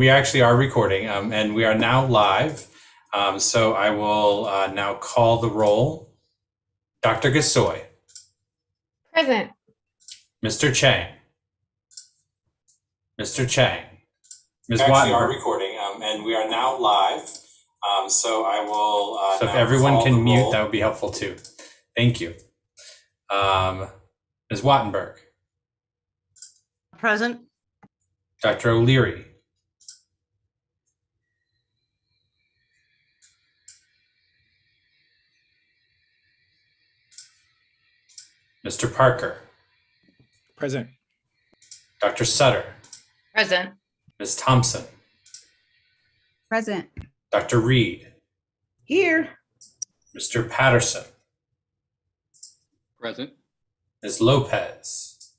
We actually are recording, and we are now live. So I will now call the roll. Dr. Gasoi. Present. Mr. Chang. Mr. Chang. Ms. We actually Wattenberg. are recording, and we are now live. So I will. So if everyone can mute, that would be helpful too. Thank you. Ms. Wattenberg. Present. Dr. O'Leary. Mr. Parker. Present. Dr. Sutter. Present. Ms. Thompson. Present. Dr. Reid. Here. Mr. Patterson. Present. Ms. Lopez.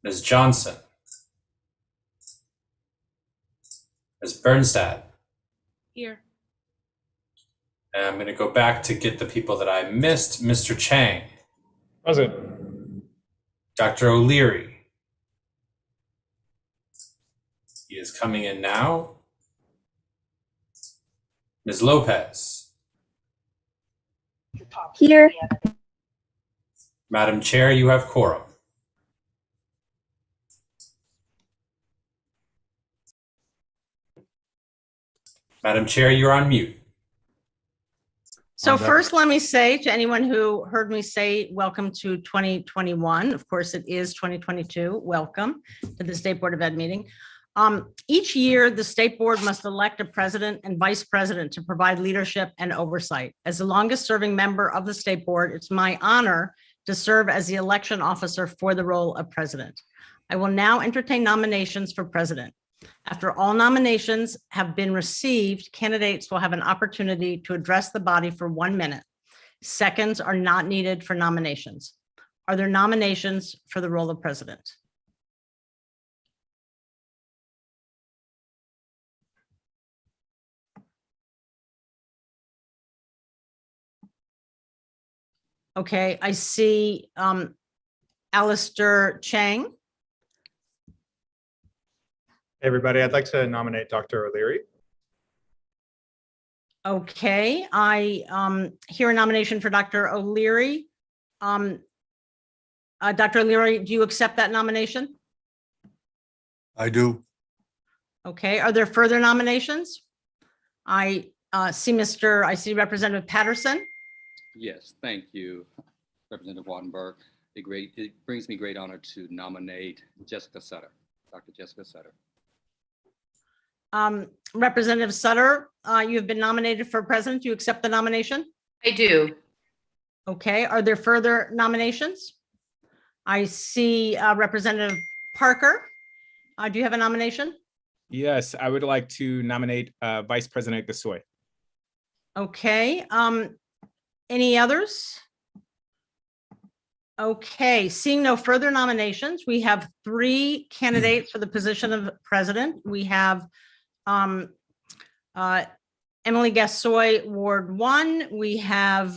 Ms. Johnson. Ms. Birnstad. Here. And I'm going to go back to get the people that I missed. Mr. Chang. Present. Dr. O'Leary. He is coming in now. Ms. Lopez. Here. Madam Chair, you have quorum. Madam Chair, you're on mute. So first, let me say to anyone who heard me say, welcome to 2021. Of course, it is 2022. Welcome to the State Board of Ed meeting. Each year, the State Board must elect a president and vice president to provide leadership and oversight. As the longest serving member of the State Board, it's my honor to serve as the election officer for the role of president. I will now entertain nominations for president. After all nominations have been received, candidates will have an opportunity to address the body for 1 minute. Seconds are not needed for nominations. Are there nominations for the role of president? Okay, I see Alistair Chang. Hey, everybody. I'd like to nominate Dr. O'Leary. Okay, I hear a nomination for Dr. O'Leary. Dr. O'Leary, do you accept that nomination? I do. Okay, are there further nominations? I see Representative Patterson. Yes, thank you, Representative Wattenberg. It brings me great honor to nominate Jessica Sutter, Dr. Jessica Sutter. Representative Sutter, you have been nominated for president. Do you accept the nomination? I do. Okay, are there further nominations? I see Representative Parker. Do you have a nomination? Yes, I would like to nominate Vice President Gasoi. Okay, any others? Okay, seeing no further nominations, we have 3 candidates for the position of president. We have Emily Gasoi, Ward 1. We have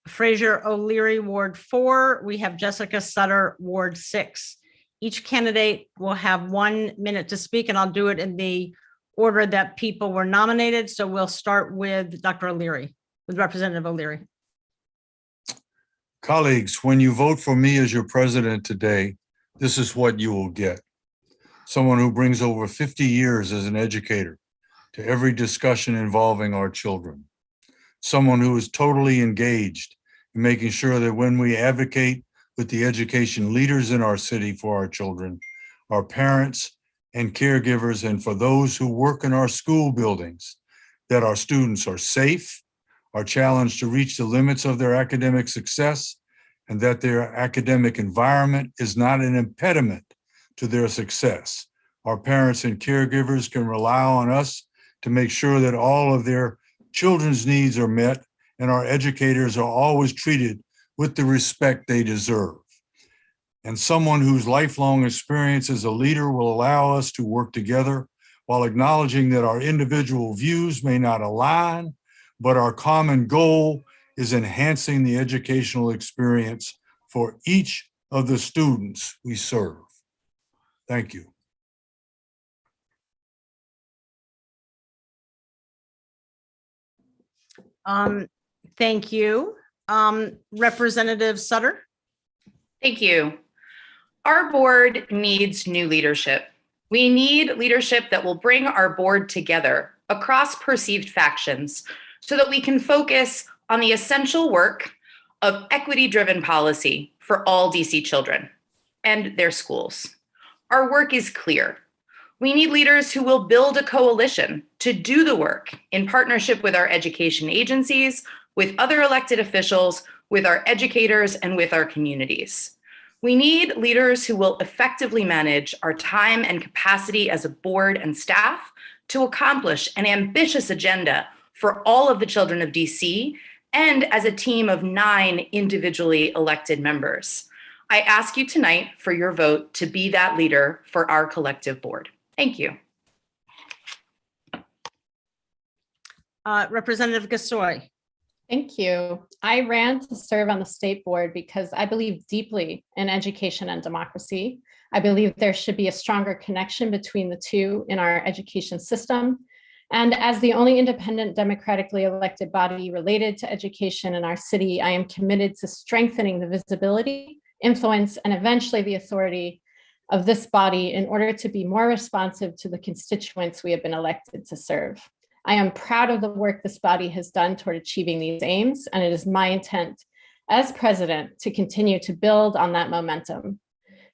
Fraser O'Leary, Ward 4. We have Jessica Sutter, Ward 6. Each candidate will have 1 minute to speak, and I'll do it in the order that people were nominated. So we'll start with Dr. O'Leary, with Representative O'Leary. Colleagues, when you vote for me as your president today, this is what you will get. Someone who brings over 50 years as an educator to every discussion involving our children. Someone who is totally engaged in making sure that when we advocate with the education leaders in our city for our children, our parents and caregivers, and for those who work in our school buildings, that our students are safe, are challenged to reach the limits of their academic success, and that their academic environment is not an impediment to their success. Our parents and caregivers can rely on us to make sure that all of their children's needs are met, and our educators are always treated with the respect they deserve. And someone whose lifelong experience as a leader will allow us to work together while acknowledging that our individual views may not align, but our common goal is enhancing the educational experience for each of the students we serve. Thank you. Thank you. Representative Sutter? Thank you. Our board needs new leadership. We need leadership that will bring our board together across perceived factions so that we can focus on the essential work of equity-driven policy for all DC children and their schools. Our work is clear. We need leaders who will build a coalition to do the work in partnership with our education agencies, with other elected officials, with our educators, and with our communities. We need leaders who will effectively manage our time and capacity as a board and staff to accomplish an ambitious agenda for all of the children of DC and as a team of 9 individually elected members. I ask you tonight for your vote to be that leader for our collective board. Thank you. Representative Gasoi? Thank you. I ran to serve on the state board because I believe deeply in education and democracy. I believe there should be a stronger connection between the two in our education system. And as the only independent democratically elected body related to education in our city, I am committed to strengthening the visibility, influence, and eventually the authority of this body in order to be more responsive to the constituents we have been elected to serve. I am proud of the work this body has done toward achieving these aims, and it is my intent as president to continue to build on that momentum.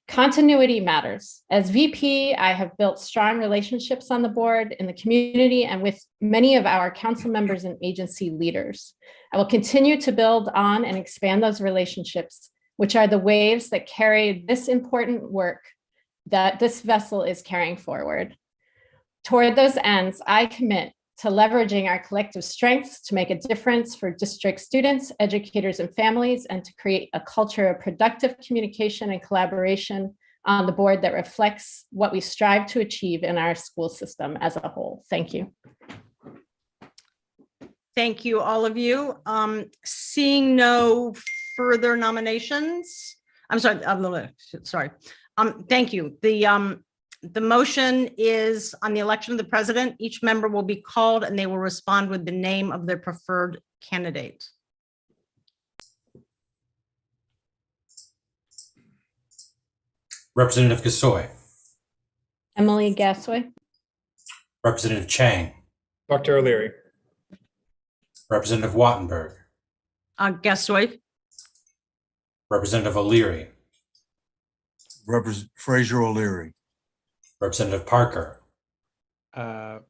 Continuity matters. As VP, I have built strong relationships on the board, in the community, and with many of our council members and agency leaders. I will continue to build on and expand those relationships, which are the waves that carry this important work that this vessel is carrying forward. Toward those ends, I commit to leveraging our collective strengths to make a difference for district students, educators, and families, and to create a culture of productive communication and collaboration on the board that reflects what we strive to achieve in our school system as a whole. Thank you. Thank you, all of you. Seeing no further nominations, I'm sorry, thank you. The motion is on the election of the president. Each member will be called and they will respond with the name of their preferred candidate. Representative Gasoi, Emily Gasoi. Representative Chang, Dr. O'Leary. Representative Wattenberg, Gasoi, Representative O'Leary, Fraser O'Leary. Representative Parker,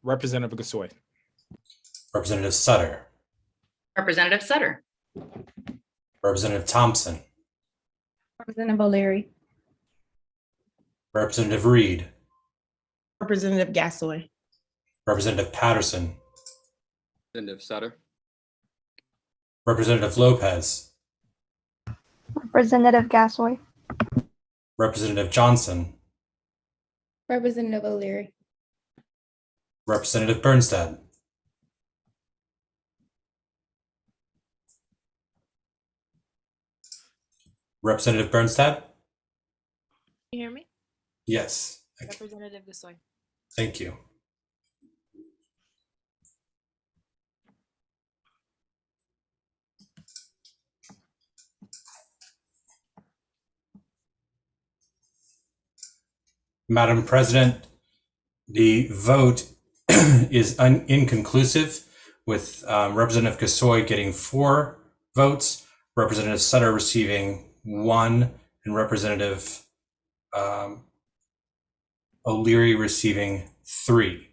Representative Gasoi. Representative Sutter, Representative Sutter. Representative Thompson, Representative O'Leary. Representative Reid, Representative Gasoi. Representative Patterson, Representative Sutter. Representative Lopez, Representative Gasoi. Representative Johnson, Representative O'Leary. Representative Birnstad, Representative Birnstad? You hear me? Yes. Representative Gasoi. Thank you. Madam President, the vote is inconclusive with Representative Gasoi getting 4 votes, Representative Sutter receiving 1, and Representative O'Leary receiving 3.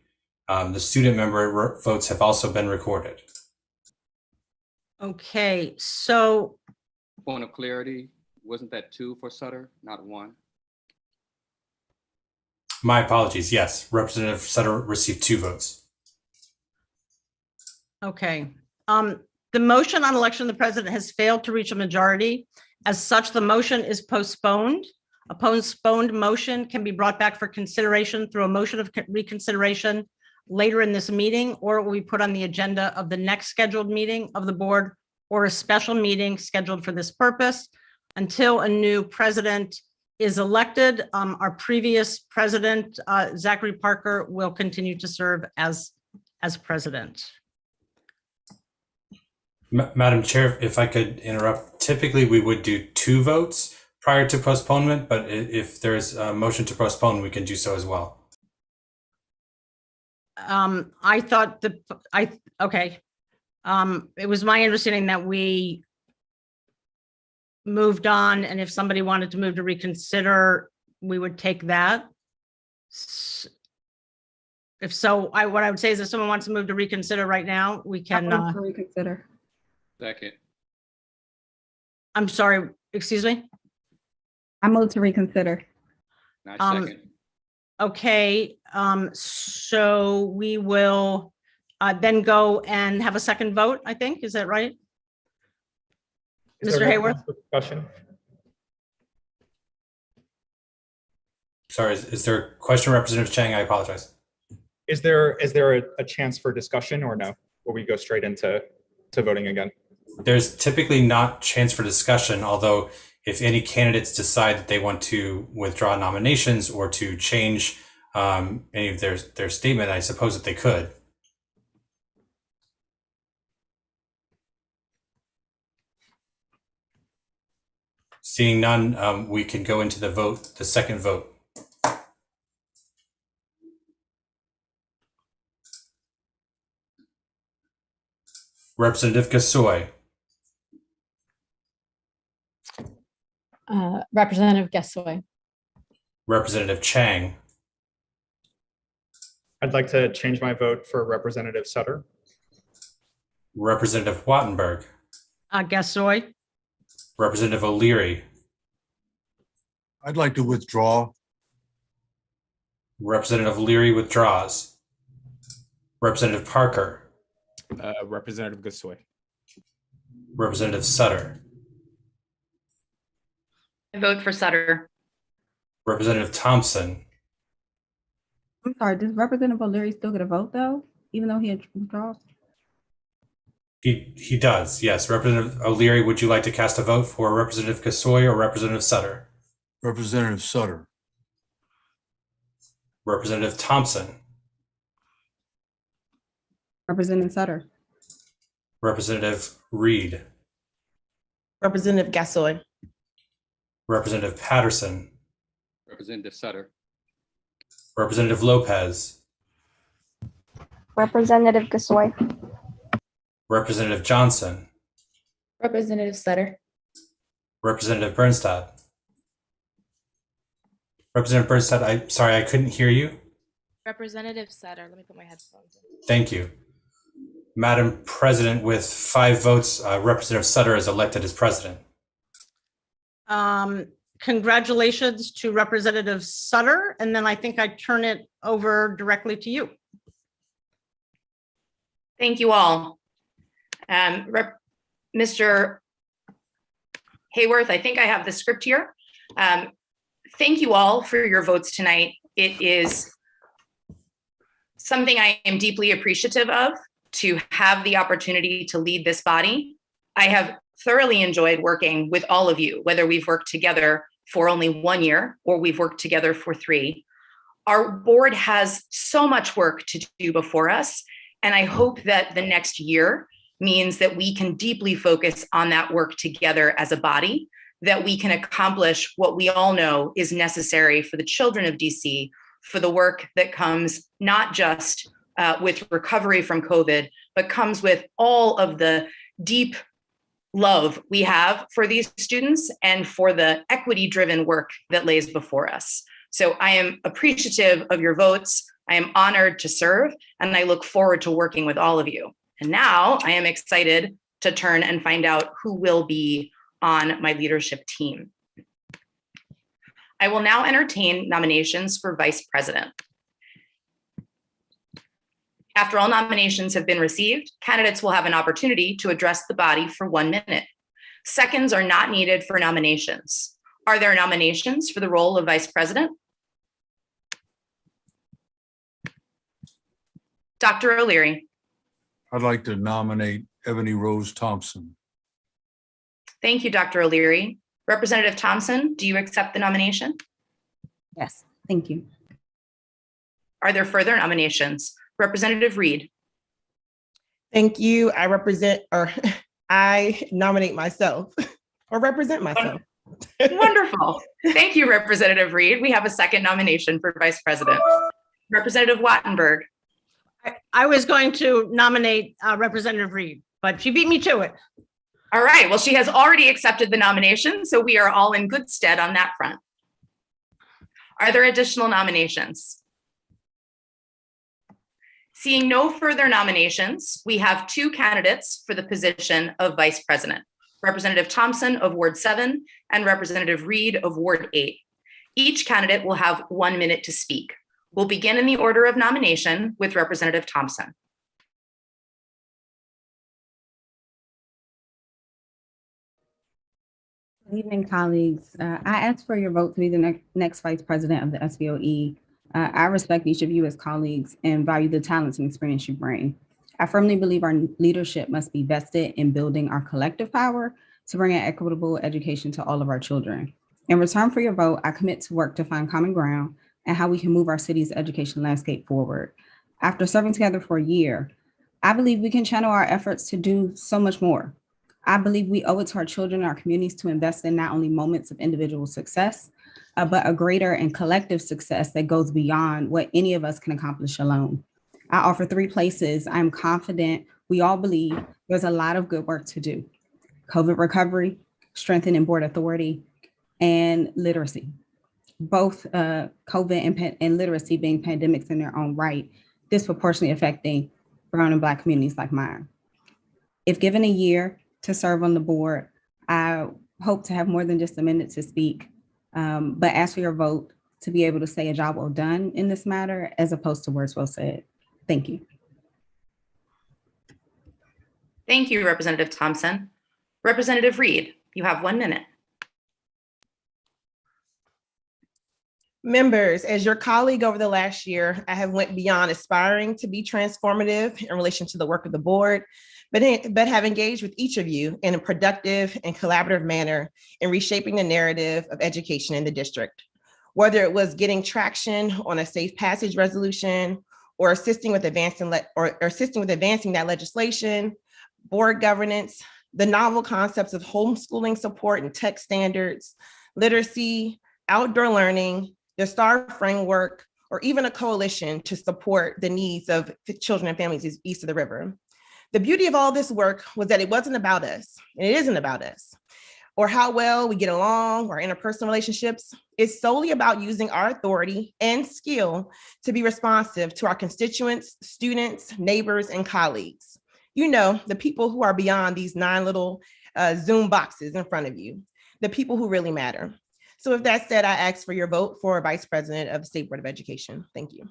The student member votes have also been recorded. okay, so Point of clarity, wasn't that 2 for Sutter, not 1? My apologies. Yes, Representative Sutter received 2 votes. okay. The motion on election of the president has failed to reach a majority. As such, the motion is postponed. A postponed motion can be brought back for consideration through a motion of reconsideration later in this meeting, or it will be put on the agenda of the next scheduled meeting of the board or a special meeting scheduled for this purpose until a new president is elected, our previous president, Zachary Parker, will continue to serve as president. Madam Chair, if I could interrupt, typically we would do 2 votes prior to postponement, but if there's a motion to postpone, we can do so as well. I thought okay. It was my understanding that we moved on, and if somebody wanted to move to reconsider, we would take that. If so, what I would say is if someone wants to move to reconsider right now, we can. Reconsider. Second. I'm sorry, excuse me? I move to reconsider. Not second. Okay, so we will then go and have a second vote, I think. Is that right? Is Mr. there Hayworth? no discussion? Sorry, is there a question, Representative Chang? I apologize. Is there a chance for discussion or no? Or we go straight into voting again? There's typically not chance for discussion, although if any candidates decide that they want to withdraw nominations or to change any of their statement, I suppose that they could. Seeing none, we can go into the vote, the second vote. Representative Gasoi. Representative Gasoi. Representative Chang. I'd like to change my vote for Representative Sutter. Representative Wattenberg. Gasoi. Representative O'Leary. I'd like to withdraw. Representative O'Leary withdraws. Representative Parker. Representative Gasoi. Representative Sutter. I vote for Sutter. Representative Thompson. I'm sorry, does Representative O'Leary still get a vote though, even though he withdraws? He does, yes. Representative O'Leary, would you like to cast a vote for Representative Gasoi or Representative Sutter? Representative Sutter. Representative Thompson. Representative Sutter. Representative Reid. Representative Gasoi. Representative Patterson. Representative Sutter. Representative Lopez. Representative Gasoi. Representative Johnson. Representative Sutter. Representative Birnstad. Representative Birnstad, I'm sorry, I couldn't hear you. Representative Sutter. Let me put my headphones in. Thank you. Madam President, with 5 votes, Representative Sutter is elected as president. Congratulations to Representative Sutter, and then I think I turn it over directly to you. Thank you all. Mr. Hayworth, I think I have the script here. Thank you all for your votes tonight. It is something I am deeply appreciative of, to have the opportunity to lead this body. I have thoroughly enjoyed working with all of you, whether we've worked together for only 1 year or we've worked together for 3. Our board has so much work to do before us, and I hope that the next year means that we can deeply focus on that work together as a body, that we can accomplish what we all know is necessary for the children of DC, for the work that comes not just with recovery from COVID, but comes with all of the deep love we have for these students and for the equity-driven work that lays before us. So I am appreciative of your votes. I am honored to serve, and I look forward to working with all of you. And now I am excited to turn and find out who will be on my leadership team. I will now entertain nominations for vice president. After all nominations have been received, candidates will have an opportunity to address the body for 1 minute. Seconds are not needed for nominations. Are there nominations for the role of vice president? Dr. O'Leary. I'd like to nominate Ebony Rose Thompson. Thank you, Dr. O'Leary. Representative Thompson, do you accept the nomination? Yes, thank you. Are there further nominations? Representative Reid. Thank you. I nominate myself or represent myself. Wonderful. Thank you, Representative Reid. We have a second nomination for Vice President. Representative Wattenberg. I was going to nominate Representative Reid, but she beat me to it. All right. Well, she has already accepted the nomination, so we are all in good stead on that front. Are there additional nominations? Seeing no further nominations, we have two candidates for the position of Vice President, Representative Thompson of Ward 7 and Representative Reid of Ward 8. Each candidate will have 1 minute to speak. We'll begin in the order of nomination with Representative Thompson. Good evening, colleagues. I ask for your vote to be the next Vice President of the SBOE. I respect each of you as colleagues and value the talents and experience you bring. I firmly believe our leadership must be vested in building our collective power to bring an equitable education to all of our children. In return for your vote, I commit to work to find common ground and how we can move our city's education landscape forward. After serving together for a year, I believe we can channel our efforts to do so much more. I believe we owe it to our children and our communities to invest in not only moments of individual success, but a greater and collective success that goes beyond what any of us can accomplish alone. I offer 3 places. I'm confident we all believe there's a lot of good work to do. COVID recovery, strengthening board authority, and literacy. Both COVID and literacy being pandemics in their own right, disproportionately affecting Brown and Black communities like mine. If given a year to serve on the board, I hope to have more than just a minute to speak, but ask for your vote to be able to say a job well done in this matter, as opposed to words well said. Thank you. Thank you, Representative Thompson. Representative Reid, you have 1 minute. Members, as your colleague over the last year, I have went beyond aspiring to be transformative in relation to the work of the board, but have engaged with each of you in a productive and collaborative manner in reshaping the narrative of education in the district. Whether it was getting traction on a safe passage resolution or assisting with advancing that legislation, board governance, the novel concepts of homeschooling support and tech standards, literacy, outdoor learning, the STAR framework, or even a coalition to support the needs of children and families east of the river. The beauty of all this work was that it wasn't about us, and it isn't about us, or how well we get along or interpersonal relationships. It's solely about using our authority and skill to be responsive to our constituents, students, neighbors, and colleagues. You know, the people who are beyond these 9 little Zoom boxes in front of you, the people who really matter. So with that said, I ask for your vote for Vice President of the State Board of Education. Thank you.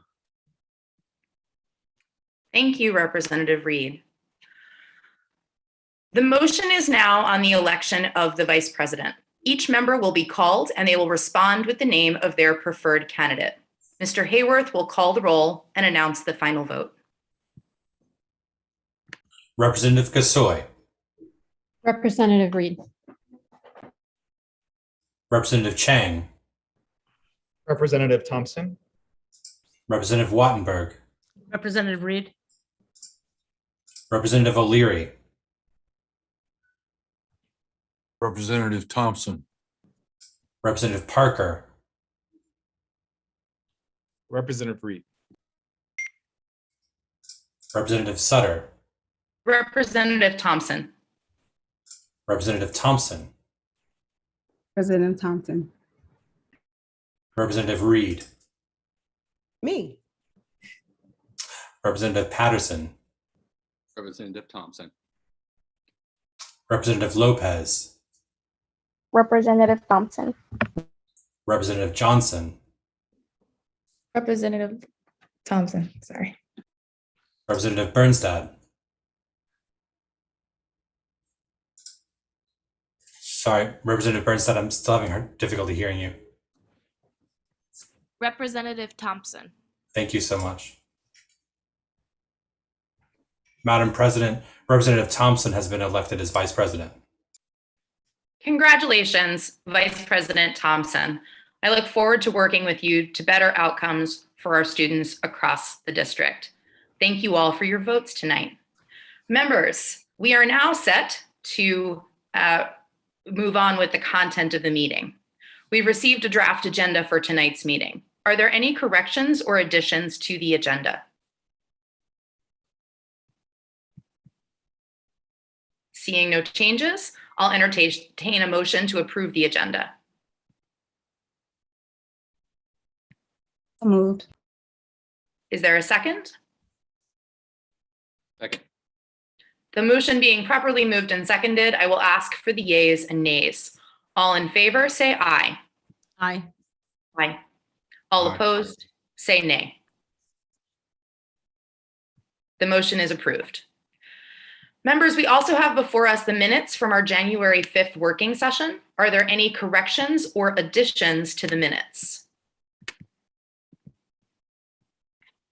Thank you, Representative Reid. The motion is now on the election of the Vice President. Each member will be called and they will respond with the name of their preferred candidate. Mr. Hayworth will call the roll and announce the final vote. Representative Gasoi. Representative Reid. Representative Chang. Representative Thompson. Representative Wattenberg. Representative Reid. Representative O'Leary. Representative Thompson. Representative Parker. Representative Reid. Representative Sutter. Representative Thompson. Representative Thompson. President Thompson. Representative Reid. Me. Representative Patterson. Representative Thompson. Representative Lopez. Representative Thompson. Representative Johnson. Representative Thompson, sorry. Representative Birnstad. Sorry, Representative Birnstad, I'm still having difficulty hearing you. Representative Thompson. Thank you so much. Madam President, Representative Thompson has been elected as Vice President. Congratulations, Vice President Thompson. I look forward to working with you to better outcomes for our students across the district. Thank you all for your votes tonight. Members, we are now set to move on with the content of the meeting. We've received a draft agenda for tonight's meeting. Are there any corrections or additions to the agenda? Seeing no changes, I'll entertain a motion to approve the agenda. Moved. Is there a second? Second. The motion being properly moved and seconded, I will ask for the yeas and nays. All in favor, say aye. Aye. Aye. All Aye. opposed, say nay. The motion is approved. Members, we also have before us the minutes from our January 5th working session. Are there any corrections or additions to the minutes?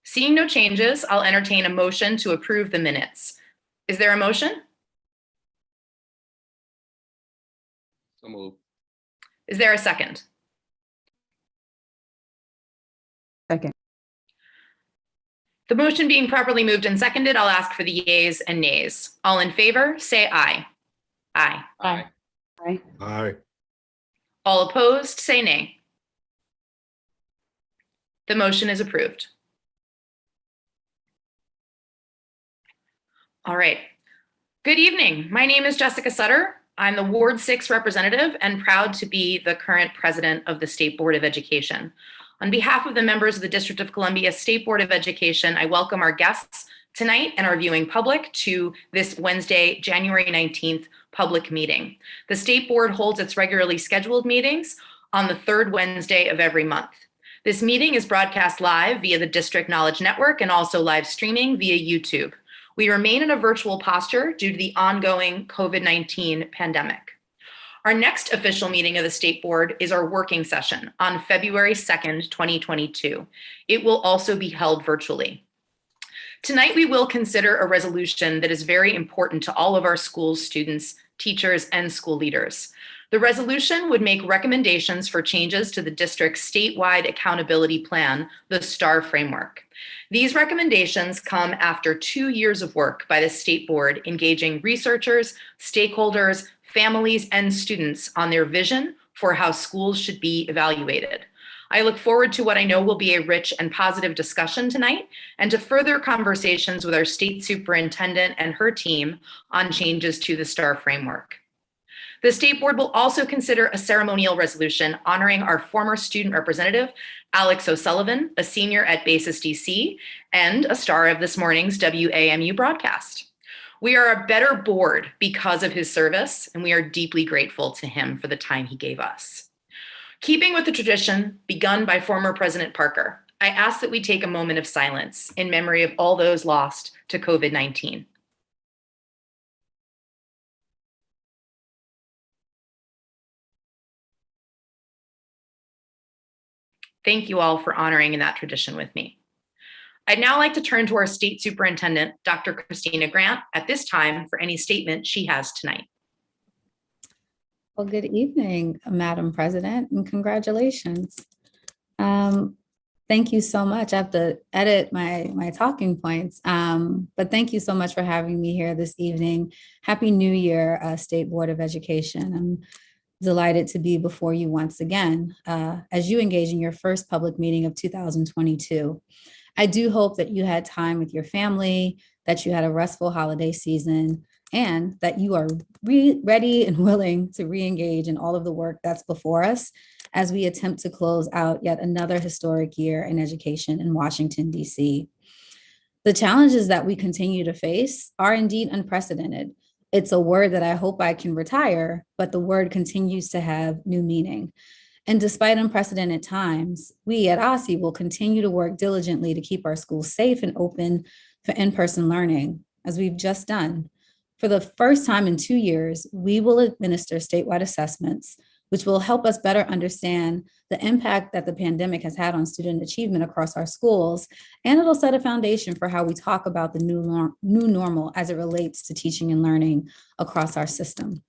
Seeing no changes, I'll entertain a motion to approve the minutes. Is there a motion? So moved. Is there a second? Second. The motion being properly moved and seconded, I'll ask for the yeas and nays. All in favor, say aye. Aye. Aye. Aye. Aye. All opposed, say nay. The motion is approved. All right. Good evening. My name is Jessica Sutter. I'm the Ward 6 representative and proud to be the current president of the State Board of Education. On behalf of the members of the District of Columbia State Board of Education, I welcome our guests tonight and our viewing public to this Wednesday, January 19th public meeting. The State Board holds its regularly scheduled meetings on the third Wednesday of every month. This meeting is broadcast live via the District Knowledge Network and also live streaming via YouTube. We remain in a virtual posture due to the ongoing COVID-19 pandemic. Our next official meeting of the State Board is our working session on February 2nd, 2022. It will also be held virtually. Tonight, we will consider a resolution that is very important to all of our schools, students, teachers, and school leaders. The resolution would make recommendations for changes to the district's statewide accountability plan, the STAR framework. These recommendations come after 2 years of work by the State Board engaging researchers, stakeholders, families, and students on their vision for how schools should be evaluated. I look forward to what I know will be a rich and positive discussion tonight and to further conversations with our state superintendent and her team on changes to the STAR framework. The State Board will also consider a ceremonial resolution honoring our former student representative, Alex O'Sullivan, a senior at Basis DC and a star of this morning's WAMU broadcast. We are a better board because of his service, and we are deeply grateful to him for the time he gave us. Keeping with the tradition begun by former President Parker, I ask that we take a moment of silence in memory of all those lost to COVID-19. Thank you all for honoring that tradition with me. I'd now like to turn to our State Superintendent, Dr. Christina Grant, at this time for any statement she has tonight. Well, good evening, Madam President, and congratulations. Thank you so much. I have to edit my talking points, but thank you so much for having me here this evening. Happy New Year, State Board of Education. I'm delighted to be before you once again as you engage in your first public meeting of 2022. I do hope that you had time with your family, that you had a restful holiday season, and that you are ready and willing to re-engage in all of the work that's before us as we attempt to close out yet another historic year in education in Washington, D.C. The challenges that we continue to face are indeed unprecedented. It's a word that I hope I can retire, but the word continues to have new meaning. And despite unprecedented times, we at OSSE will continue to work diligently to keep our schools safe and open for in-person learning, as we've just done. For the first time in 2 years, we will administer statewide assessments, which will help us better understand the impact that the pandemic has had on student achievement across our schools, and it'll set a foundation for how we talk about the new normal as it relates to teaching and learning across our system.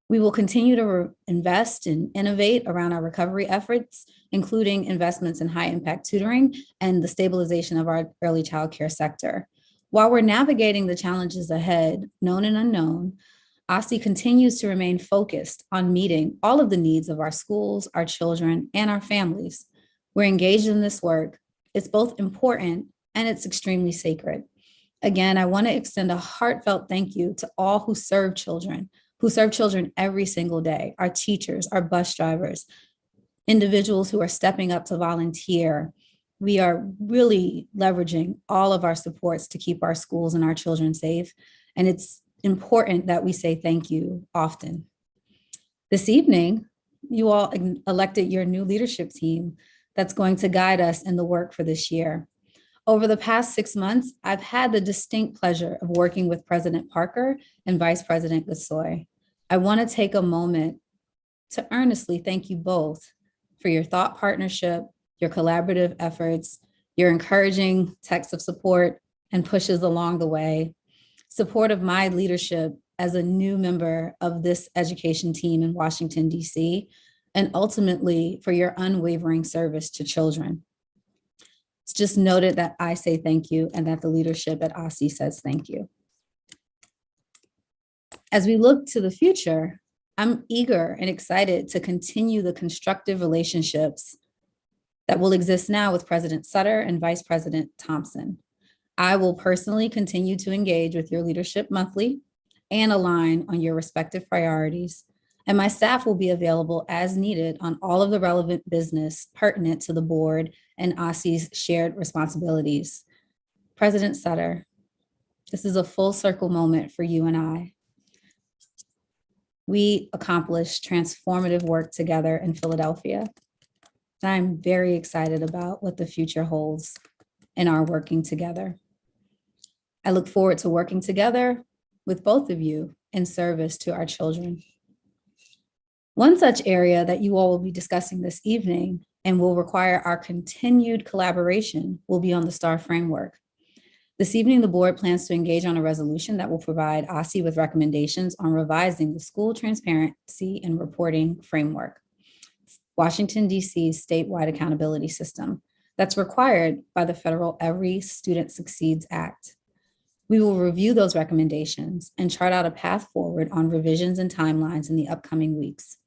We will continue to invest and innovate around our recovery efforts, including investments in high impact tutoring and the stabilization of our early child care sector. While we're navigating the challenges ahead, known and unknown, OSSI continues to remain focused on meeting all of the needs of our schools, our children, and our families. We're engaged in this work. It's both important and it's extremely sacred. Again, I want to extend a heartfelt thank you to all who serve children every single day, our teachers, our bus drivers, individuals who are stepping up to volunteer. We are really leveraging all of our supports to keep our schools and our children safe. And it's important that we say thank you often. This evening, you all elected your new leadership team that's going to guide us in the work for this year. Over the past 6 months, I've had the distinct pleasure of working with President Parker and Vice President Gasoi. I want to take a moment to earnestly thank you both for your thought partnership, your collaborative efforts, your encouraging texts of support and pushes along the way, support of my leadership as a new member of this education team in Washington, D.C., and ultimately for your unwavering service to children. It's just noted that I say thank you and that the leadership at OSSI says thank you. As we look to the future, I'm eager and excited to continue the constructive relationships that will exist now with President Sutter and Vice President Thompson. I will personally continue to engage with your leadership monthly and align on your respective priorities. And my staff will be available as needed on all of the relevant business pertinent to the board and OSSI's shared responsibilities. President Sutter, this is a full circle moment for you and I. We accomplished transformative work together in Philadelphia. I'm very excited about what the future holds in our working together. I look forward to working together with both of you in service to our children. One such area that you all will be discussing this evening and will require our continued collaboration will be on the STAR framework. This evening, the board plans to engage on a resolution that will provide OSSI with recommendations on revising the school transparency and reporting framework, Washington, D.C.'s statewide accountability system that's required by the federal Every Student Succeeds Act. We will review those recommendations and chart out a path forward on revisions and timelines in the upcoming weeks.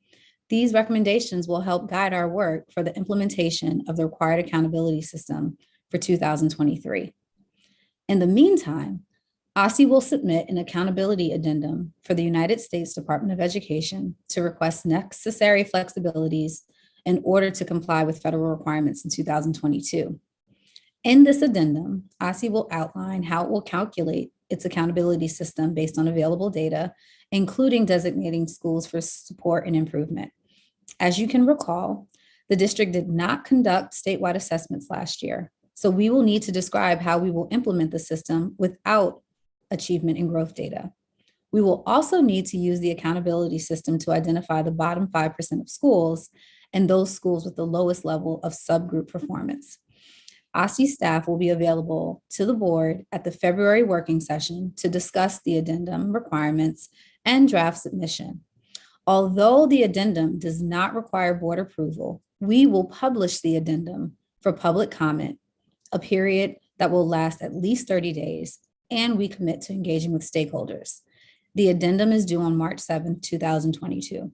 These recommendations will help guide our work for the implementation of the required accountability system for 2023. In the meantime, OSSI will submit an accountability addendum for the United States Department of Education to request necessary flexibilities in order to comply with federal requirements in 2022. In this addendum, OSSI will outline how it will calculate its accountability system based on available data, including designating schools for support and improvement. As you can recall, the district did not conduct statewide assessments last year, so we will need to describe how we will implement the system without achievement and growth data. We will also need to use the accountability system to identify the bottom 5% of schools and those schools with the lowest level of subgroup performance. OSSI staff will be available to the board at the February working session to discuss the addendum requirements and draft submission. Although the addendum does not require board approval, we will publish the addendum for public comment, a period that will last at least 30 days, and we commit to engaging with stakeholders. The addendum is due on March 7th, 2022.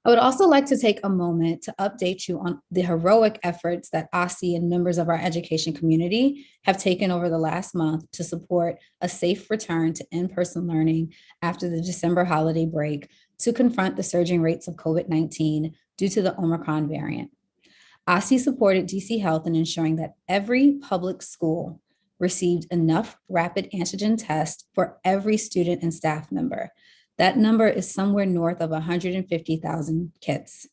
I would also like to take a moment to update you on the heroic efforts that OSSI and members of our education community have taken over the last month to support a safe return to in-person learning after the December holiday break to confront the surging rates of COVID-19 due to the Omicron variant. OSSI supported DC Health in ensuring that every public school received enough rapid antigen tests for every student and staff member. That number is somewhere north of 150,000 kits.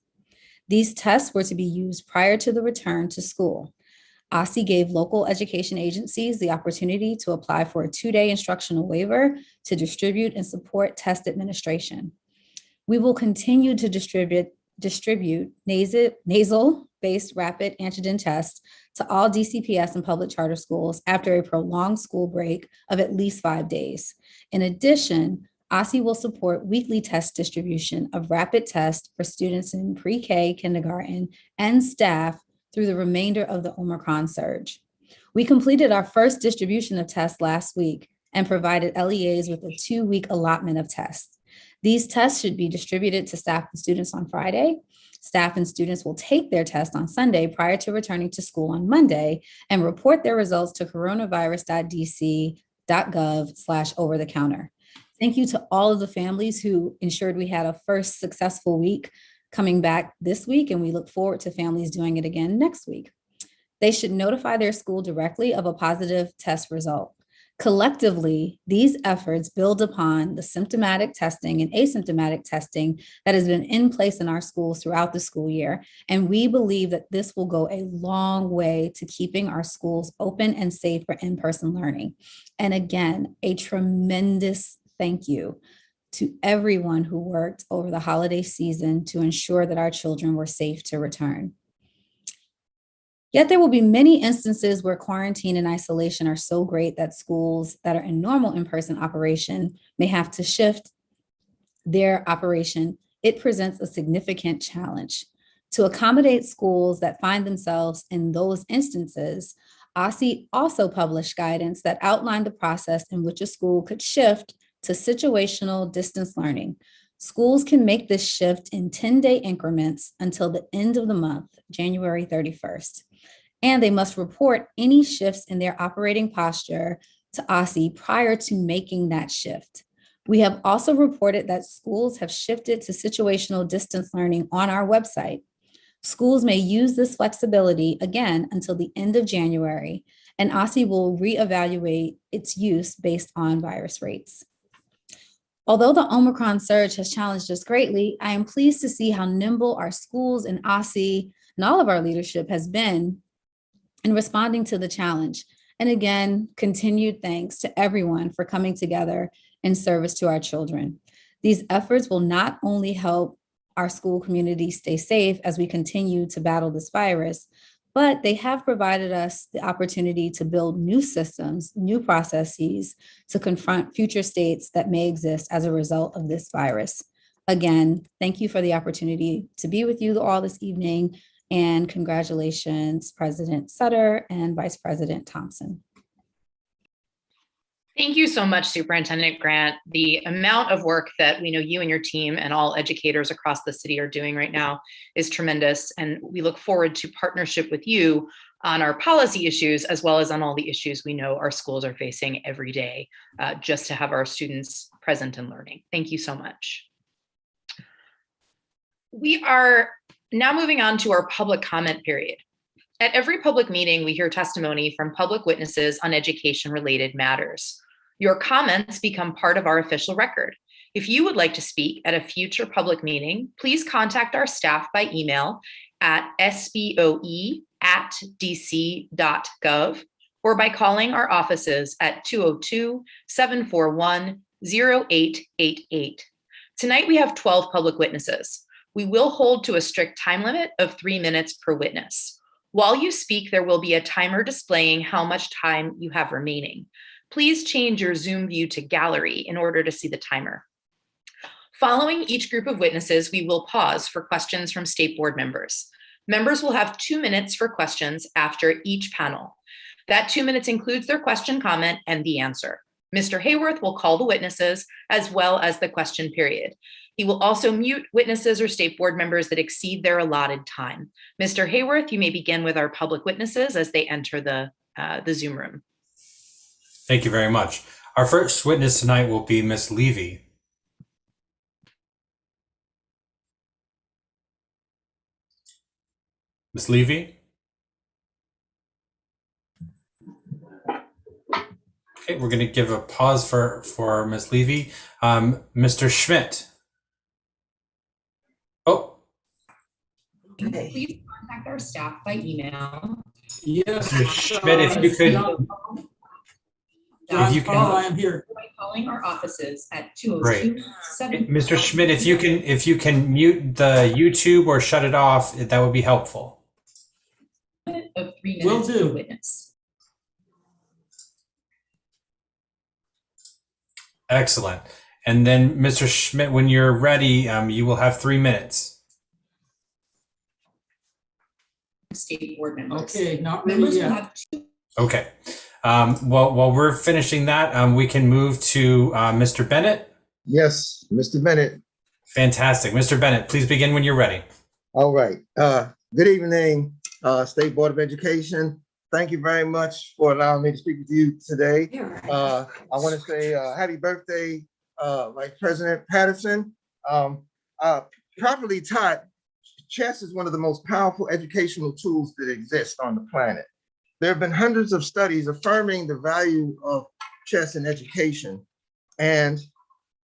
These tests were to be used prior to the return to school. OSSI gave local education agencies the opportunity to apply for a 2-day instructional waiver to distribute and support test administration. We will continue to distribute nasal-based rapid antigen tests to all DCPS and public charter schools after a prolonged school break of at least 5 days. In addition, OSSI will support weekly test distribution of rapid tests for students in pre-K, kindergarten, and staff through the remainder of the Omicron surge. We completed our first distribution of tests last week and provided LEAs with a 2-week allotment of tests. These tests should be distributed to staff and students on Friday. Staff and students will take their test on Sunday prior to returning to school on Monday and report their results to coronavirus.dc.gov/over-the-counter. Thank you to all of the families who ensured we had a first successful week coming back this week, and we look forward to families doing it again next week. They should notify their school directly of a positive test result. Collectively, these efforts build upon the symptomatic testing and asymptomatic testing that has been in place in our schools throughout the school year, and we believe that this will go a long way to keeping our schools open and safe for in-person learning. And again, a tremendous thank you to everyone who worked over the holiday season to ensure that our children were safe to return. Yet there will be many instances where quarantine and isolation are so great that schools that are in normal in-person operation may have to shift their operation. It presents a significant challenge. To accommodate schools that find themselves in those instances, OSSI also published guidance that outlined the process in which a school could shift to situational distance learning. Schools can make this shift in 10-day increments until the end of the month, January 31st. And they must report any shifts in their operating posture to OSSI prior to making that shift. We have also reported that schools have shifted to situational distance learning on our website. Schools may use this flexibility again until the end of January, and OSSI will reevaluate its use based on virus rates. Although the Omicron surge has challenged us greatly, I am pleased to see how nimble our schools and OSSI and all of our leadership has been in responding to the challenge. And again, continued thanks to everyone for coming together in service to our children. These efforts will not only help our school community stay safe as we continue to battle this virus, but they have provided us the opportunity to build new systems, new processes to confront future states that may exist as a result of this virus. Again, thank you for the opportunity to be with you all this evening. And congratulations, President Sutter and Vice President Thompson. Thank you so much, Superintendent Grant. The amount of work that we know you and your team and all educators across the city are doing right now is tremendous. And we look forward to partnership with you on our policy issues, as well as on all the issues we know our schools are facing every day, just to have our students present and learning. Thank you so much. We are now moving on to our public comment period. At every public meeting, we hear testimony from public witnesses on education-related matters. Your comments become part of our official record. If you would like to speak at a future public meeting, please contact our staff by email at SBOE@dc.gov or by calling our offices at 202-741-0888. Tonight, we have 12 public witnesses. We will hold to a strict time limit of 3 minutes per witness. While you speak, there will be a timer displaying how much time you have remaining. Please change your Zoom view to gallery in order to see the timer. Following each group of witnesses, we will pause for questions from state board members. Members will have 2 minutes for questions after each panel. That 2 minutes includes their question, comment, and the answer. Mr. Hayworth will call the witnesses as well as the question period. He will also mute witnesses or state board members that exceed their allotted time. Mr. Hayworth, you may begin with our public witnesses as they enter the Zoom room. Thank you very much. Our first witness tonight will be Ms. Levy. Ms. Levy? Okay, we're going to give a pause for Ms. Levy. Mr. Schmidt. Oh. Please contact our staff by email. Yes, Mr. Schmidt, if you could. If you can. I am here. By calling our offices at 202. Mr. Schmidt, if you can mute the YouTube or shut it off, that would be helpful. Of 3 minutes per witness. Excellent. And then Mr. Schmidt, when you're ready, you will have 3 minutes. State board members. Okay, not really yet. Okay. Well, while we're finishing that, we can move to Mr. Bennett. Yes, Mr. Bennett. Fantastic. Mr. Bennett, please begin when you're ready. All right. Good evening, State Board of Education. Thank you very much for allowing me to speak with you today. I want to say happy birthday, Vice President Patterson. Properly taught, chess is one of the most powerful educational tools that exist on the planet. There have been hundreds of studies affirming the value of chess in education. And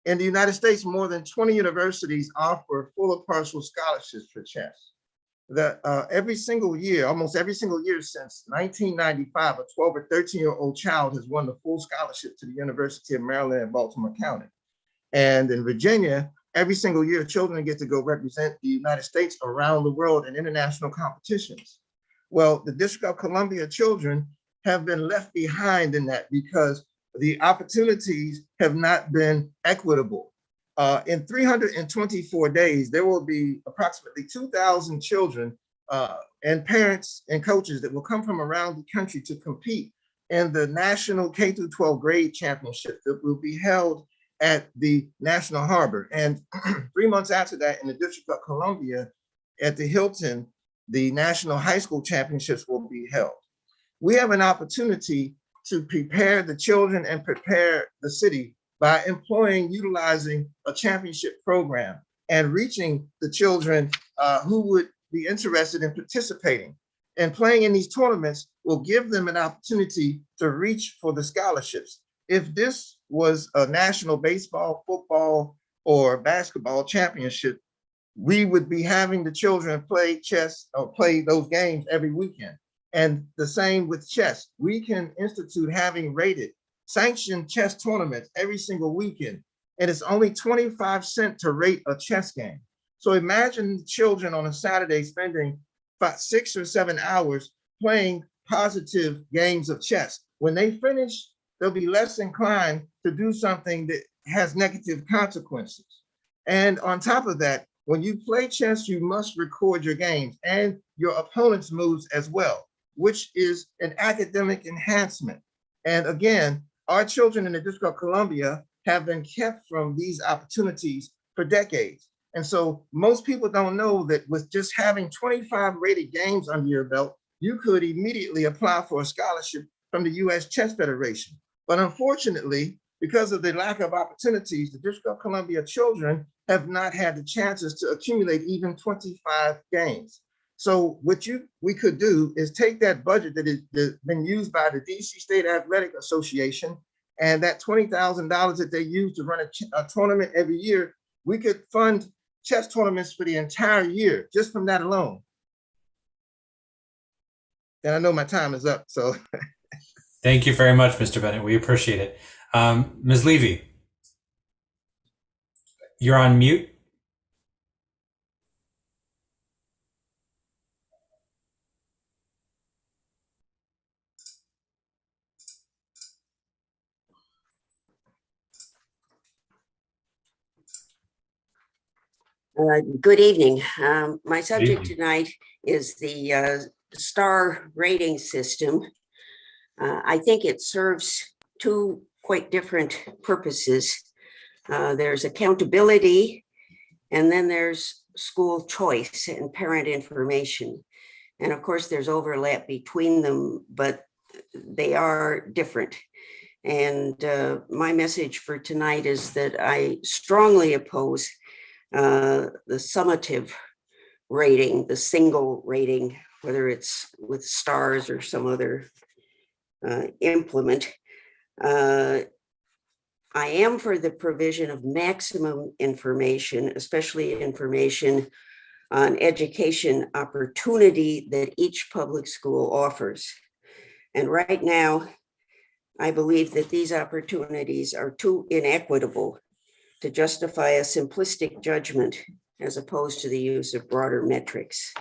in the United States, more than 20 universities offer full or partial scholarships for chess. Every single year, almost every single year since 1995, a 12 or 13-year-old child has won the full scholarship to the University of Maryland in Baltimore County. And in Virginia, every single year, children get to go represent the United States around the world in international competitions. Well, the District of Columbia children have been left behind in that because the opportunities have not been equitable. In 324 days, there will be approximately 2,000 children and parents and coaches that will come from around the country to compete in the National K-12 Grade Championship that will be held at the National Harbor. And 3 months after that, in the District of Columbia, at the Hilton, the National High School Championships will be held. We have an opportunity to prepare the children and prepare the city by utilizing a championship program and reaching the children who would be interested in participating. And playing in these tournaments will give them an opportunity to reach for the scholarships. If this was a national baseball, football, or basketball championship, we would be having the children play chess or play those games every weekend. And the same with chess. We can institute having rated sanctioned chess tournaments every single weekend. And it's only 25 cents to rate a chess game. So imagine children on a Saturday spending 6 or 7 hours playing positive games of chess. When they finish, they'll be less inclined to do something that has negative consequences. And on top of that, when you play chess, you must record your games and your opponent's moves as well, which is an academic enhancement. And again, our children in the District of Columbia have been kept from these opportunities for decades. And so most people don't know that with just having 25 rated games under your belt, you could immediately apply for a scholarship from the US Chess Federation. But unfortunately, because of the lack of opportunities, the District of Columbia children have not had the chances to accumulate even 25 games. So what we could do is take that budget that has been used by the DC State Athletic Association and that $20,000 that they use to run a tournament every year, we could fund chess tournaments for the entire year, just from that alone. And I know my time is up, so. Thank you very much, Mr. Bennett. We appreciate it. Ms. Levy, you're on mute. Good evening. My subject tonight is the star rating system. I think it serves two quite different purposes. There's accountability, and then there's school choice and parent information. And of course, there's overlap between them, but they are different. And my message for tonight is that I strongly oppose the summative rating, the single rating, whether it's with stars or some other implement. I am for the provision of maximum information, especially information on education opportunity that each public school offers. And right now, I believe that these opportunities are too inequitable to justify a simplistic judgment as opposed to the use of broader metrics.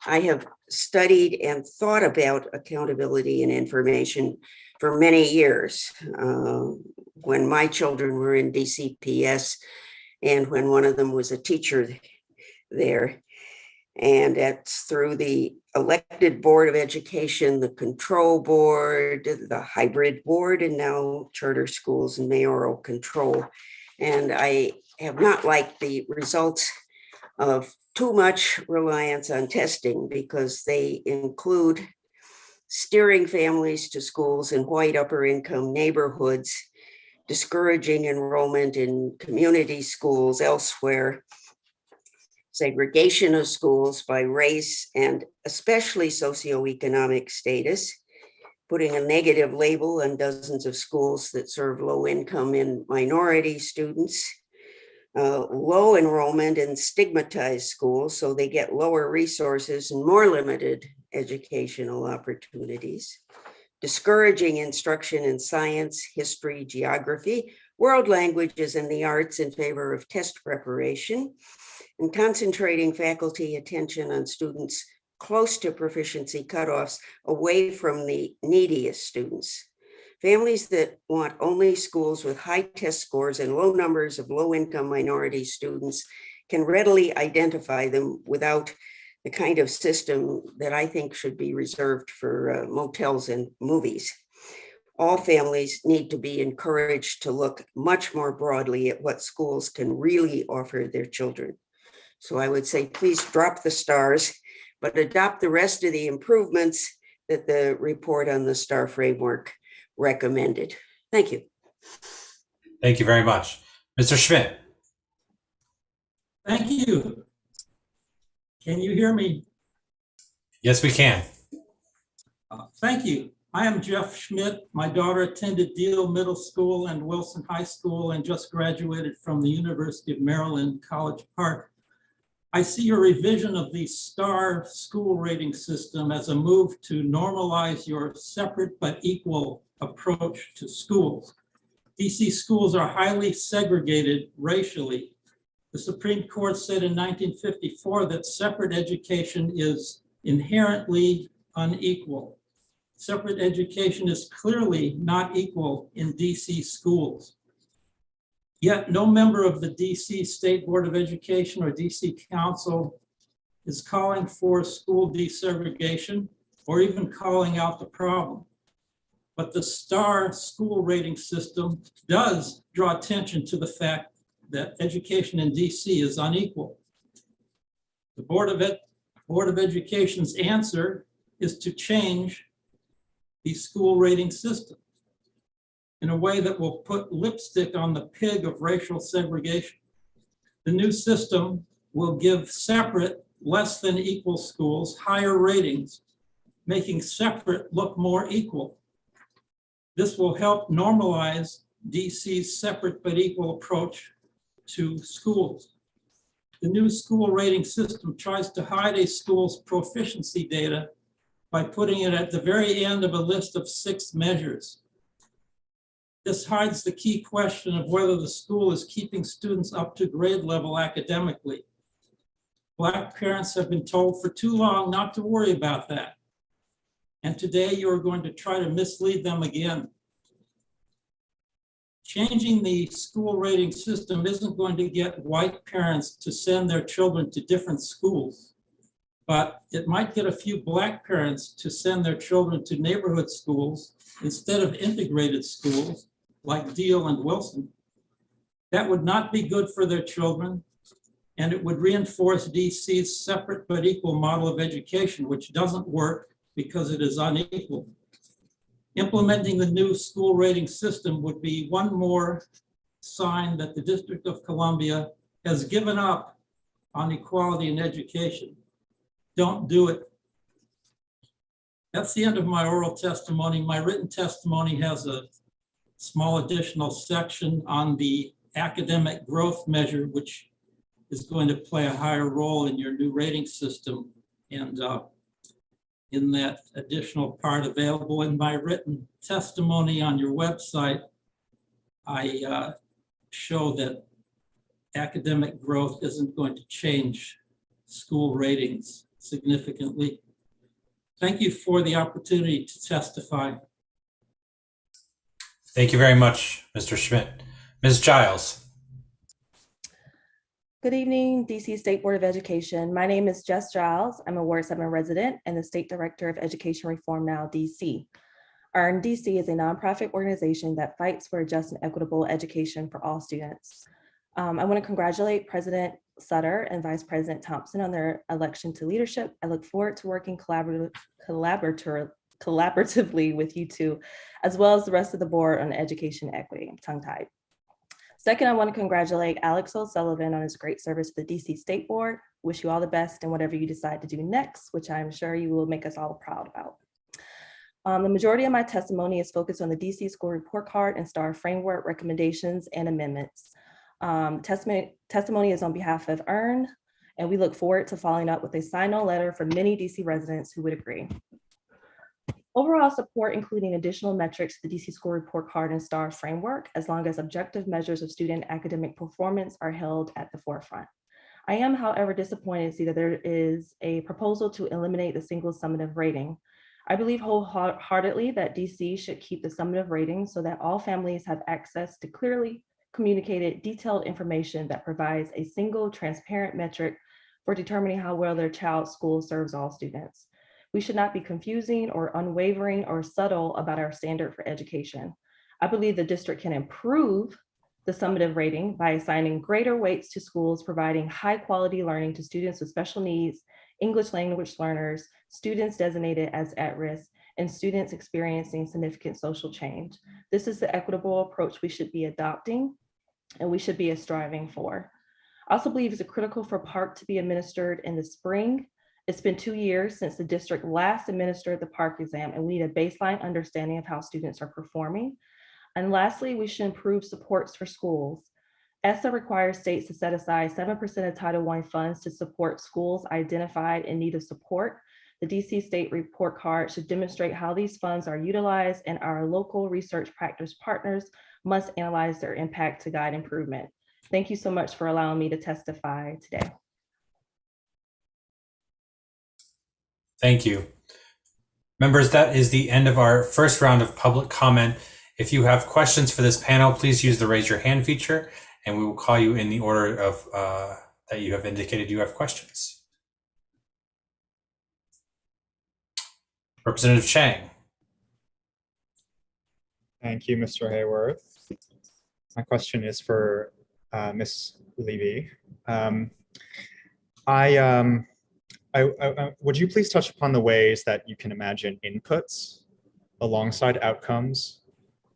I have studied and thought about accountability and information for many years. When my children were in DCPS and when one of them was a teacher there. And that's through the elected Board of Education, the control board, the hybrid board, and now charter schools and mayoral control. And I have not liked the results of too much reliance on testing because they include steering families to schools in white upper income neighborhoods, discouraging enrollment in community schools elsewhere, segregation of schools by race and especially socioeconomic status, putting a negative label on dozens of schools that serve low income and minority students, low enrollment in stigmatized schools, so they get lower resources and more limited educational opportunities, discouraging instruction in science, history, geography, world languages, and the arts in favor of test preparation, and concentrating faculty attention on students close to proficiency cutoffs away from the neediest students. Families that want only schools with high test scores and low numbers of low-income minority students can readily identify them without the kind of system that I think should be reserved for motels and movies. All families need to be encouraged to look much more broadly at what schools can really offer their children. So I would say, please drop the stars, but adopt the rest of the improvements that the report on the STAR framework recommended. Thank you. Thank you very much. Mr. Schmidt. Thank you. Can you hear me? Yes, we can. Thank you. I am Jeff Schmidt. My daughter attended Deal Middle School and Wilson High School and just graduated from the University of Maryland, College Park. I see your revision of the STAR school rating system as a move to normalize your separate but equal approach to schools. DC schools are highly segregated racially. The Supreme Court said in 1954 that separate education is inherently unequal. Separate education is clearly not equal in DC schools. Yet no member of the DC State Board of Education or DC Council is calling for school desegregation or even calling out the problem. But the STAR school rating system does draw attention to the fact that education in DC is unequal. The Board of Education's answer is to change the school rating system in a way that will put lipstick on the pig of racial segregation. The new system will give separate, less than equal schools higher ratings, making separate look more equal. This will help normalize DC's separate but equal approach to schools. The new school rating system tries to hide a school's proficiency data by putting it at the very end of a list of 6 measures. This hides the key question of whether the school is keeping students up to grade level academically. Black parents have been told for too long not to worry about that. And today you are going to try to mislead them again. Changing the school rating system isn't going to get white parents to send their children to different schools, but it might get a few Black parents to send their children to neighborhood schools instead of integrated schools like Deal and Wilson. That would not be good for their children, and it would reinforce DC's separate but equal model of education, which doesn't work because it is unequal. Implementing the new school rating system would be one more sign that the District of Columbia has given up on equality in education. Don't do it. That's the end of my oral testimony. My written testimony has a small additional section on the academic growth measure, which is going to play a higher role in your new rating system. And in that additional part available in my written testimony on your website, I show that academic growth isn't going to change school ratings significantly. Thank you for the opportunity to testify. Thank you very much, Mr. Schmidt. Ms. Giles. Good evening, DC State Board of Education. My name is Jess Giles. I'm a Ward 7 resident and the State Director of Education Reform Now, DC. EARN DC is a nonprofit organization that fights for just and equitable education for all students. I want to congratulate President Sutter and Vice President Thompson on their election to leadership. I look forward to working collaboratively with you two, as well as the rest of the board on education equity. I'm tongue-tied. Second, I want to congratulate Alex O'Sullivan on his great service to the DC State Board. Wish you all the best in whatever you decide to do next, which I'm sure you will make us all proud about. The majority of my testimony is focused on the DC School Report Card and STAR Framework recommendations and amendments. Testimony is on behalf of EARN, and we look forward to following up with a sign-on letter from many DC residents who would agree. Overall support, including additional metrics to the DC School Report Card and STAR framework, as long as objective measures of student academic performance are held at the forefront. I am, however, disappointed to see that there is a proposal to eliminate the single summative rating. I believe wholeheartedly that DC should keep the summative rating so that all families have access to clearly communicated, detailed information that provides a single transparent metric for determining how well their child's school serves all students. We should not be confusing or unwavering or subtle about our standard for education. I believe the district can improve the summative rating by assigning greater weights to schools providing high quality learning to students with special needs, English language learners, students designated as at risk, and students experiencing significant social change. This is the equitable approach we should be adopting and we should be striving for. I also believe it's critical for PARCC to be administered in the spring. It's been 2 years since the district last administered the PARCC exam, and we need a baseline understanding of how students are performing. And lastly, we should improve supports for schools. ESSA requires states to set aside 7% of Title I funds to support schools identified in need of support. The DC State Report Card should demonstrate how these funds are utilized, and our local research practice partners must analyze their impact to guide improvement. Thank you so much for allowing me to testify today. Thank you. Members, that is the end of our first round of public comment. If you have questions for this panel, please use the raise your hand feature, and we will call you in the order of that you have indicated you have questions. Representative Chang. Thank you, Mr. Hayworth. My question is for Ms. Levy. Would you please touch upon the ways that you can imagine inputs alongside outcomes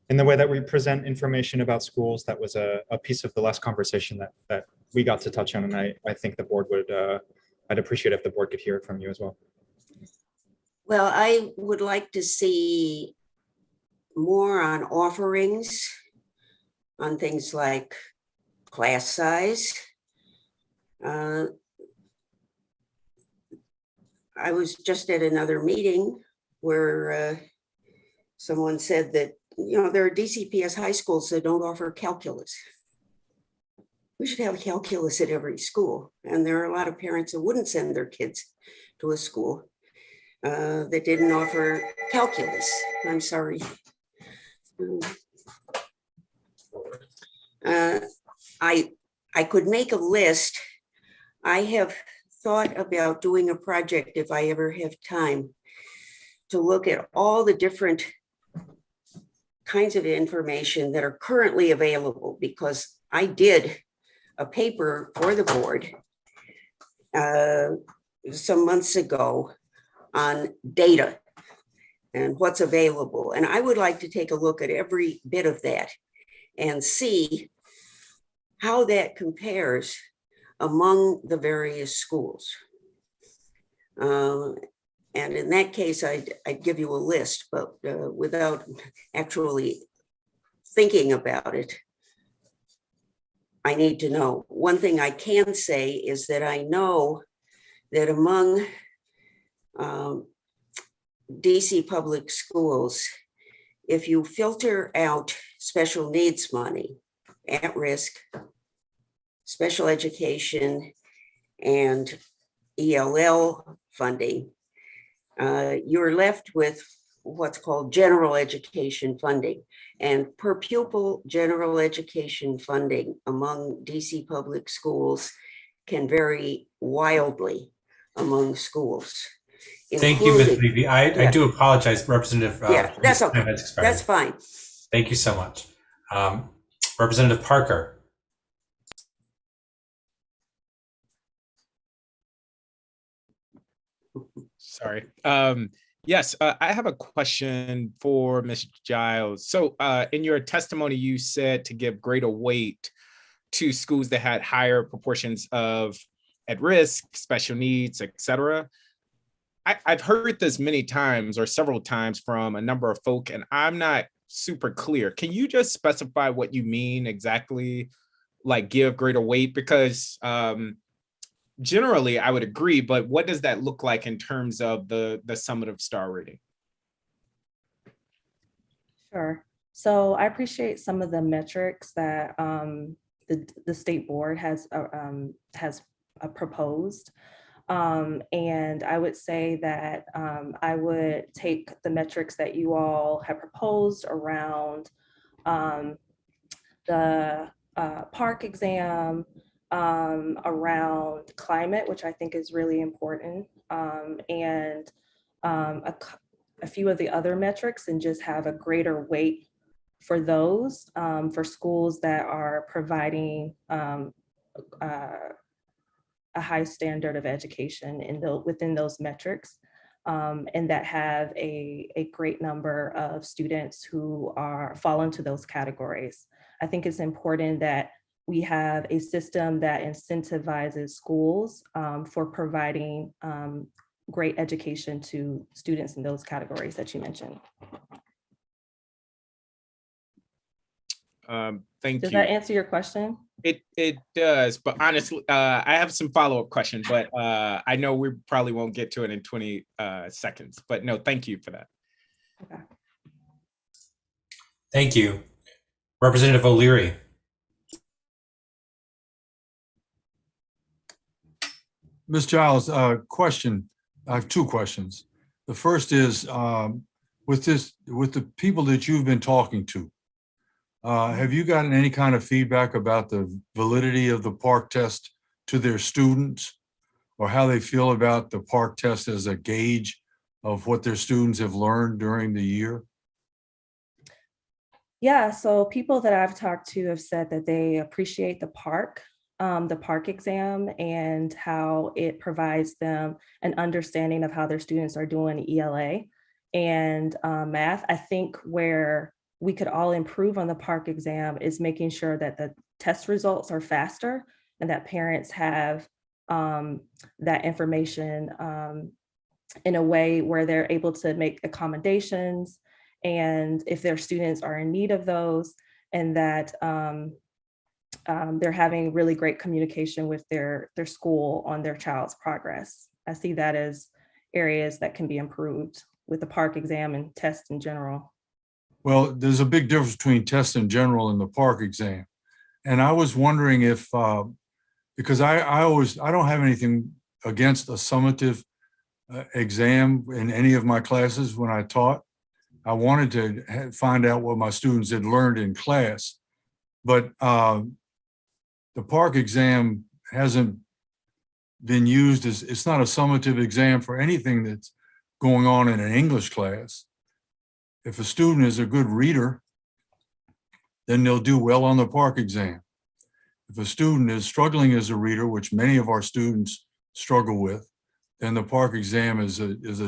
in the way that we present information about schools? That was a piece of the last conversation that we got to touch on, and I think the board would, I'd appreciate if the board could hear it from you as well. Well, I would like to see more on offerings, on things like class size. I was just at another meeting where someone said that, you know, there are DCPS high schools that don't offer calculus. We should have calculus at every school. And there are a lot of parents that wouldn't send their kids to a school that didn't offer calculus. I'm sorry. I could make a list. I have thought about doing a project, if I ever have time, to look at all the different kinds of information that are currently available, because I did a paper for the board some months ago on data and what's available. And I would like to take a look at every bit of that and see how that compares among the various schools. And in that case, I'd give you a list, but without actually thinking about it, I need to know. One thing I can say is that I know that among DC public schools, if you filter out special needs money, at risk, special education, and ELL funding, you're left with what's called general education funding. And per pupil general education funding among DC public schools can vary wildly among schools. Thank you, Ms. including- Levy. I do apologize, Representative. Yeah, that's time okay. has expired. That's fine. Thank you so much. Representative Parker. Sorry. Yes, I have a question for Ms. Giles. So in your testimony, you said to give greater weight to schools that had higher proportions of at risk, special needs, et cetera. I've heard this many times or several times from a number of folk, and I'm not super clear. Can you just specify what you mean exactly, like give greater weight? Because generally I would agree, but what does that look like in terms of the summative star rating? Sure. So I appreciate some of the metrics that the state board has proposed. And I would say that I would take the metrics that you all have proposed around the park exam, around climate, which I think is really important, and a few of the other metrics, and just have a greater weight for those, for schools that are providing a high standard of education within those metrics, and that have a great number of students who fall into those categories. I think it's important that we have a system that incentivizes schools for providing great education to students in those categories that you mentioned. Thank you. Does that answer your question? It does, but honestly, I have some follow-up questions, but I know we probably won't get to it in 20 seconds, but no, thank you for that. Okay. Thank you. Representative O'Leary. Ms. Giles, question. I have two questions. The first is with the people that you've been talking to, have you gotten any kind of feedback about the validity of the park test to their students, or how they feel about the park test as a gauge of what their students have learned during the year? Yeah, so people that I've talked to have said that they appreciate the park exam, and how it provides them an understanding of how their students are doing ELA and math. I think where we could all improve on the park exam is making sure that the test results are faster, and that parents have that information in a way where they're able to make accommodations, and if their students are in need of those, and that they're having really great communication with their school on their child's progress. I see that as areas that can be improved with the park exam and tests in general. Well, there's a big difference between tests in general and the park exam. And I was wondering if, because I don't have anything against a summative exam in any of my classes when I taught. I wanted to find out what my students had learned in class, but the park exam hasn't been used as, it's not a summative exam for anything that's going on in an English class. If a student is a good reader, then they'll do well on the park exam. If a student is struggling as a reader, which many of our students struggle with, then the park exam is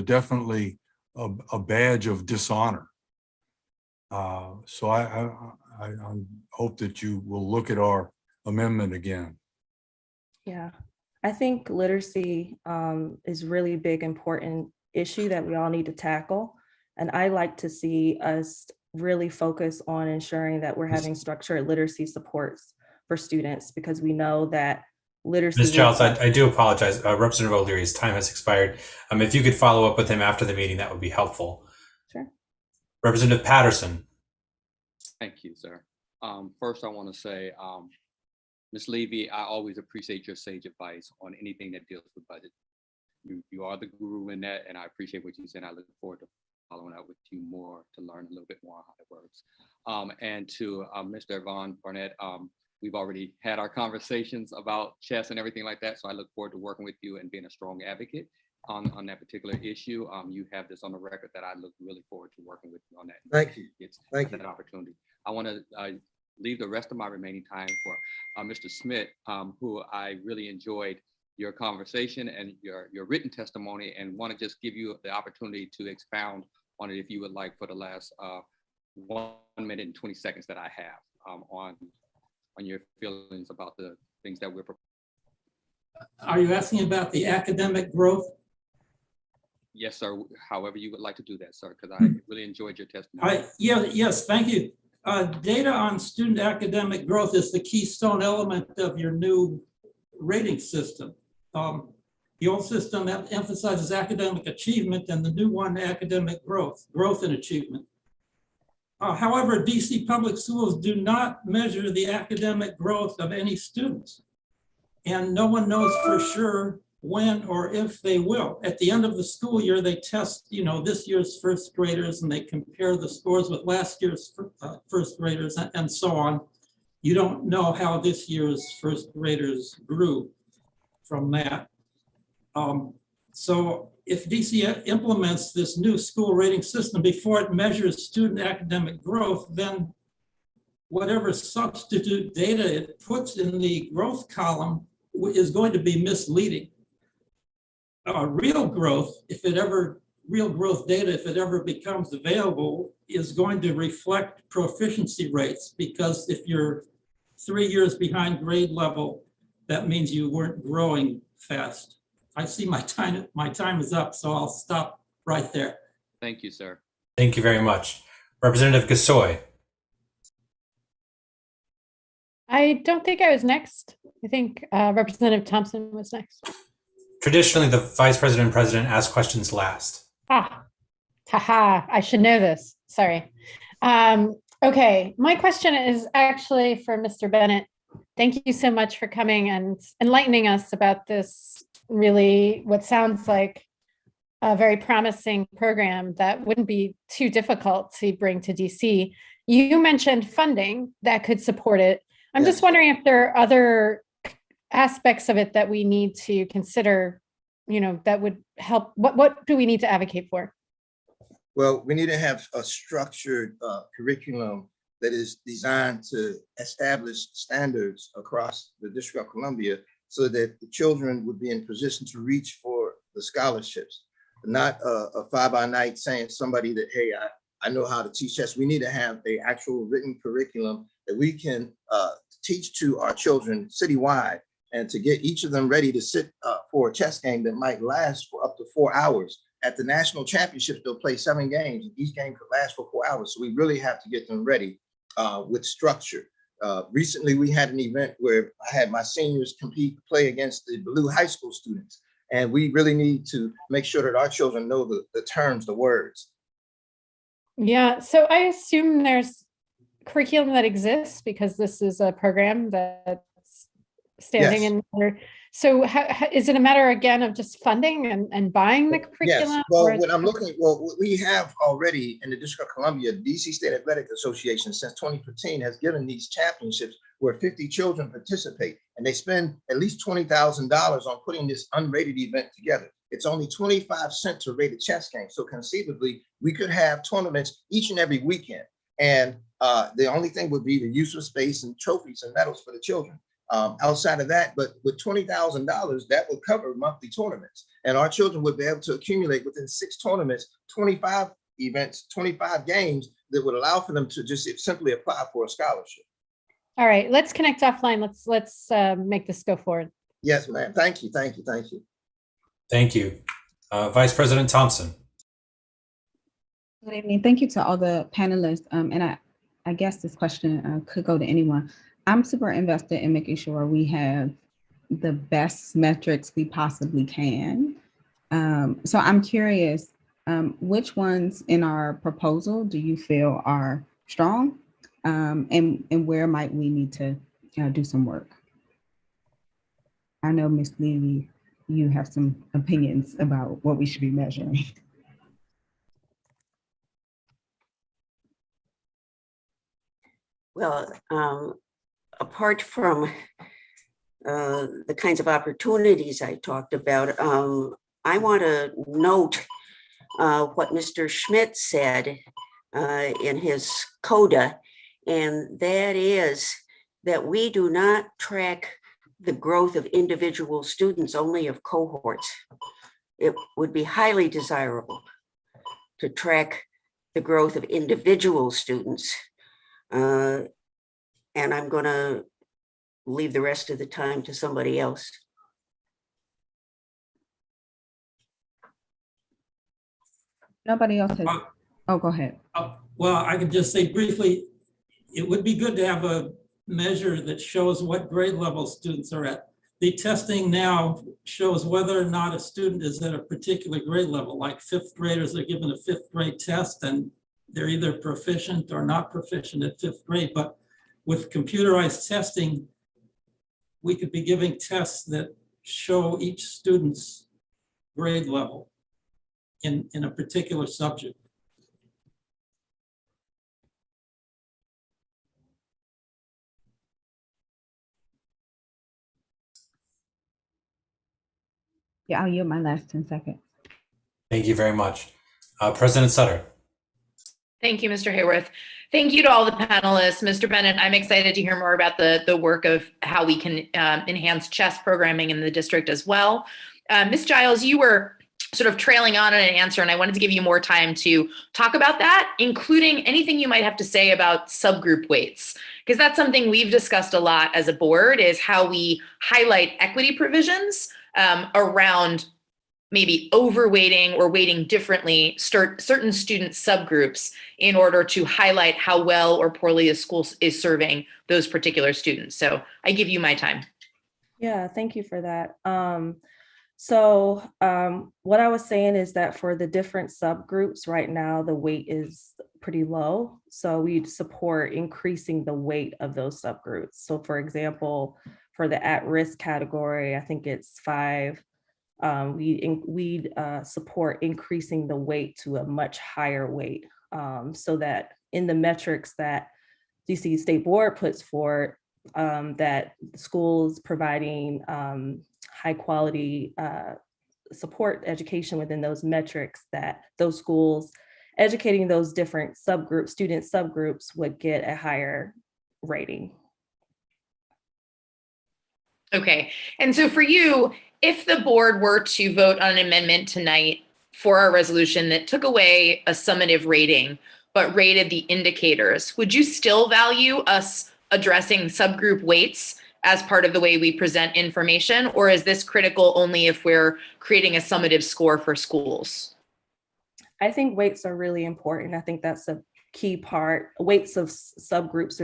definitely a badge of dishonor. So I hope that you will look at our amendment again. Yeah, I think literacy is really big, important issue that we all need to tackle. And I like to see us really focus on ensuring that we're having structured literacy supports for students, because we know that literacy— Ms. Giles, I do apologize. Representative O'Leary's time has expired. If you could follow up with him after the meeting, that would be helpful. Sure. Representative Patterson. Thank you, sir. First, I want to say, Ms. Levy, I always appreciate your sage advice on anything that deals with budget. You are the guru in that, and I appreciate what you said. I look forward to following up with you more to learn a little bit more how it works. And to Mr. Vaughn Bennett, we've already had our conversations about chess and everything like that. So I look forward to working with you and being a strong advocate on that particular issue. You have this on the record that I look really forward to working with you on that. Thank you. It's Thank that opportunity. I want to leave the rest of my remaining time for Mr. Schmidt, who I really enjoyed your conversation and your written testimony, and want to just give you the opportunity to expound on it if you would like for the last 1 minute and 20 seconds that I have on your feelings about the things that we're proposing. Are you asking about the academic growth? Yes, sir. However you would like to do that, sir, because I really enjoyed your testimony. Yes, thank you. Data on student academic growth is the keystone element of your new rating system. The old system emphasizes academic achievement, and the new one, academic growth and achievement. However, DC public schools do not measure the academic growth of any students, and no one knows for sure when or if they will. At the end of the school year, they test, this year's first graders, and they compare the scores with last year's first graders, and so on. You don't know how this year's first graders grew from that. So if DC implements this new school rating system before it measures student academic growth, then whatever substitute data it puts in the growth column is going to be misleading. Real growth data, if it ever becomes available, is going to reflect proficiency rates, because if you're 3 years behind grade level, that means you weren't growing fast. I see my time is up, so I'll stop right there. Thank you, sir. Thank you very much. Representative Gasoi. I don't think I was next. I think Representative Thompson was next. Traditionally, the vice president and president ask questions last. Haha, I should know this. Sorry. Okay, my question is actually for Mr. Bennett. Thank you so much for coming and enlightening us about this really what sounds like a very promising program that wouldn't be too difficult to bring to DC. You mentioned funding that could support it. I'm just wondering if there are other aspects of it that we need to consider, that would help. What do we need to advocate for? Well, we need to have a structured curriculum that is designed to establish standards across the District of Columbia so that the children would be in position to reach for the scholarships, not a fly-by-night saying somebody that, hey, I know how to teach chess. We need to have an actual written curriculum that we can teach to our children citywide, and to get each of them ready to sit for a chess game that might last for up to 4 hours. At the national championships, they'll play 7 games, and each game could last for 4 hours. So we really have to get them ready with structure. Recently, we had an event where I had my seniors play against the Blue High School students. And we really need to make sure that our children know the terms, the words. Yeah, so I assume there's curriculum that exists because this is a program that's standing in there. So is it a matter again of just funding and buying the curriculum? Yes, well, we have already in the District of Columbia, DC State Athletic Association since 2015 has given these championships where 50 children participate, and they spend at least $20,000 on putting this unrated event together. It's only 25 cents to rate a chess game. So conceivably, we could have tournaments each and every weekend. And the only thing would be the use of space and trophies and medals for the children. Outside of that, but with $20,000, that would cover monthly tournaments. And our children would be able to accumulate within 6 tournaments, 25 events, 25 games that would allow for them to just simply apply for a scholarship. All right, let's connect offline. Let's make this go forward. Yes, ma'am. Thank you. Thank you. Thank you. Thank you. Vice President Thompson. Good evening. Thank you to all the panelists. And I guess this question could go to anyone. I'm super invested in making sure we have the best metrics we possibly can. So I'm curious, which ones in our proposal do you feel are strong? And where might we need to do some work? I know, Ms. Levy, you have some opinions about what we should be measuring. Well, apart from the kinds of opportunities I talked about, I want to note what Mr. Schmidt said in his coda, and that is that we do not track the growth of individual students, only of cohorts. It would be highly desirable to track the growth of individual students. And I'm going to leave the rest of the time to somebody else. Nobody else has. Oh, go ahead. Well, I could just say briefly, it would be good to have a measure that shows what grade level students are at. The testing now shows whether or not a student is at a particular grade level, like fifth graders are given a fifth grade test and they're either proficient or not proficient at fifth grade. But with computerized testing, we could be giving tests that show each student's grade level in a particular subject. Yeah, I'll yield my last 10 seconds. Thank you very much. President Sutter. Thank you, Mr. Hayworth. Thank you to all the panelists. Mr. Bennett, I'm excited to hear more about the work of how we can enhance chess programming in the district as well. Ms. Giles, you were sort of trailing on an answer, and I wanted to give you more time to talk about that, including anything you might have to say about subgroup weights, because that's something we've discussed a lot as a board, is how we highlight equity provisions around maybe overweighting or weighting differently certain student subgroups in order to highlight how well or poorly a school is serving those particular students. So I give you my time. Yeah, thank you for that. What I was saying is that for the different subgroups right now, the weight is pretty low. So we'd support increasing the weight of those subgroups. So for example, for the at-risk category, I think it's 5. We'd support increasing the weight to a much higher weight, so that in the metrics that DC State Board puts forward, that schools providing high quality support education within those metrics, that those schools educating those different subgroups, student subgroups, would get a higher rating. Okay, and so for you, if the board were to vote on an amendment tonight for our resolution that took away a summative rating, but rated the indicators, would you still value us addressing subgroup weights as part of the way we present information? Or is this critical only if we're creating a summative score for schools? I think weights are really important. I think that's a key part. Weights of subgroups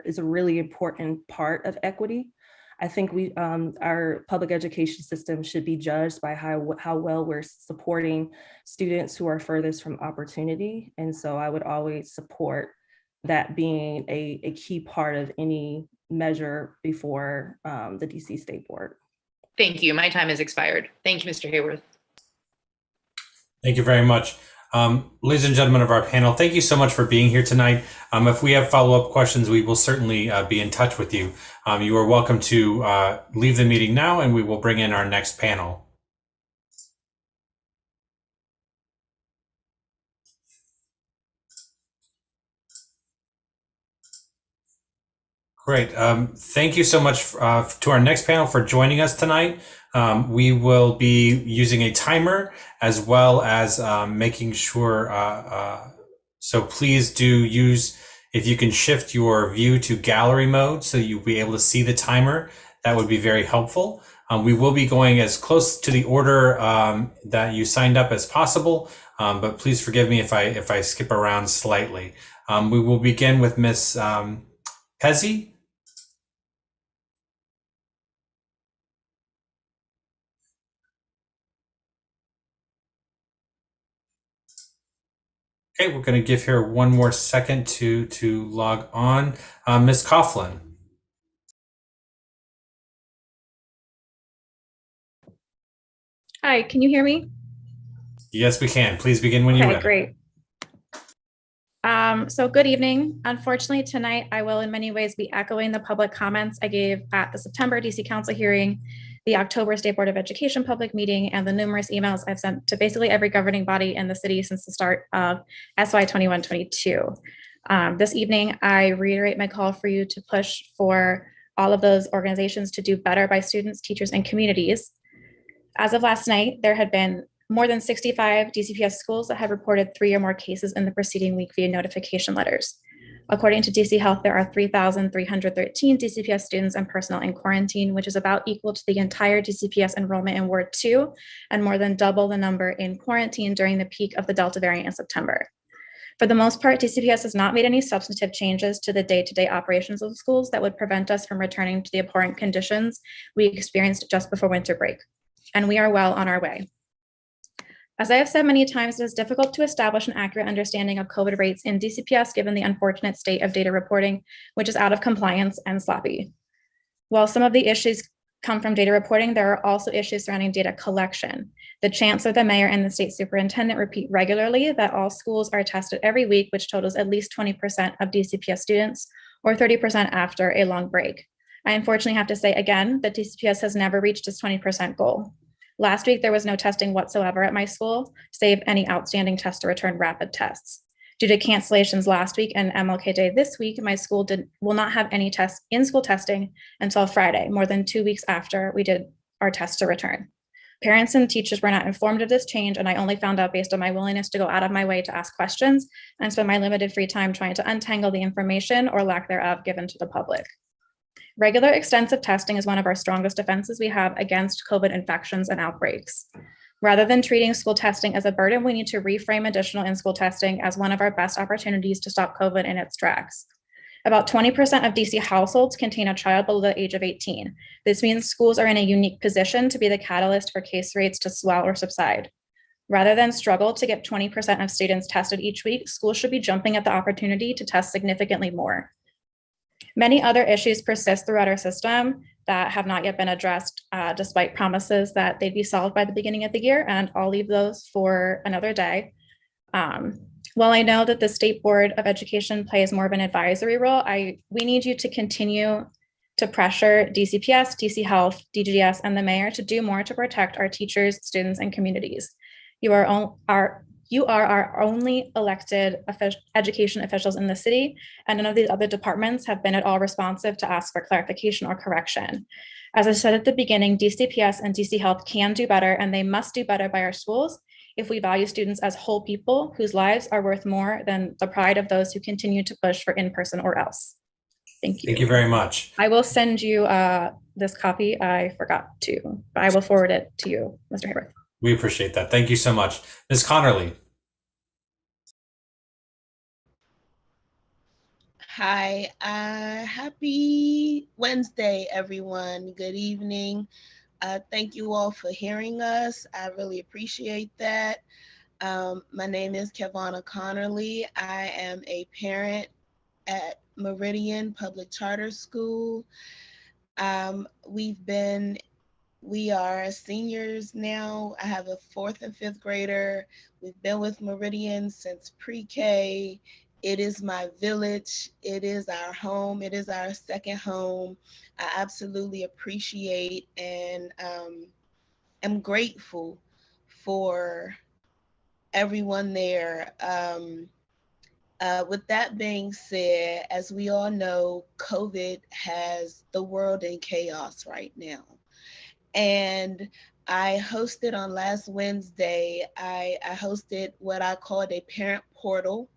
is a really important part of equity. I think our public education system should be judged by how well we're supporting students who are furthest from opportunity. And so I would always support that being a key part of any measure before the DC State Board. Thank you. My time has expired. Thank you, Mr. Hayworth. Thank you very much. Ladies and gentlemen of our panel, thank you so much for being here tonight. If we have follow-up questions, we will certainly be in touch with you. You are welcome to leave the meeting now, and we will bring in our next panel. Great. Thank you so much to our next panel for joining us tonight. We will be using a timer as well as making sure, so please do use, if you can shift your view to gallery mode so you'll be able to see the timer, that would be very helpful. We will be going as close to the order that you signed up as possible, but please forgive me if I skip around slightly. We will begin with Ms. Pessey. Okay, we're going to give her one more second to log on. Ms. Coughlin. Hi, can you hear me? Yes, we can. Please begin when you're ready. Great. So good evening. Unfortunately, tonight I will in many ways be echoing the public comments I gave at the September DC Council hearing, the October State Board of Education public meeting, and the numerous emails I've sent to basically every governing body in the city since the start of SY 21-22. This evening, I reiterate my call for you to push for all of those organizations to do better by students, teachers, and communities. As of last night, there had been more than 65 DCPS schools that have reported 3 or more cases in the preceding week via notification letters. According to DC Health, there are 3,313 DCPS students and personnel in quarantine, which is about equal to the entire DCPS enrollment in Ward 2 and more than double the number in quarantine during the peak of the Delta variant in September. For the most part, DCPS has not made any substantive changes to the day-to-day operations of the schools that would prevent us from returning to the abhorrent conditions we experienced just before winter break. And we are well on our way. As I have said many times, it is difficult to establish an accurate understanding of COVID rates in DCPS given the unfortunate state of data reporting, which is out of compliance and sloppy. While some of the issues come from data reporting, there are also issues surrounding data collection. The chancellor, the mayor, and the state superintendent repeat regularly that all schools are tested every week, which totals at least 20% of DCPS students, or 30% after a long break. I unfortunately have to say again that DCPS has never reached its 20% goal. Last week, there was no testing whatsoever at my school, save any outstanding test to return rapid tests. Due to cancellations last week and MLK Day this week, my school will not have any in-school testing until Friday, more than 2 weeks after we did our test to return. Parents and teachers were not informed of this change, and I only found out based on my willingness to go out of my way to ask questions and spend my limited free time trying to untangle the information or lack thereof given to the public. Regular extensive testing is one of our strongest defenses we have against COVID infections and outbreaks. Rather than treating school testing as a burden, we need to reframe additional in-school testing as one of our best opportunities to stop COVID in its tracks. About 20% of DC households contain a child below the age of 18. This means schools are in a unique position to be the catalyst for case rates to swell or subside. Rather than struggle to get 20% of students tested each week, schools should be jumping at the opportunity to test significantly more. Many other issues persist throughout our system that have not yet been addressed, despite promises that they'd be solved by the beginning of the year, and I'll leave those for another day. While I know that the State Board of Education plays more of an advisory role, we need you to continue to pressure DCPS, DC Health, DGS, and the mayor to do more to protect our teachers, students, and communities. You are our only elected education officials in the city, and none of these other departments have been at all responsive to ask for clarification or correction. As I said at the beginning, DCPS and DC Health can do better, and they must do better by our schools if we value students as whole people whose lives are worth more than the pride of those who continue to push for in-person or else. Thank you. Thank you very much. I will send you this copy. I forgot to, but I will forward it to you, Mr. Hayworth. We appreciate that. Thank you so much. Ms. Conerly. Hi, happy Wednesday, everyone. Good evening. Thank you all for hearing us. I really appreciate that. My name is Kevawnna Conerly. I am a parent at Meridian Public Charter School. We are seniors now. I have a 4th and 5th grader. We've been with Meridian since pre-K. It is my village. It is our home. It is our second home. I absolutely appreciate and am grateful for everyone there. With that being said, as we all know, COVID has the world in chaos right now. And I hosted on last Wednesday, I hosted what I called a parent portal.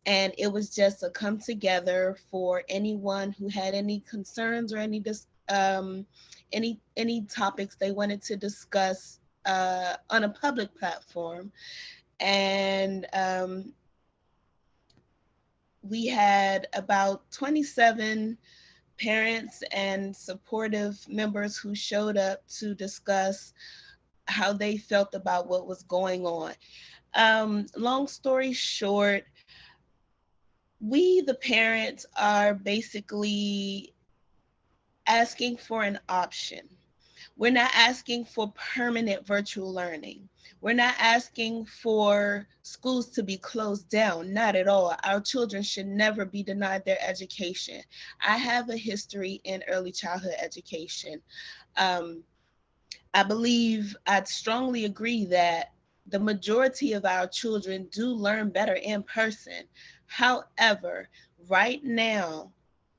And it was just a come together for anyone who had any concerns or any topics they wanted to discuss on a public platform. And we had about 27 parents and supportive members who showed up to discuss how they felt about what was going on. Long story short, we, the parents, are basically asking for an option. We're not asking for permanent virtual learning. We're not asking for schools to be closed down, not at all. Our children should never be denied their education. I have a history in early childhood education. I'd strongly agree that the majority of our children do learn better in person. However, right now,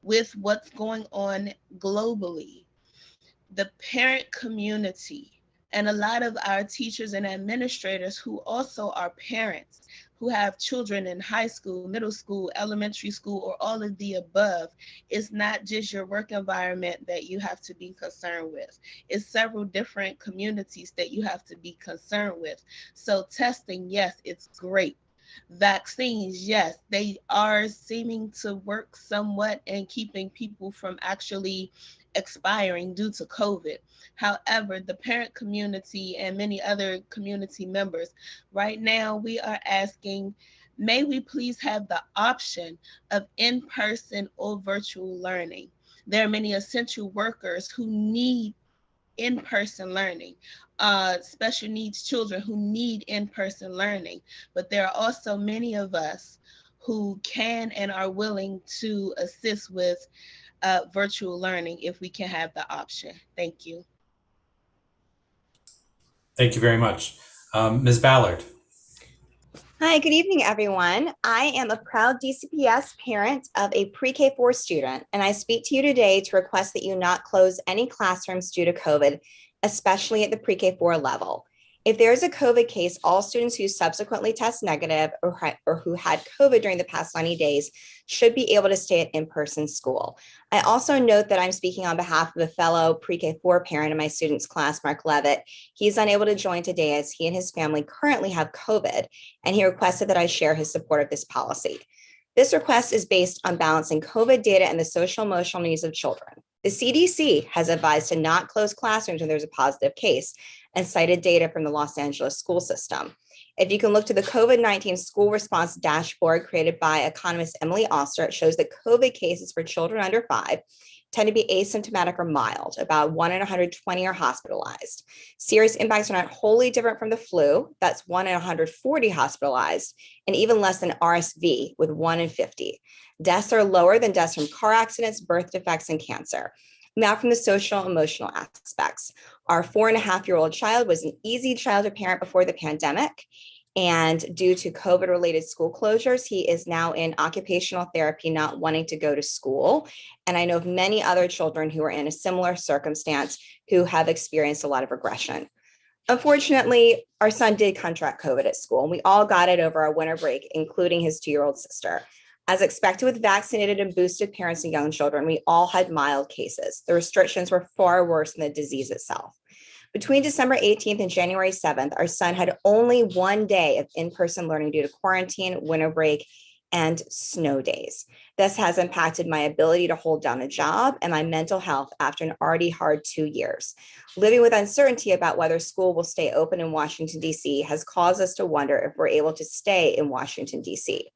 with what's going on globally, the parent community and a lot of our teachers and administrators who also are parents, who have children in high school, middle school, elementary school, or all of the above, it's not just your work environment that you have to be concerned with. It's several different communities that you have to be concerned with. So testing, yes, it's great. Vaccines, yes, they are seeming to work somewhat in keeping people from actually expiring due to COVID. However, the parent community and many other community members, right now we are asking, may we please have the option of in-person or virtual learning? There are many essential workers who need in-person learning, special needs children who need in-person learning, but there are also many of us who can and are willing to assist with virtual learning if we can have the option. Thank you. Thank you very much. Ms. Ballard. Hi, good evening, everyone. I am a proud DCPS parent of a pre-K4 student, and I speak to you today to request that you not close any classrooms due to COVID, especially at the pre-K4 level. If there is a COVID case, all students who subsequently test negative or who had COVID during the past 90 days should be able to stay at in-person school. I also note that I'm speaking on behalf of a fellow pre-K4 parent in my student's class, Mark Levitt. He's unable to join today as he and his family currently have COVID, and he requested that I share his support of this policy. This request is based on balancing COVID data and the social emotional needs of children. The CDC has advised to not close classrooms when there's a positive case and cited data from the Los Angeles school system. If you can look to the COVID-19 school response dashboard created by economist Emily Oster, it shows that COVID cases for children under 5 tend to be asymptomatic or mild. About 1 in 120 are hospitalized. Serious impacts are not wholly different from the flu. That's 1 in 140 hospitalized, and even less than RSV with 1 in 50. Deaths are lower than deaths from car accidents, birth defects, and cancer. Now from the social emotional aspects. Our 4.5-year-old child was an easy child to parent before the pandemic. And due to COVID-related school closures, he is now in occupational therapy, not wanting to go to school. And I know of many other children who are in a similar circumstance who have experienced a lot of regression. Unfortunately, our son did contract COVID at school, and we all got it over our winter break, including his 2-year-old sister. As expected with vaccinated and boosted parents and young children, we all had mild cases. The restrictions were far worse than the disease itself. Between December 18th and January 7th, our son had only 1 day of in-person learning due to quarantine, winter break, and snow days. This has impacted my ability to hold down a job and my mental health after an already hard 2 years. Living with uncertainty about whether school will stay open in Washington, D.C. has caused us to wonder if we're able to stay in Washington, D.C.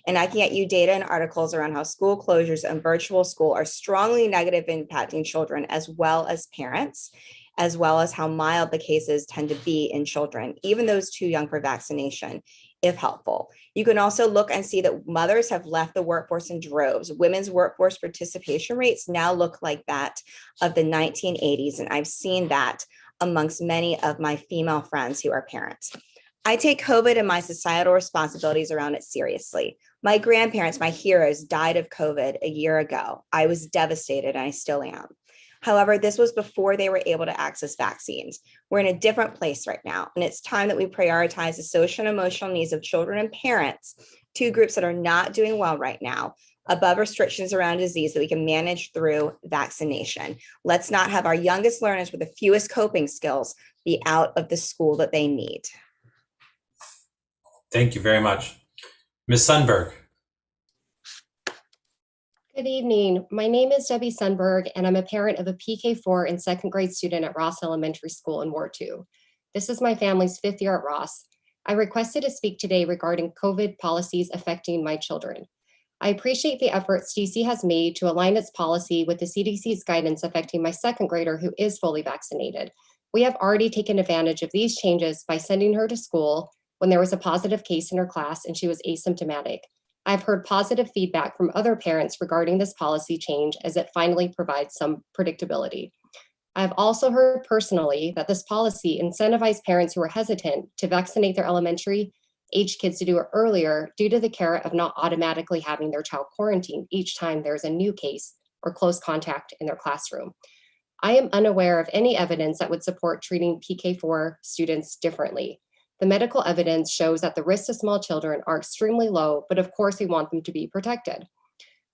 And I can get you data and articles around how school closures and virtual school are strongly negative impacting children as well as parents, as well as how mild the cases tend to be in children, even those too young for vaccination, if helpful. You can also look and see that mothers have left the workforce in droves. Women's workforce participation rates now look like that of the 1980s, and I've seen that amongst many of my female friends who are parents. I take COVID and my societal responsibilities around it seriously. My grandparents, my heroes, died of COVID a year ago. I was devastated, and I still am. However, this was before they were able to access vaccines. We're in a different place right now, and it's time that we prioritize the social and emotional needs of children and parents, 2 groups that are not doing well right now, above restrictions around disease that we can manage through vaccination. Let's not have our youngest learners with the fewest coping skills be out of the school that they need. Thank you very much. Ms. Sundberg. Good evening. My name is Debbie Sundberg, and I'm a parent of a PK4 and 2nd grade student at Ross Elementary School in Ward 2. This is my family's 5th year at Ross. I requested to speak today regarding COVID policies affecting my children. I appreciate the efforts DC has made to align its policy with the CDC's guidance affecting my second grader who is fully vaccinated. We have already taken advantage of these changes by sending her to school when there was a positive case in her class and she was asymptomatic. I've heard positive feedback from other parents regarding this policy change as it finally provides some predictability. I've also heard personally that this policy incentivized parents who are hesitant to vaccinate their elementary age kids to do it earlier due to the carrot of not automatically having their child quarantined each time there's a new case or close contact in their classroom. I am unaware of any evidence that would support treating PK4 students differently. The medical evidence shows that the risks to small children are extremely low, but of course we want them to be protected.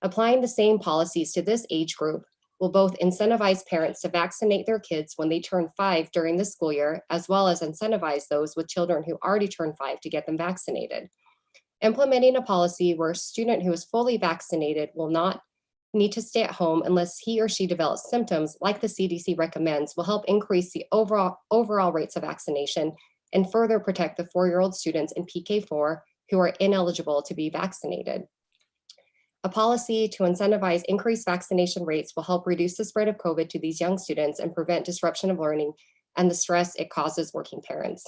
Applying the same policies to this age group will both incentivize parents to vaccinate their kids when they turn 5 during the school year, as well as incentivize those with children who already turned 5 to get them vaccinated. Implementing a policy where a student who is fully vaccinated will not need to stay at home unless he or she develops symptoms like the CDC recommends will help increase the overall rates of vaccination and further protect the 4-year-old students in PK4 who are ineligible to be vaccinated. A policy to incentivize increased vaccination rates will help reduce the spread of COVID to these young students and prevent disruption of learning and the stress it causes working parents.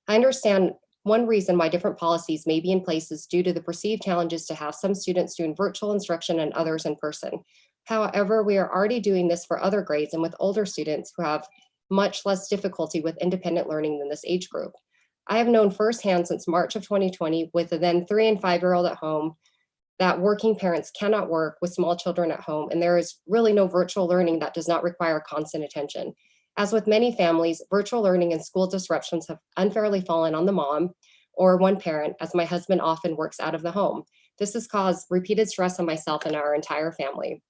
I understand one reason why different policies may be in place is due to the perceived challenges to have some students doing virtual instruction and others in person. However, we are already doing this for other grades and with older students who have much less difficulty with independent learning than this age group. I have known firsthand since March of 2020 with the then 3 and 5-year-old at home that working parents cannot work with small children at home, and there is really no virtual learning that does not require constant attention. As with many families, virtual learning and school disruptions have unfairly fallen on the mom or one parent, as my husband often works out of the home. This has caused repeated stress on myself and our entire family.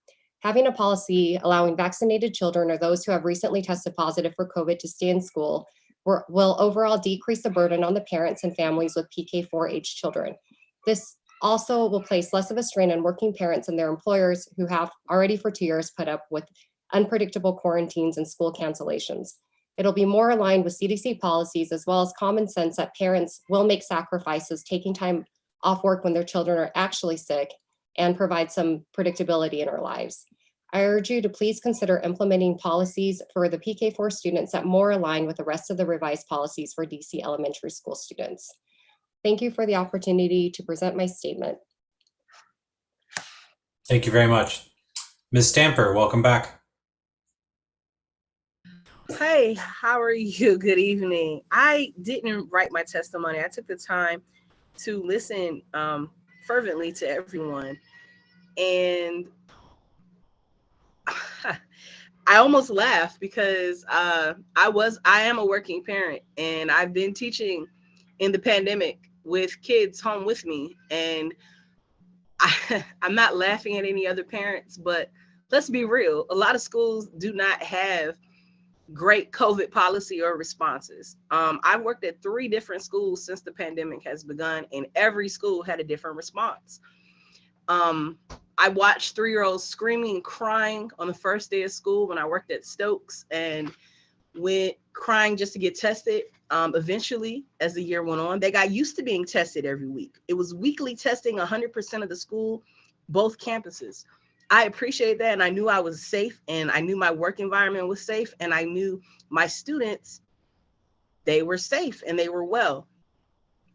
Having a policy allowing vaccinated children or those who have recently tested positive for COVID to stay in school will overall decrease the burden on the parents and families with PK4 age children. This also will place less of a strain on working parents and their employers who have already for 2 years put up with unpredictable quarantines and school cancellations. It'll be more aligned with CDC policies as well as common sense that parents will make sacrifices, taking time off work when their children are actually sick, and provide some predictability in our lives. I urge you to please consider implementing policies for the PK4 students that more align with the rest of the revised policies for DC elementary school students. Thank you for the opportunity to present my statement. Thank you very much. Ms. Stamper, welcome back. Hey, how are you? Good evening. I didn't write my testimony. I took the time to listen fervently to everyone. And I almost laughed because I am a working parent, and I've been teaching in the pandemic with kids home with me. And I'm not laughing at any other parents, but let's be real. A lot of schools do not have great COVID policy or responses. I've worked at 3 different schools since the pandemic has begun, and every school had a different response. I watched 3-year-olds screaming and crying on the first day of school when I worked at Stokes, and went crying just to get tested. Eventually, as the year went on, they got used to being tested every week. It was weekly testing, 100% of the school, both campuses. I appreciate that, and I knew I was safe, and I knew my work environment was safe, and I knew my students, they were safe and they were well.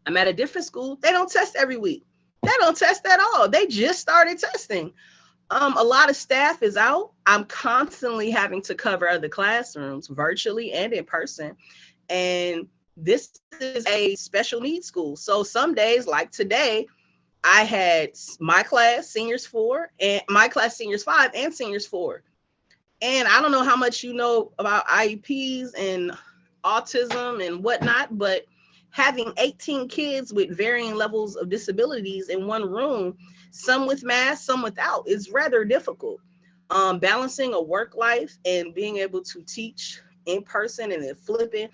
I'm at a different school. They don't test every week. They don't test at all. They just started testing. A lot of staff is out. I'm constantly having to cover other classrooms virtually and in person. And this is a special needs school. So some days, like today, I had my class, seniors 4, and my class, seniors 5 and seniors 4. And I don't know how much you know about IEPs and autism and whatnot, but having 18 kids with varying levels of disabilities in one room, some with masks, some without, is rather difficult. Balancing a work life and being able to teach in person and then flipping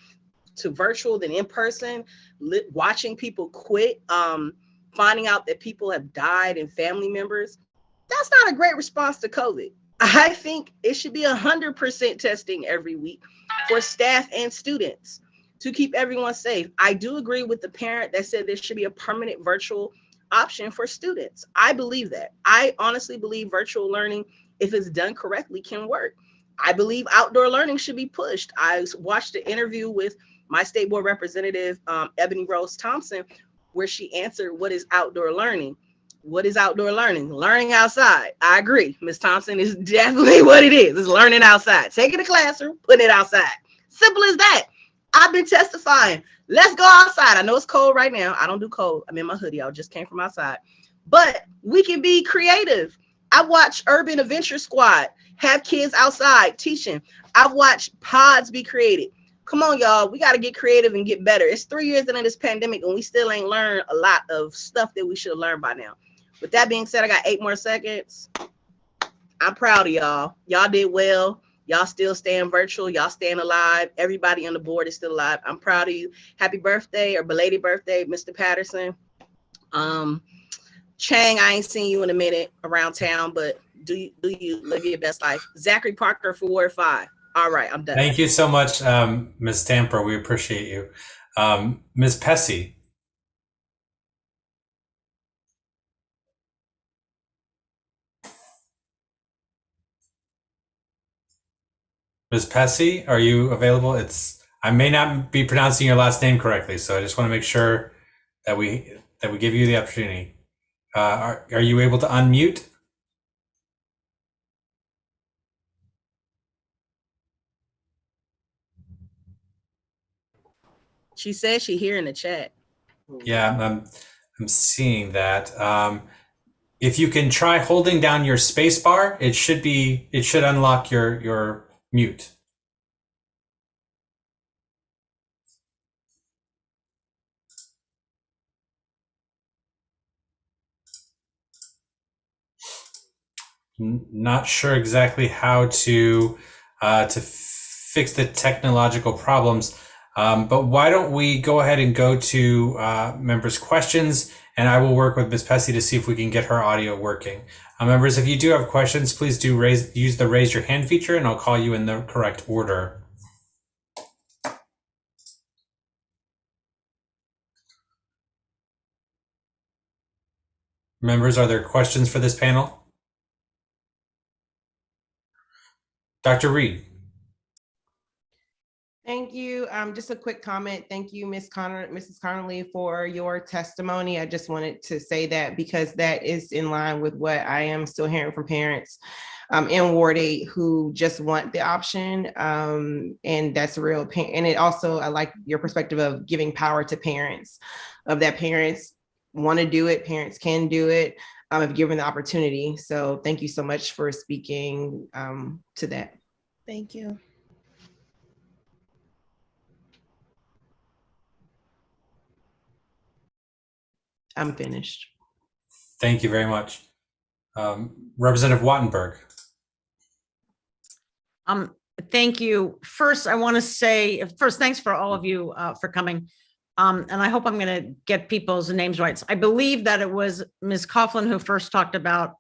to virtual, then in person, watching people quit, finding out that people have died and family members, that's not a great response to COVID. I think it should be 100% testing every week for staff and students to keep everyone safe. I do agree with the parent that said there should be a permanent virtual option for students. I believe that. I honestly believe virtual learning, if it's done correctly, can work. I believe outdoor learning should be pushed. I watched an interview with my state board representative, Ebony Rose Thompson, where she answered, what is outdoor learning? What is outdoor learning? Learning outside. I agree. Ms. Thompson is definitely what it is. It's learning outside. Taking a classroom, putting it outside. Simple as that. I've been testifying. Let's go outside. I know it's cold right now. I don't do cold. I'm in my hoodie. I just came from outside. But we can be creative. I watched Urban Adventure Squad have kids outside teaching. I've watched pods be created. Come on, y'all. We got to get creative and get better. It's 3 years into this pandemic and we still ain't learned a lot of stuff that we should have learned by now. With that being said, I got 8 more seconds. I'm proud of y'all. Y'all did well. Y'all still staying virtual. Y'all staying alive. Everybody on the board is still alive. I'm proud of you. Happy birthday or belated birthday, Mr. Patterson. Chang, I ain't seen you in a minute around town, but do you live your best life? Zachary Parker for Ward 5. All right, I'm done. Thank you so much, Ms. Stamper. We appreciate you. Ms. Pessey. Ms. Pessey, are you available? I may not be pronouncing your last name correctly, so I just want to make sure that we give you the opportunity. Are you able to unmute? She says she here in the chat. Yeah, I'm seeing that. If you can try holding down your space bar, it should unlock your mute. Not sure exactly how to fix the technological problems, but why don't we go ahead and go to members' questions, and I will work with Ms. Pessey to see if we can get her audio working. Members, if you do have questions, please do use the raise your hand feature, and I'll call you in the correct order. Members, are there questions for this panel? Dr. Reid. Thank you. Just a quick comment. Thank you, Mrs. Conerly, for your testimony. I just wanted to say that because that is in line with what I am still hearing from parents in Ward 8 who just want the option. And that's real. And it also, I like your perspective of giving power to parents, of that parents want to do it, parents can do it, if given the opportunity. So thank you so much for speaking to that. Thank you. I'm finished. Thank you very much. Representative Wattenberg. Thank you. First, I want to say, thanks for all of you for coming. And I hope I'm going to get people's names right. I believe that it was Ms. Coughlin who first talked about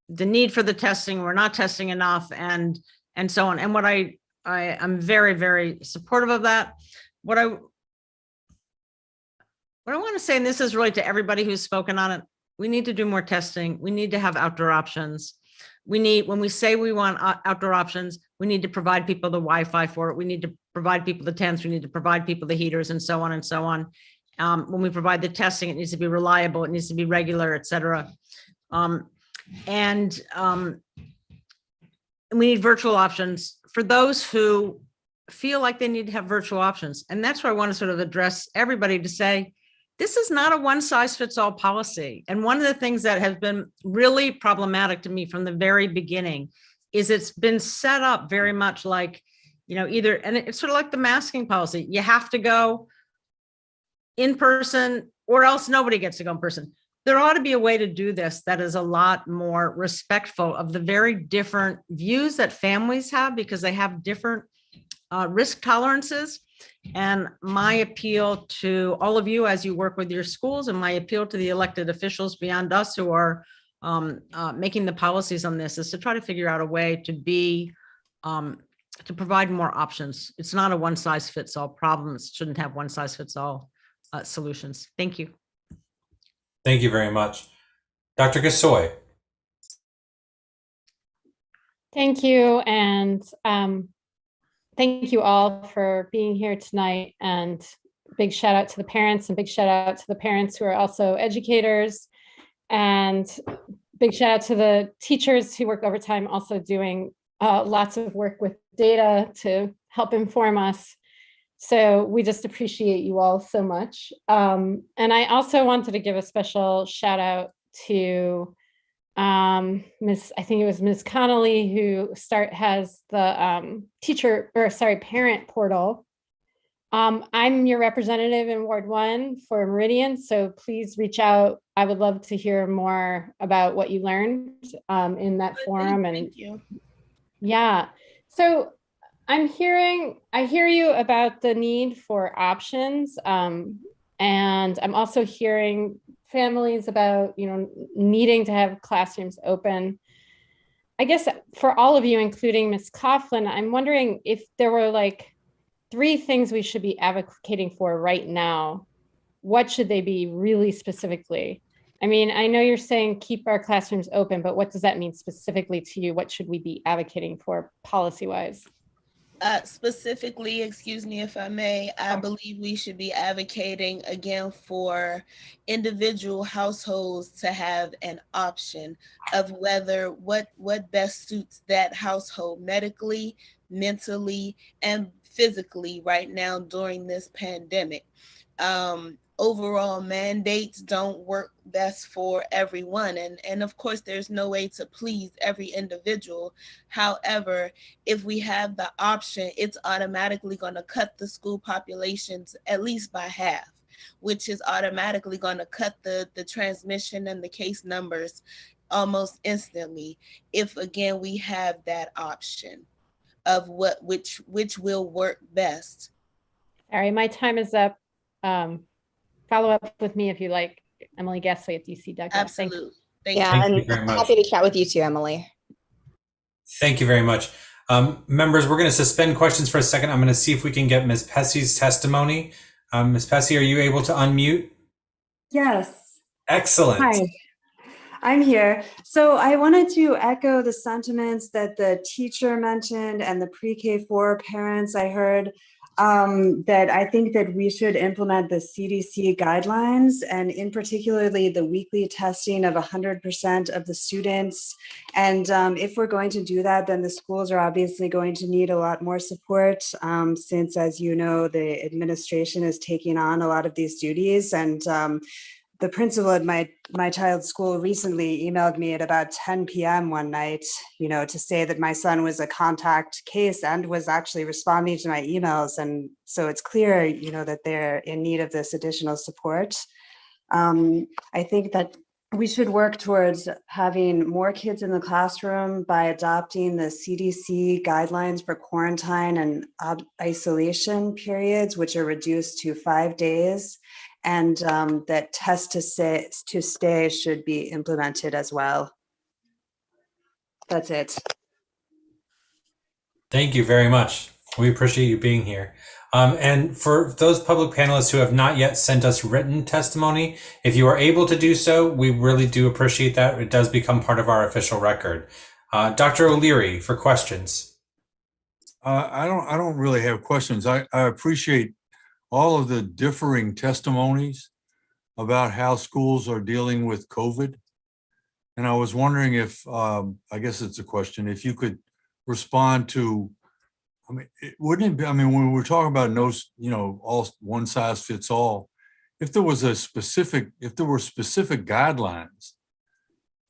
the need for the testing. We're not testing enough and so on. And what I'm very, very supportive of that. What I want to say, and this is really to everybody who's spoken on it, we need to do more testing. We need to have outdoor options. When we say we want outdoor options, we need to provide people the Wi-Fi for it. We need to provide people the tents. We need to provide people the heaters and so on and so on. When we provide the testing, it needs to be reliable. It needs to be regular, et cetera. And we need virtual options for those who feel like they need to have virtual options. And that's where I want to sort of address everybody to say, this is not a one-size-fits-all policy. And one of the things that has been really problematic to me from the very beginning is it's been set up very much like, either, and it's sort of like the masking policy. You have to go in person or else nobody gets to go in person. There ought to be a way to do this that is a lot more respectful of the very different views that families have, because they have different risk tolerances. And my appeal to all of you as you work with your schools, and my appeal to the elected officials beyond us who are making the policies on this, is to try to figure out a way to provide more options. It's not a one-size-fits-all problem. It shouldn't have one-size-fits-all solutions. Thank you. Thank you very much. Dr. Gasoi. Thank you. And thank you all for being here tonight. And big shout out to the parents and big shout out to the parents who are also educators. And big shout out to the teachers who work overtime, also doing lots of work with data to help inform us. So we just appreciate you all so much. And I also wanted to give a special shout out to I think it was Ms. Connolly who has the parent portal. I'm your representative in Ward 1 for Meridian, so please reach out. I would love to hear more about what you learned in that forum. And thank you. Yeah, so I hear you about the need for options, and I'm also hearing families about, needing to have classrooms open. I guess for all of you, including Ms. Coughlin, I'm wondering if there were like 3 things we should be advocating for right now. What should they be really specifically? I mean, I know you're saying keep our classrooms open, but what does that mean specifically to you? What should we be advocating for policy-wise? Specifically, excuse me if I may, I believe we should be advocating again for individual households to have an option of what best suits that household medically, mentally, and physically right now during this pandemic. Overall mandates don't work best for everyone. And of course, there's no way to please every individual. However, if we have the option, it's automatically going to cut the school populations at least by half, which is automatically going to cut the transmission and the case numbers almost instantly. If again, we have that option of which will work best. All right, my time is up. Follow up with me if you like. Emily Gasoi at DC.gov. Absolutely. Thank you very much. Happy to chat with you too, Emily. Thank you very much. Members, we're going to suspend questions for a second. I'm going to see if we can get Ms. Pessey's testimony. Ms. Pessey, are you able to unmute? Yes. Excellent. Hi, I'm here. So I wanted to echo the sentiments that the teacher mentioned and the pre-K4 parents I heard. That I think that we should implement the CDC guidelines, and in particularly the weekly testing of 100% of the students. And if we're going to do that, then the schools are obviously going to need a lot more support, since, as you know, the administration is taking on a lot of these duties. And the principal at my child's school recently emailed me at about 10 p.m. one night, to say that my son was a contact case and was actually responding to my emails. And so it's clear, that they're in need of this additional support. I think that we should work towards having more kids in the classroom by adopting the CDC guidelines for quarantine and isolation periods, which are reduced to 5 days. And that test to stay should be implemented as well. That's it. Thank you very much. We appreciate you being here. And for those public panelists who have not yet sent us written testimony, if you are able to do so, we really do appreciate that. It does become part of our official record. Dr. O'Leary, for questions. I don't really have questions. I appreciate all of the differing testimonies about how schools are dealing with COVID. And I was wondering if, I guess it's a question, if you could respond to, wouldn't it be, when we're talking about all one size fits all, if there were specific guidelines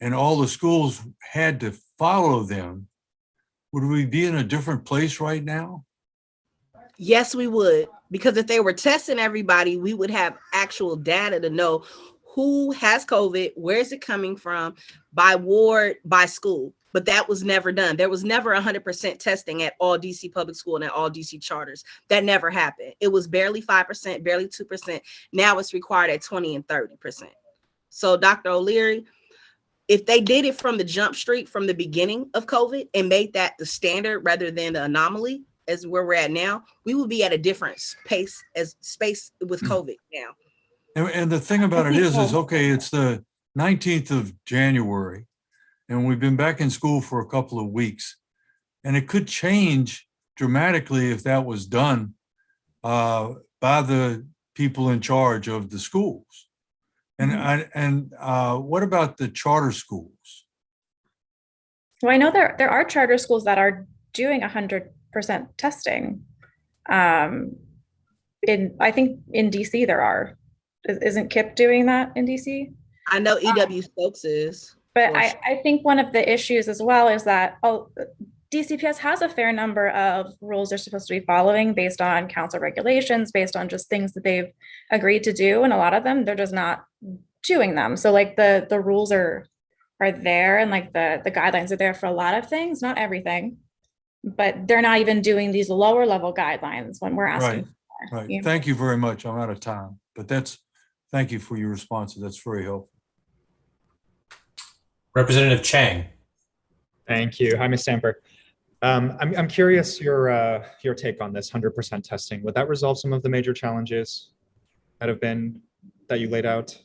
and all the schools had to follow them, would we be in a different place right now? Yes, we would. Because if they were testing everybody, we would have actual data to know who has COVID, where is it coming from, by ward, by school. But that was never done. There was never 100% testing at all DC public school and at all DC charters. That never happened. It was barely 5%, barely 2%. Now it's required at 20 and 30%. So Dr. O'Leary, if they did it from the jump street from the beginning of COVID and made that the standard rather than the anomaly, as where we're at now, we will be at a different space with COVID now. And the thing about it is okay, it's the 19th of January, and we've been back in school for a couple of weeks, and it could change dramatically if that was done by the people in charge of the schools. And what about the charter schools? Well, I know there are charter schools that are doing 100% testing. I think in DC there are. Isn't KIPP doing that in DC? I know EW Stokes is. But I think one of the issues as well is that DCPS has a fair number of rules they're supposed to be following based on council regulations, based on just things that they've agreed to do. And a lot of them, they're just not doing them. So like the rules are there, and like the guidelines are there for a lot of things, not everything, but they're not even doing these lower level guidelines when we're asking. Right. Thank you very much. I'm out of time, but thank you for your responses. That's very helpful. Representative Chang. Thank you. Hi, Ms. Stamper. I'm curious your take on this 100% testing. Would that resolve some of the major challenges that you laid out?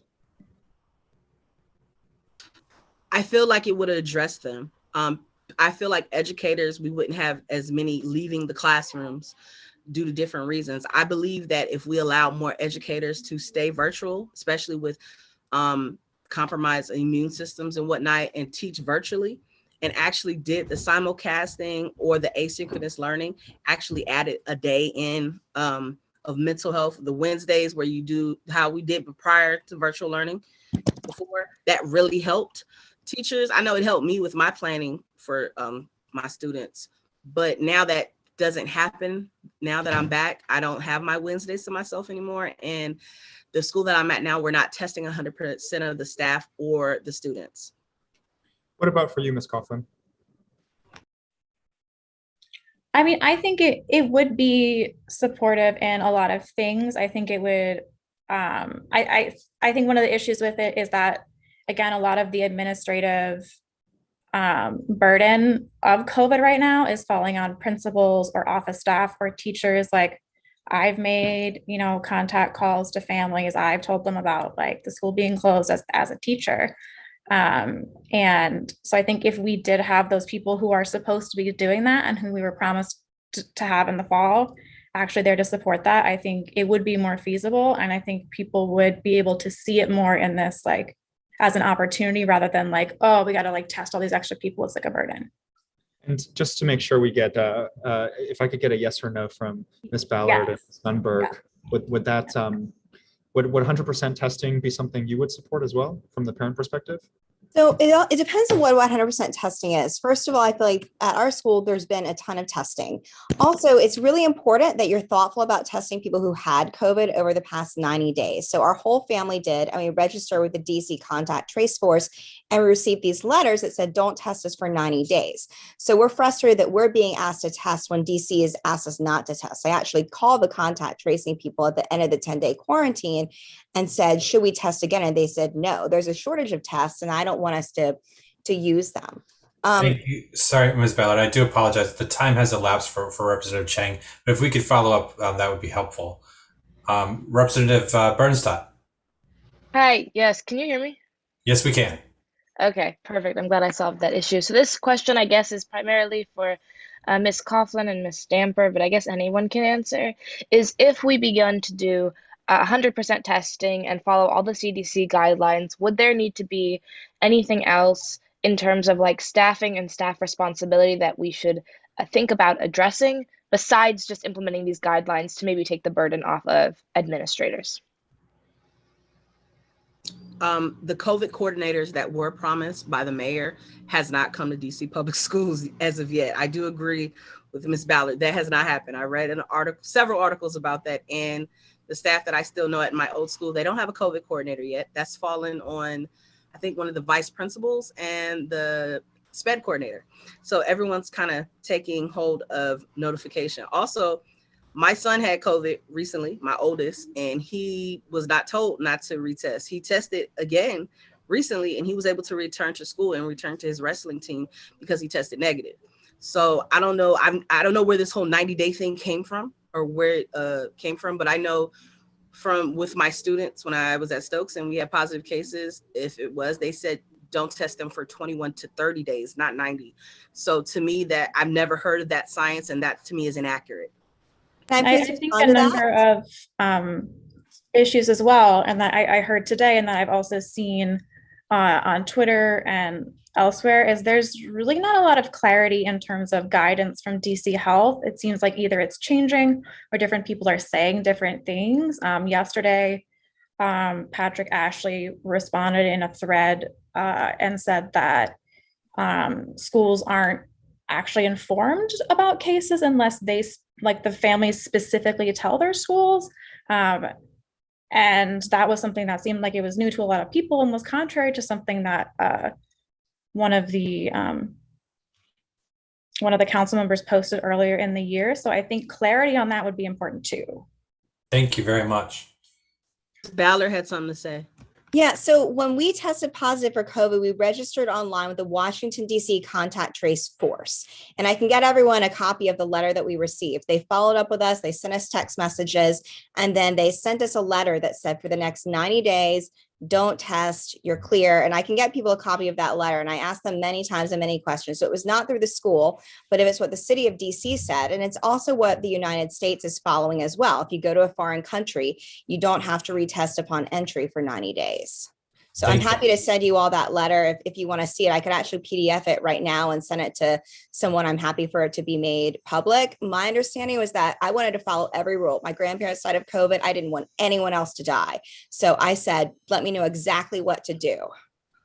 I feel like it would have addressed them. I feel like educators, we wouldn't have as many leaving the classrooms due to different reasons. I believe that if we allow more educators to stay virtual, especially with compromised immune systems and whatnot, and teach virtually, and actually did the simulcasting or the asynchronous learning, actually added a day in of mental health, the Wednesdays where you do how we did prior to virtual learning before, that really helped teachers. I know it helped me with my planning for my students, but now that doesn't happen. Now that I'm back, I don't have my Wednesdays to myself anymore. And the school that I'm at now, we're not testing 100% of the staff or the students. What about for you, Ms. Coughlin? I mean, I think it would be supportive in a lot of things. I think it would, I think one of the issues with it is that, again, a lot of the administrative burden of COVID right now is falling on principals or office staff or teachers. Like, I've made, contact calls to families. I've told them about like the school being closed as a teacher. And so I think if we did have those people who are supposed to be doing that and who we were promised to have in the fall, actually there to support that, I think it would be more feasible. And I think people would be able to see it more in this, like, as an opportunity rather than like, oh, we got to like test all these extra people. It's like a burden. And just to make sure we get, if I could get a yes or no from Ms. Ballard and Sundberg, would that, would 100% testing be something you would support as well from the parent perspective? So it depends on what 100% testing is. First of all, I feel like at our school, there's been a ton of testing. Also, it's really important that you're thoughtful about testing people who had COVID over the past 90 days. So our whole family did, and we registered with the DC Contact Trace Force, and we received these letters that said, don't test us for 90 days. So we're frustrated that we're being asked to test when DC has asked us not to test. I actually called the contact tracing people at the end of the 10-day quarantine and said, should we test again? And they said, no, there's a shortage of tests and I don't want us to use them. Thank you. Sorry, Ms. Ballard, I do apologize. The time has elapsed for Representative Chang, but if we could follow up, that would be helpful. Representative Birnstad. Hi, yes, can you hear me? Yes, we can. Okay, perfect. I'm glad I solved that issue. So this question, I guess, is primarily for Ms. Coughlin and Ms. Stamper, but I guess anyone can answer, is if we begun to do 100% testing and follow all the CDC guidelines, would there need to be anything else in terms of like staffing and staff responsibility that we should think about addressing besides just implementing these guidelines to maybe take the burden off of administrators? The COVID coordinators that were promised by the mayor has not come to DC public schools as of yet. I do agree with Ms. Ballard. That has not happened. I read an article, several articles about that, and the staff that I still know at my old school, they don't have a COVID coordinator yet. That's fallen on, I think, one of the vice principals and the SPED coordinator. So everyone's kind of taking hold of notification. Also, my son had COVID recently, my oldest, and he was not told not to retest. He tested again recently, and he was able to return to school and return to his wrestling team because he tested negative. So I don't know. I don't know where this whole 90-day thing came from or where it came from, but I know with my students when I was at Stokes and we had positive cases. If it was, they said, don't test them for 21 to 30 days, not 90. So to me, that I've never heard of that science, and that to me is inaccurate. I think a number of issues as well, and that I heard today, and that I've also seen on Twitter and elsewhere, is there's really not a lot of clarity in terms of guidance from DC Health. It seems like either it's changing or different people are saying different things. Yesterday, Patrick Ashley responded in a thread and said that schools aren't actually informed about cases unless they, like the families specifically tell their schools. And that was something that seemed like it was new to a lot of people and was contrary to something that one of the council members posted earlier in the year. So I think clarity on that would be important too. Thank you very much. Ballard had something to say. Yeah, so when we tested positive for COVID, we registered online with the Washington, D.C. Contact Trace Force. And I can get everyone a copy of the letter that we received. They followed up with us, they sent us text messages, and then they sent us a letter that said for the next 90 days, don't test, you're clear. And I can get people a copy of that letter. And I asked them many times and many questions. So it was not through the school, but it was what the city of DC said. And it's also what the United States is following as well. If you go to a foreign country, you don't have to retest upon entry for 90 days. So I'm happy to send you all that letter. If you want to see it, I could actually PDF it right now and send it to someone. I'm happy for it to be made public. My understanding was that I wanted to follow every rule. My grandparents died of COVID. I didn't want anyone else to die. So I said, let me know exactly what to do.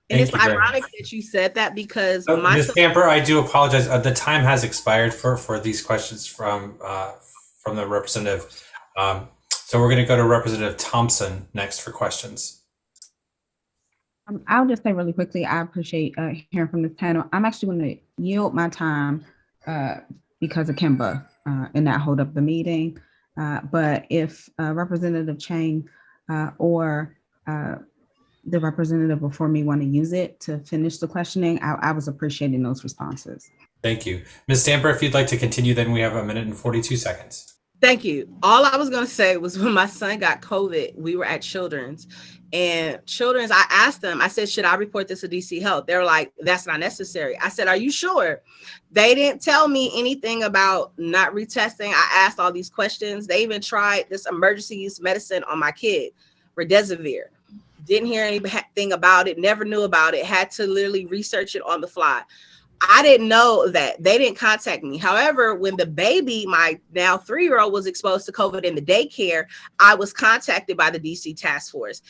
And it's ironic that you said that because Ms. Stamper, I do apologize. The time has expired for these questions from the representative. So we're going to go to Representative Thompson next for questions. I'll just say really quickly, I appreciate hearing from this panel. I'm actually going to yield my time because of Kimba and not hold up the meeting. But if Representative Chang or the representative before me want to use it to finish the questioning, I was appreciating those responses. Thank you. Ms. Stamper, if you'd like to continue, then we have 1 minute and 42 seconds. Thank you. All I was going to say was when my son got COVID, we were at Children's. And Children's, I asked them, I said, should I report this to DC Health? They were like, that's not necessary. I said, are you sure? They didn't tell me anything about not retesting. I asked all these questions. They even tried this emergency use medicine on my kid, Remdesivir. Didn't hear anything about it, never knew about it, had to literally research it on the fly. I didn't know that. They didn't contact me. However, when the baby, my now 3-year-old, was exposed to COVID in the daycare, I was contacted by the DC task force.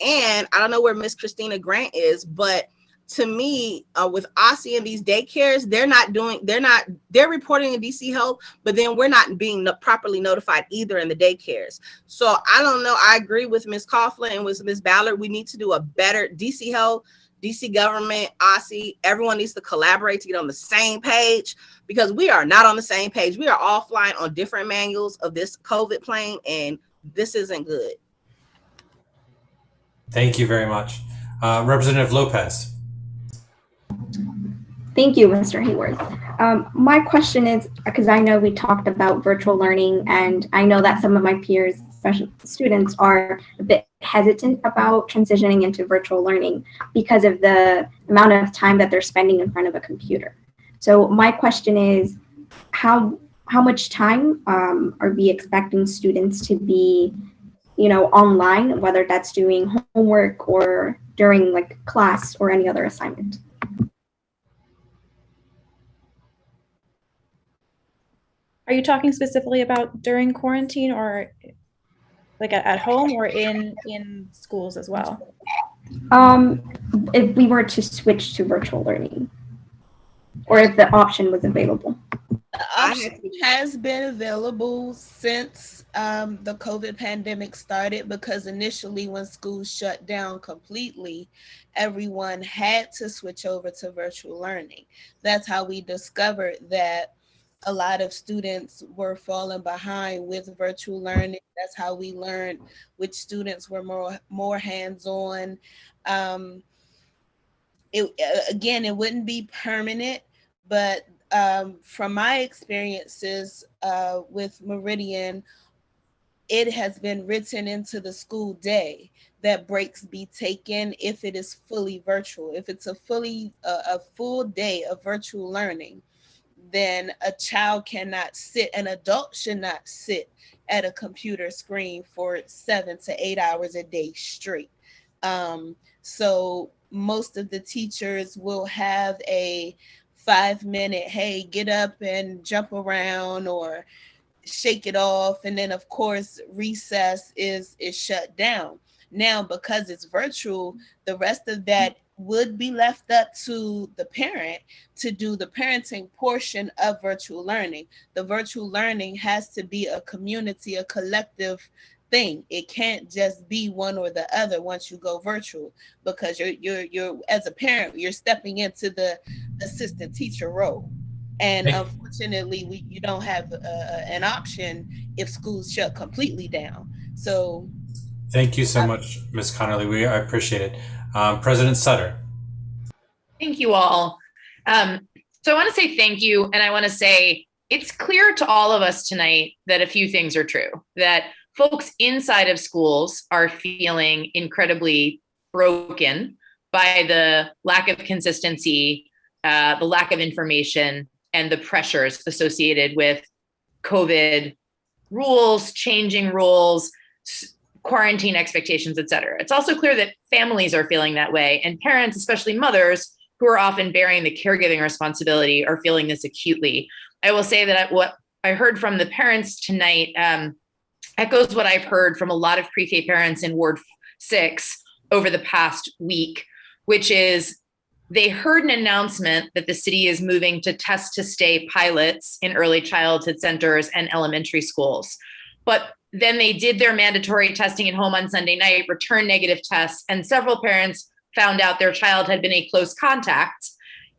And I don't know where Miss Christina Grant is, but to me, with OSSI and these daycares, they're reporting in DC Health, but then we're not being properly notified either in the daycares. So I don't know. I agree with Ms. Coughlin and with Ms. Ballard. We need to do a better DC Health, DC government, OSSI, everyone needs to collaborate to get on the same page because we are not on the same page. We are all flying on different manuals of this COVID plane, and this isn't good. Thank you very much. Representative Lopez. Thank you, Mr. Hayward. My question is, because I know we talked about virtual learning, and I know that some of my peers, especially students, are a bit hesitant about transitioning into virtual learning because of the amount of time that they're spending in front of a computer. So my question is, how much time are we expecting students to be, online, whether that's doing homework or during like class or any other assignment? Are you talking specifically about during quarantine or like at home or in schools as well? If we were to switch to virtual learning, or if the option was available. The option has been available since the COVID pandemic started, because initially when schools shut down completely, everyone had to switch over to virtual learning. That's how we discovered that a lot of students were falling behind with virtual learning. That's how we learned which students were more hands-on. It wouldn't be permanent, but from my experiences with Meridian, it has been written into the school day that breaks be taken if it is fully virtual. If it's a full day of virtual learning, then a child cannot sit, an adult should not sit at a computer screen for 7 to 8 hours a day straight. So most of the teachers will have a 5-minute, hey, get up and jump around or shake it off. And then of course, recess is shut down. Now, because it's virtual, the rest of that would be left up to the parent to do the parenting portion of virtual learning. The virtual learning has to be a community, a collective thing. It can't just be one or the other once you go virtual, because you're as a parent, you're stepping into the assistant teacher role. And unfortunately, you don't have an option if schools shut completely down. So thank you so much, Ms. Conerly. I appreciate it. President Sutter. Thank you all. So I want to say thank you. And I want to say it's clear to all of us tonight that a few things are true, that folks inside of schools are feeling incredibly broken by the lack of consistency, the lack of information, and the pressures associated with COVID rules, changing rules, quarantine expectations, et cetera. It's also clear that families are feeling that way, and parents, especially mothers, who are often bearing the caregiving responsibility, are feeling this acutely. I will say that what I heard from the parents tonight echoes what I've heard from a lot of pre-K parents in Ward 6 over the past week, which is they heard an announcement that the city is moving to test to stay pilots in early childhood centers and elementary schools. But then they did their mandatory testing at home on Sunday night, returned negative tests, and several parents found out their child had been a close contact.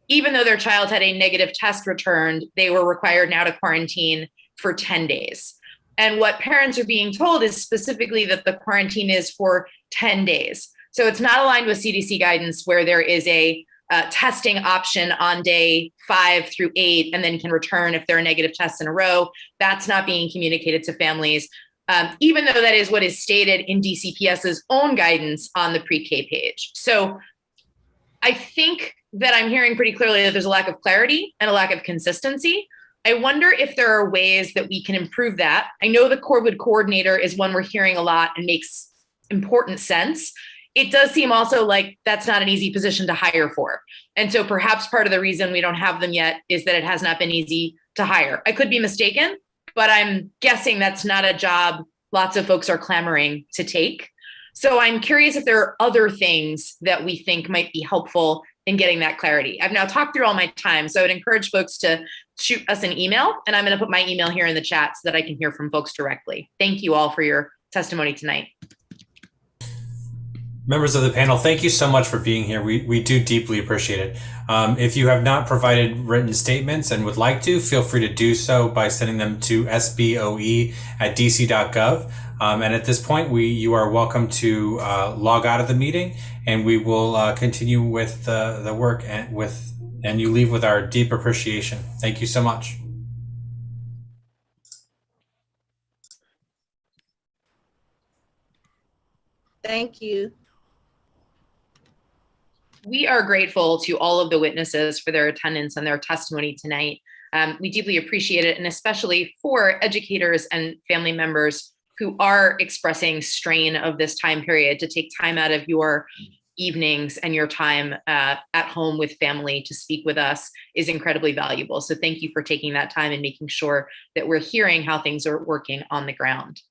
Even though their child had a negative test returned, they were required now to quarantine for 10 days. And what parents are being told is specifically that the quarantine is for 10 days. So it's not aligned with CDC guidance where there is a testing option on day 5 through 8 and then can return if there are negative tests in a row. That's not being communicated to families, even though that is what is stated in DCPS's own guidance on the pre-K page. So I think that I'm hearing pretty clearly that there's a lack of clarity and a lack of consistency. I wonder if there are ways that we can improve that. I know the COVID coordinator is one we're hearing a lot and makes important sense. It does seem also like that's not an easy position to hire for. And so perhaps part of the reason we don't have them yet is that it has not been easy to hire. I could be mistaken, but I'm guessing that's not a job lots of folks are clamoring to take. So I'm curious if there are other things that we think might be helpful in getting that clarity. I've now talked through all my time, so I would encourage folks to shoot us an email, and I'm going to put my email here in the chat so that I can hear from folks directly. Thank you all for your testimony tonight. Members of the panel, thank you so much for being here. We do deeply appreciate it. If you have not provided written statements and would like to, feel free to do so by sending them to SBOE@dc.gov. And at this point, you are welcome to log out of the meeting, and we will continue with the work and you leave with our deep appreciation. Thank you so much. Thank you. We are grateful to all of the witnesses for their attendance and their testimony tonight. We deeply appreciate it, and especially for educators and family members who are expressing strain of this time period to take time out of your evenings and your time at home with family to speak with us is incredibly valuable. So thank you for taking that time and making sure that we're hearing how things are working on the ground.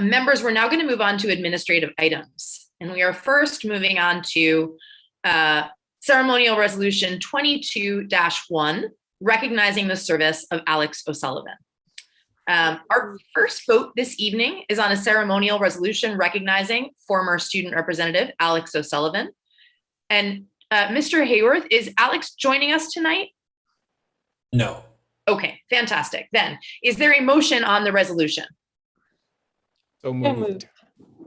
Members, we're now going to move on to administrative items. And we are first moving on to Ceremonial Resolution 22-1, recognizing the service of Alex O'Sullivan. Our first vote this evening is on a ceremonial resolution recognizing former student representative Alex O'Sullivan. And Mr. Hayworth, is Alex joining us tonight? No. Okay, fantastic. Then, is there a motion on the resolution? So moved.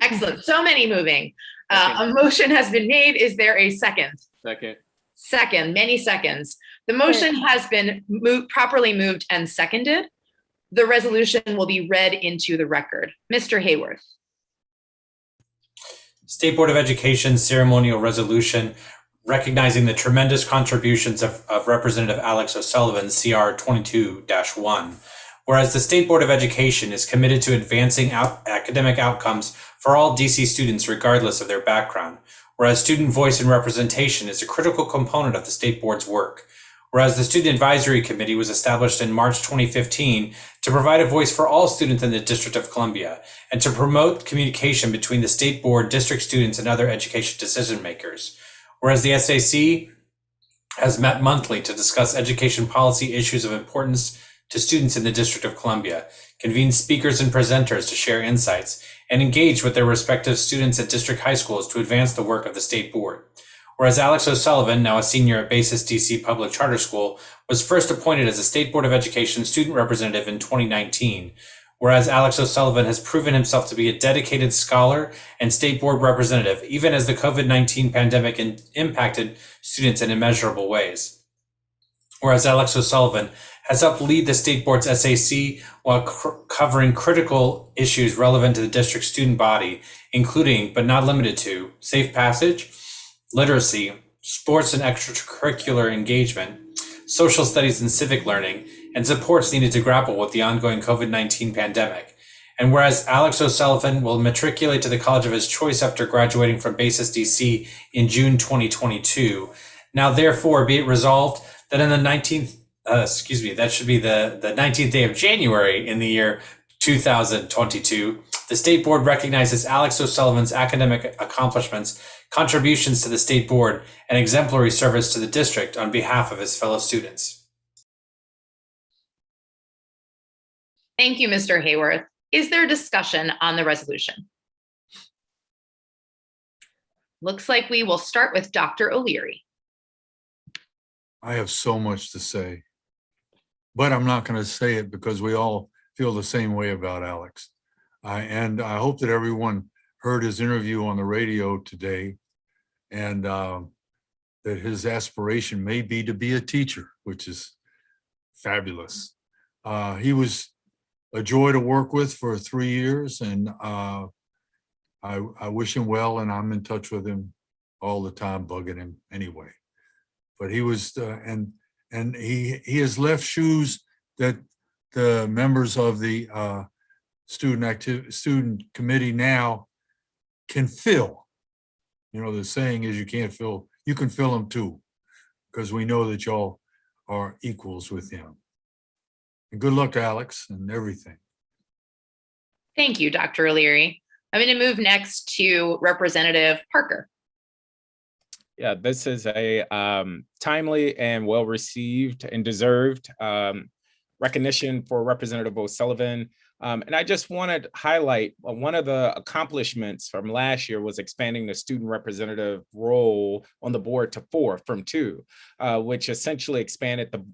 Excellent. So many moving. A motion has been made. Is there a second? Second. Second, many seconds. The motion has been properly moved and seconded. The resolution will be read into the record. Mr. Hayworth. State Board of Education ceremonial resolution recognizing the tremendous contributions of Representative Alex O'Sullivan, CR 22-1. Whereas the State Board of Education is committed to advancing academic outcomes for all DC students regardless of their background. Whereas student voice and representation is a critical component of the State Board's work. Whereas the Student Advisory Committee was established in March 2015 to provide a voice for all students in the District of Columbia and to promote communication between the State Board, district students, and other education decision makers. Whereas the SAC has met monthly to discuss education policy issues of importance to students in the District of Columbia, convene speakers and presenters to share insights, and engage with their respective students at district high schools to advance the work of the State Board. Whereas Alex O'Sullivan, now a senior at Basis DC Public Charter School, was first appointed as a State Board of Education student representative in 2019. Whereas Alex O'Sullivan has proven himself to be a dedicated scholar and State Board representative, even as the COVID-19 pandemic impacted students in immeasurable ways. Whereas Alex O'Sullivan has helped lead the State Board's SAC while covering critical issues relevant to the district student body, including, but not limited to, safe passage, literacy, sports and extracurricular engagement, social studies and civic learning, and supports needed to grapple with the ongoing COVID-19 pandemic. And whereas Alex O'Sullivan will matriculate to the college of his choice after graduating from Basis DC in June 2022, now therefore be it resolved that in the 19th day of January in the year 2022, the State Board recognizes Alex O'Sullivan's academic accomplishments, contributions to the State Board, and exemplary service to the district on behalf of his fellow students. Thank you, Mr. Hayworth. Is there discussion on the resolution? Looks like we will start with Dr. O'Leary. I have so much to say, but I'm not going to say it because we all feel the same way about Alex. And I hope that everyone heard his interview on the radio today, and that his aspiration may be to be a teacher, which is fabulous. He was a joy to work with for 3 years, and I wish him well, and I'm in touch with him all the time, bugging him anyway. But he was, and he has left shoes that the members of the student committee now can fill. You know, the saying is you can fill them too, because we know that y'all are equals with him. And good luck, Alex, and everything. Thank you, Dr. O'Leary. I'm going to move next to Representative Parker. Yeah, this is a timely and well-received and deserved recognition for Representative O'Sullivan. And I just wanted to highlight one of the accomplishments from last year was expanding the student representative role on the board to 4 from 2, which essentially expanded the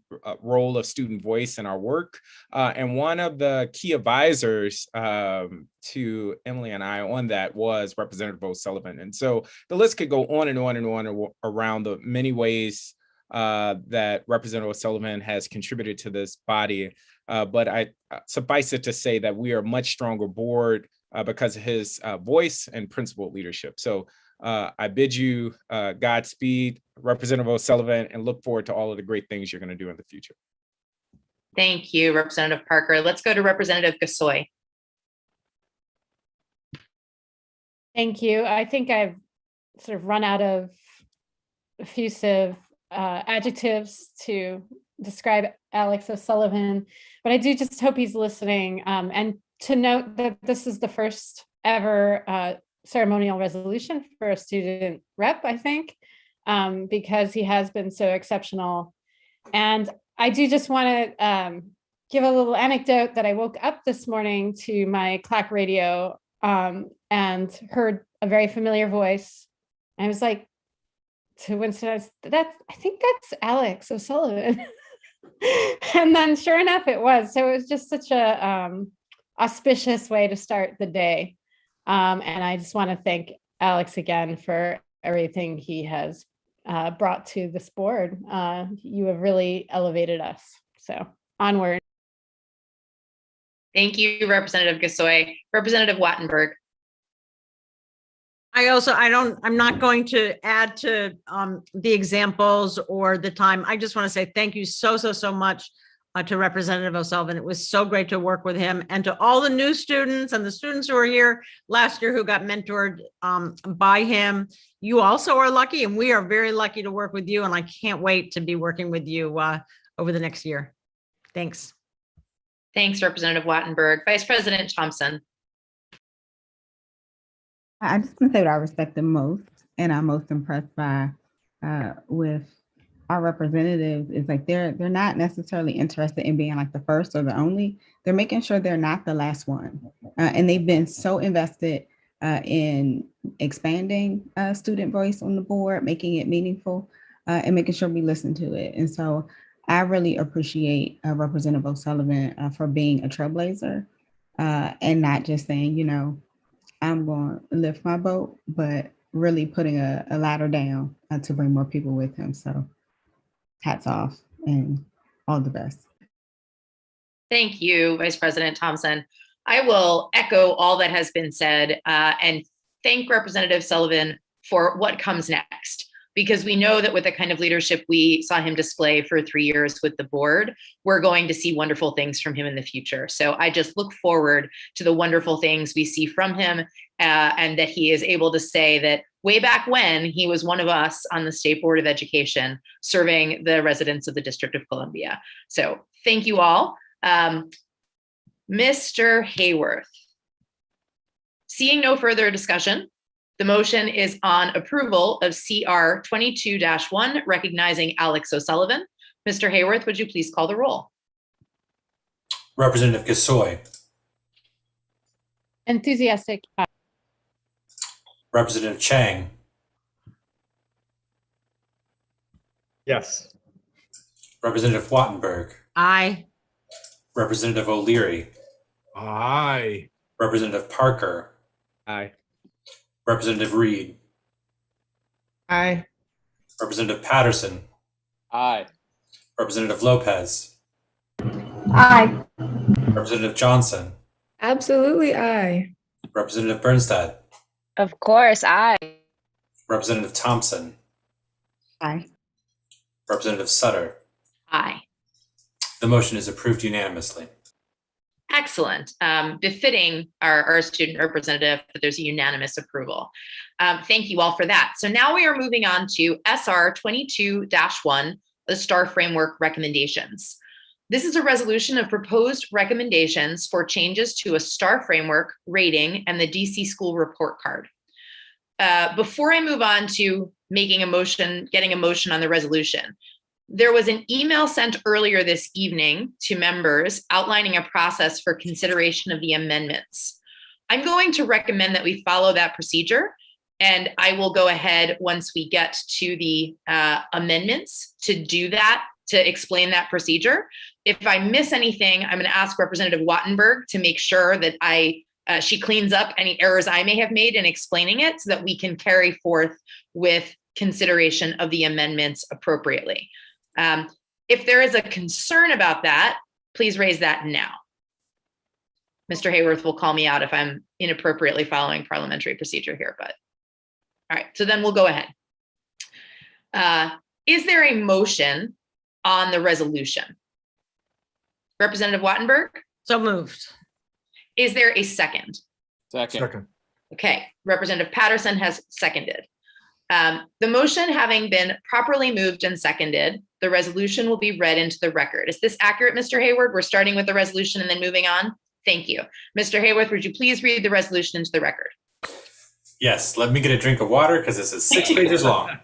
role of student voice in our work. And one of the key advisors to Emily and I on that was Representative O'Sullivan. And so the list could go on and on and on around the many ways that Representative O'Sullivan has contributed to this body. But I suffice it to say that we are a much stronger board because of his voice and principled leadership. So I bid you Godspeed, Representative O'Sullivan, and look forward to all of the great things you're going to do in the future. Thank you, Representative Parker. Let's go to Representative Gasoi. Thank you. I think I've sort of run out of effusive adjectives to describe Alex O'Sullivan, but I do just hope he's listening, and to note that this is the first ever ceremonial resolution for a student rep, I think, because he has been so exceptional. And I do just want to give a little anecdote that I woke up this morning to my clock radio and heard a very familiar voice. I was like, to Winston, I think that's Alex O'Sullivan. And then sure enough, it was. So it was just such a auspicious way to start the day. And I just want to thank Alex again for everything he has brought to this board. You have really elevated us. So onward. Thank you, Representative Gasoi. Representative Wattenberg. I'm not going to add to the examples or the time. I just want to say thank you so much to Representative O'Sullivan. It was so great to work with him, and to all the new students and the students who were here last year who got mentored by him. You also are lucky, and we are very lucky to work with you, and I can't wait to be working with you over the next year. Thanks. Thanks, Representative Wattenberg. Vice President Thompson. I just want to say what I respect the most and I'm most impressed by with our representatives is like they're not necessarily interested in being like the first or the only. They're making sure they're not the last one. And they've been so invested in expanding student voice on the board, making it meaningful, and making sure we listen to it. And so I really appreciate Representative O'Sullivan for being a trailblazer and not just saying, you know, I'm going to lift my boat, but really putting a ladder down to bring more people with him. So hats off and all the best. Thank you, Vice President Thompson. I will echo all that has been said and thank Representative Sullivan for what comes next, because we know that with the kind of leadership we saw him display for 3 years with the board, we're going to see wonderful things from him in the future. So I just look forward to the wonderful things we see from him and that he is able to say that way back when he was one of us on the State Board of Education serving the residents of the District of Columbia. So thank you all. Mr. Hayworth. Seeing no further discussion, the motion is on approval of CR 22-1, recognizing Alex O'Sullivan. Mr. Hayworth, would you please call the roll? Representative Gasoi. Enthusiastic. Aye. Representative Chang. Yes. Representative Wattenberg. Aye. Representative O'Leary. Aye. Representative Parker. Aye. Representative Reid. Aye. Representative Patterson. Aye. Representative Lopez. Aye. Representative Johnson. Absolutely aye. Representative Birnstad. Of course, aye. Representative Thompson. Aye. Representative Sutter. Aye. The motion is approved unanimously. Excellent. Befitting our student representative that there's a unanimous approval. Thank you all for that. So now we are moving on to SR 22-1, the STAR framework recommendations. This is a resolution of proposed recommendations for changes to a STAR framework rating and the DC school report card. Before I move on to getting a motion on the resolution, there was an email sent earlier this evening to members outlining a process for consideration of the amendments. I'm going to recommend that we follow that procedure, and I will go ahead once we get to the amendments to do that, to explain that procedure. If I miss anything, I'm going to ask Representative Wattenberg to make sure that she cleans up any errors I may have made in explaining it so that we can carry forth with consideration of the amendments appropriately. If there is a concern about that, please raise that now. Mr. Hayworth will call me out if I'm inappropriately following parliamentary procedure here, but all right, so then we'll go ahead. Is there a motion on the resolution? Representative Wattenberg? So moved. Is there a second? Second. Okay, Representative Patterson has seconded. The motion having been properly moved and seconded, the resolution will be read into the record. Is this accurate, Mr. Hayward? We're starting with the resolution and then moving on? Thank you. Mr. Hayworth, would you please read the resolution into the record? Yes, let me get a drink of water because this is 6 pages long.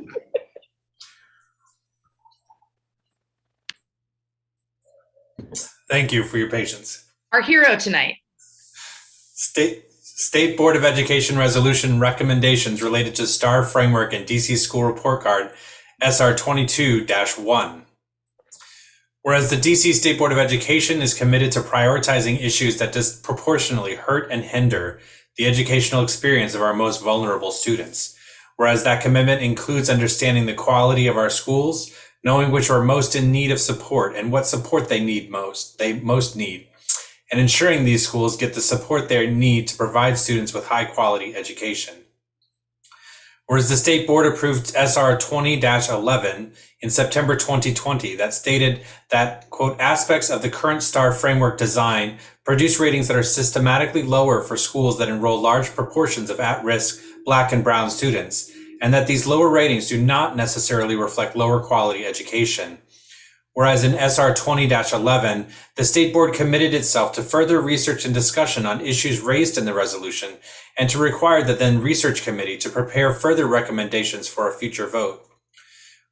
Thank you for your patience. Our hero tonight. State Board of Education resolution recommendations related to STAR framework and DC school report card SR 22-1. Whereas the DC State Board of Education is committed to prioritizing issues that disproportionately hurt and hinder the educational experience of our most vulnerable students. Whereas that commitment includes understanding the quality of our schools, knowing which are most in need of support and what support they most need, and ensuring these schools get the support they need to provide students with high quality education. Whereas the State Board approved SR 20-11 in September 2020 that stated that, quote, aspects of the current STAR framework design produce ratings that are systematically lower for schools that enroll large proportions of at-risk Black and Brown students, and that these lower ratings do not necessarily reflect lower quality education. Whereas in SR 20-11, the State Board committed itself to further research and discussion on issues raised in the resolution and to require the then research committee to prepare further recommendations for a future vote.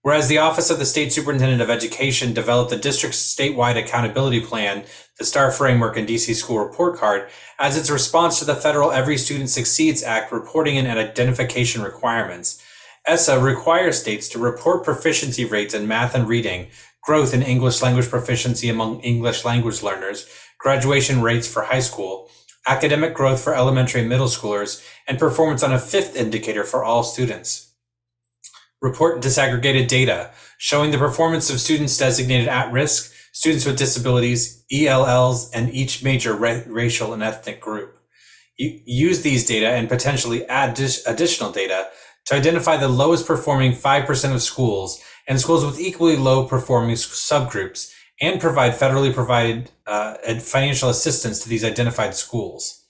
Whereas the Office of the State Superintendent of Education developed the district's statewide accountability plan, the STAR framework and DC school report card, as its response to the federal Every Student Succeeds Act reporting and identification requirements. ESSA requires states to report proficiency rates in math and reading, growth in English language proficiency among English language learners, graduation rates for high school, academic growth for elementary and middle schoolers, and performance on a fifth indicator for all students. Report disaggregated data showing the performance of students designated at risk, students with disabilities, ELLs, and each major racial and ethnic group. Use these data and potentially add additional data to identify the lowest performing 5% of schools and schools with equally low performing subgroups, and provide federally provided financial assistance to these identified schools.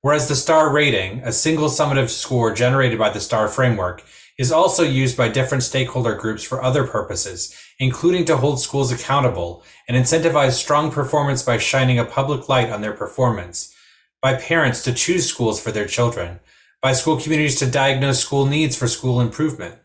Whereas the STAR rating, a single summative score generated by the STAR framework, is also used by different stakeholder groups for other purposes, including to hold schools accountable and incentivize strong performance by shining a public light on their performance, by parents to choose schools for their children, by school communities to diagnose school needs for school improvement.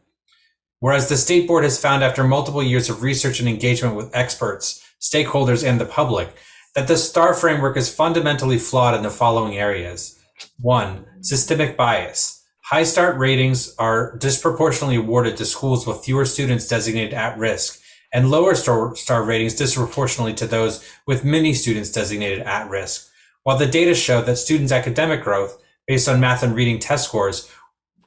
Whereas the State Board has found after multiple years of research and engagement with experts, stakeholders, and the public, that the STAR framework is fundamentally flawed in the following areas. 1. Systemic bias. High STAR ratings are disproportionately awarded to schools with fewer students designated at risk, and lower STAR ratings disproportionately to those with many students designated at risk, while the data show that students' academic growth, based on math and reading test scores,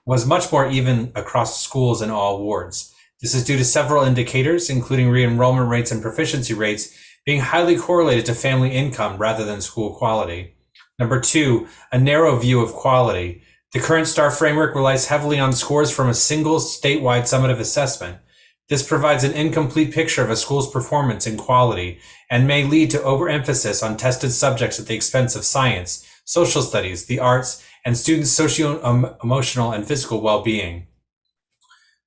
was much more even across schools in all wards. This is due to several indicators, including re-enrollment rates and proficiency rates, being highly correlated to family income rather than school quality. Number 2, a narrow view of quality. The current STAR framework relies heavily on scores from a single statewide summative assessment. This provides an incomplete picture of a school's performance and quality and may lead to overemphasis on tested subjects at the expense of science, social studies, the arts, and students' socio-emotional and physical well-being.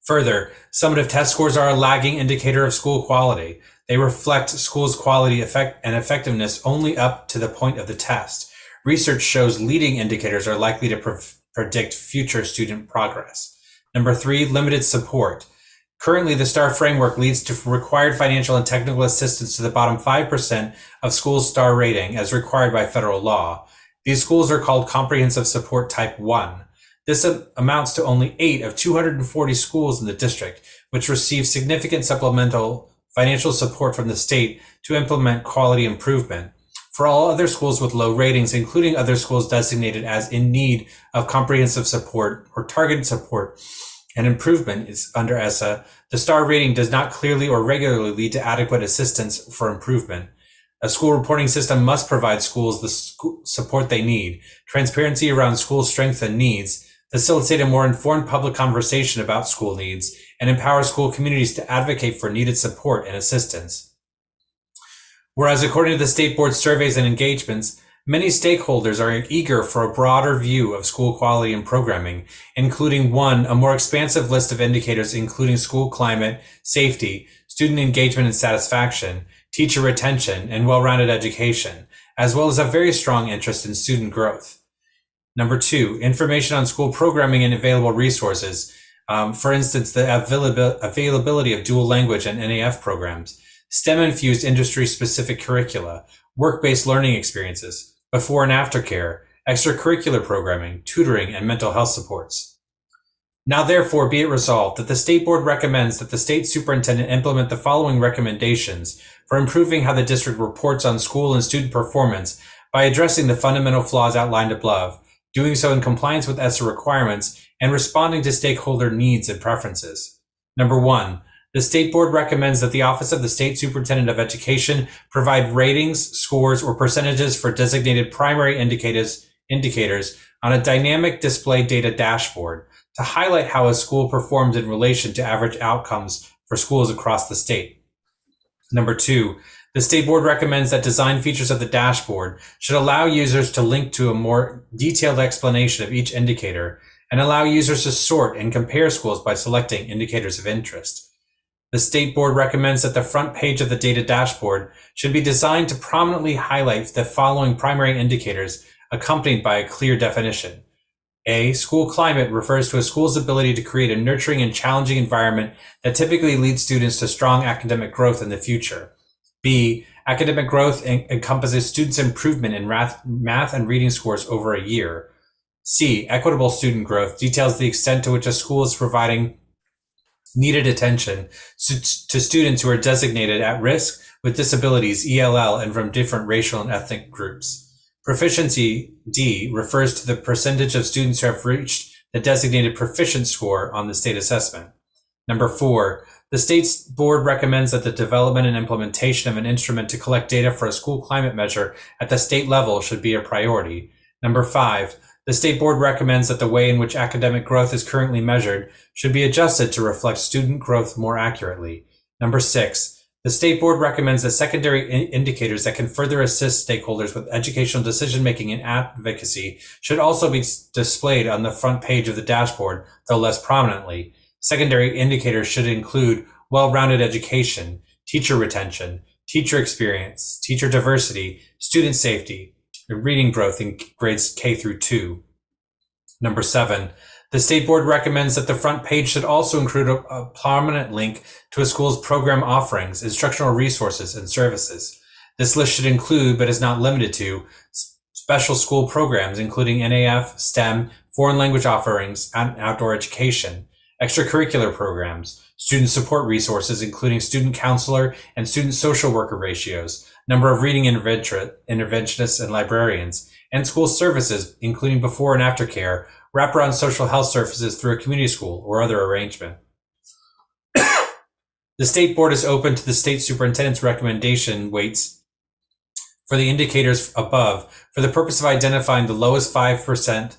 Further, summative test scores are a lagging indicator of school quality. They reflect schools' quality and effectiveness only up to the point of the test. Research shows leading indicators are likely to predict future student progress. Number 3, limited support. Currently, the STAR framework leads to required financial and technical assistance to the bottom 5% of schools' STAR rating as required by federal law. These schools are called Comprehensive Support Type 1. This amounts to only 8 of 240 schools in the district, which receive significant supplemental financial support from the state to implement quality improvement. For all other schools with low ratings, including other schools designated as in need of comprehensive support or targeted support and improvement is under ESSA, the STAR rating does not clearly or regularly lead to adequate assistance for improvement. A school reporting system must provide schools the support they need, transparency around school strengths and needs, facilitate a more informed public conversation about school needs, and empower school communities to advocate for needed support and assistance. Whereas according to the State Board surveys and engagements, many stakeholders are eager for a broader view of school quality and programming, including 1, a more expansive list of indicators including school climate, safety, student engagement and satisfaction, teacher retention, and well-rounded education, as well as a very strong interest in student growth. Number 2, information on school programming and available resources. For instance, the availability of dual language and NAF programs, STEM-infused industry-specific curricula, work-based learning experiences, before and after care, extracurricular programming, tutoring, and mental health supports. Now therefore be it resolved that the State Board recommends that the State Superintendent implement the following recommendations for improving how the district reports on school and student performance by addressing the fundamental flaws outlined above, doing so in compliance with ESSA requirements, and responding to stakeholder needs and preferences. Number 1, The State Board recommends that the Office of the State Superintendent of Education provide ratings, scores, or percentages for designated primary indicators on a dynamic display data dashboard to highlight how a school performs in relation to average outcomes for schools across the state. Number 2, the State Board recommends that design features of the dashboard should allow users to link to a more detailed explanation of each indicator and allow users to sort and compare schools by selecting indicators of interest. The State Board recommends that the front page of the data dashboard should be designed to prominently highlight the following primary indicators accompanied by a clear definition. A, school climate refers to a school's ability to create a nurturing and challenging environment that typically leads students to strong academic growth in the future. B, academic growth encompasses students' improvement in math and reading scores over a year. C, equitable student growth details the extent to which a school is providing needed attention to students who are designated at risk with disabilities, ELL, and from different racial and ethnic groups. Proficiency, D, refers to the percentage of students who have reached the designated proficient score on the state assessment. Number 4, the State Board recommends that the development and implementation of an instrument to collect data for a school climate measure at the state level should be a priority. Number 5, the State Board recommends that the way in which academic growth is currently measured should be adjusted to reflect student growth more accurately. Number 6, the State Board recommends that secondary indicators that can further assist stakeholders with educational decision-making and advocacy should also be displayed on the front page of the dashboard, though less prominently. Secondary indicators should include well-rounded education, teacher retention, teacher experience, teacher diversity, student safety, and reading growth in grades K through 2. Number 7, the State Board recommends that the front page should also include a prominent link to a school's program offerings, instructional resources, and services. This list should include, but is not limited to, special school programs, including NAF, STEM, foreign language offerings, and outdoor education, extracurricular programs, student support resources, including student counselor and student social worker ratios, number of reading interventionists and librarians, and school services, including before and after care, wraparound social health services through a community school or other arrangement. The State Board is open to the state superintendent's recommendation weights for the indicators above for the purpose of identifying the lowest performing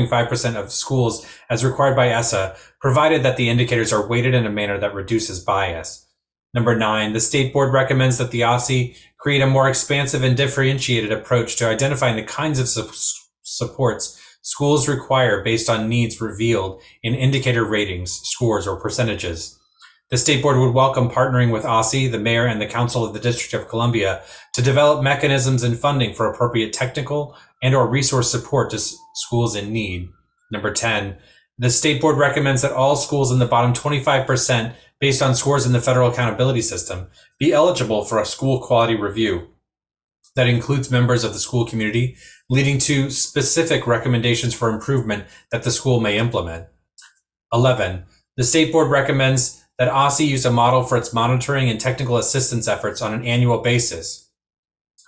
5% of schools as required by ESSA, provided that the indicators are weighted in a manner that reduces bias. Number 9, the State Board recommends that the OSSE create a more expansive and differentiated approach to identifying the kinds of supports schools require based on needs revealed in indicator ratings, scores, or percentages. The State Board would welcome partnering with OSSE, the Mayor, and the Council of the District of Columbia to develop mechanisms and funding for appropriate technical and or resource support to schools in need. Number 10, the State Board recommends that all schools in the bottom 25% based on scores in the federal accountability system be eligible for a school quality review that includes members of the school community, leading to specific recommendations for improvement that the school may implement. 11, the State Board recommends that OSSE use a model for its monitoring and technical assistance efforts on an annual basis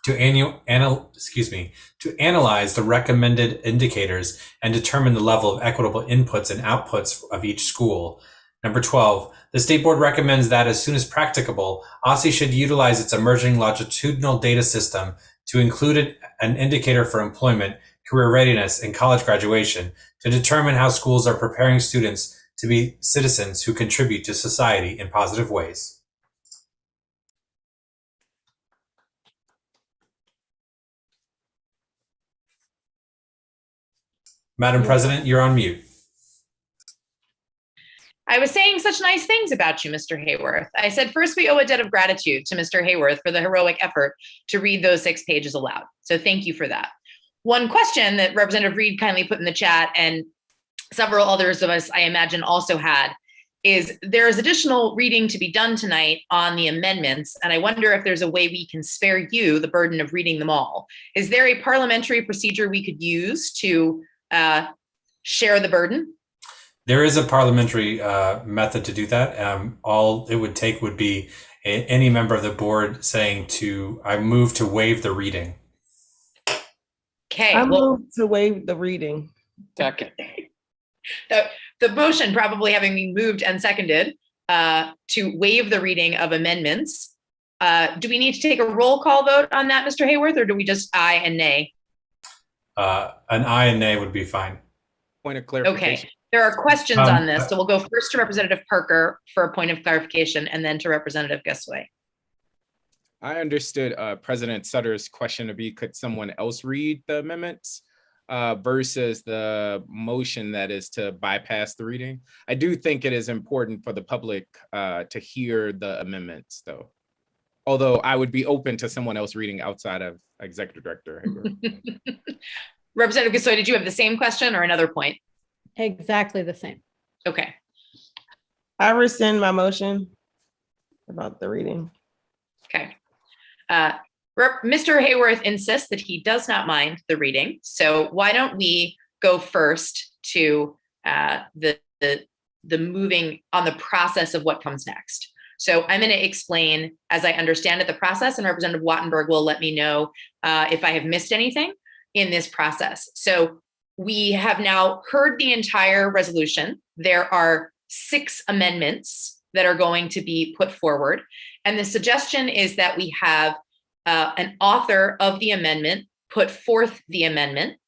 to analyze the recommended indicators and determine the level of equitable inputs and outputs of each school. Number 12, the State Board recommends that as soon as practicable, OSSE should utilize its emerging longitudinal data system to include an indicator for employment, career readiness, and college graduation to determine how schools are preparing students to be citizens who contribute to society in positive ways. Madam President, you're on mute. I was saying such nice things about you, Mr. Hayworth. I said, first, we owe a debt of gratitude to Mr. Hayworth for the heroic effort to read those 6 pages aloud. So thank you for that. One question that Representative Reid kindly put in the chat, and several others of us, I imagine, also had, is there is additional reading to be done tonight on the amendments, and I wonder if there's a way we can spare you the burden of reading them all. Is there a parliamentary procedure we could use to share the burden? There is a parliamentary method to do that. All it would take would be any member of the board saying I move to waive the reading. Okay. I move to waive the reading. Second. The motion probably having been moved and seconded. to waive the reading of amendments. Do we need to take a roll call vote on that, Mr. Hayworth, or do we just aye and nay? An aye and nay would be fine. Point of clarification. Okay, there are questions on this, so we'll go first to Representative Parker for a point of clarification, and then to Representative Gasoi. I understood President Sutter's question to be, could someone else read the amendments versus the motion that is to bypass the reading? I do think it is important for the public to hear the amendments, though. Although I would be open to someone else reading outside of Executive Director Hager. Representative Gasoi, did you have the same question or another point? Exactly the same. Okay. I rescind my motion about the reading. Okay. Mr. Hayworth insists that he does not mind the reading. So why don't we go first to the moving on the process of what comes next. So I'm going to explain as I understand it, the process, and Representative Wattenberg will let me know if I have missed anything in this process. So we have now heard the entire resolution. There are 6 amendments that are going to be put forward. And the suggestion is that we have an author of the amendment put forth the amendment.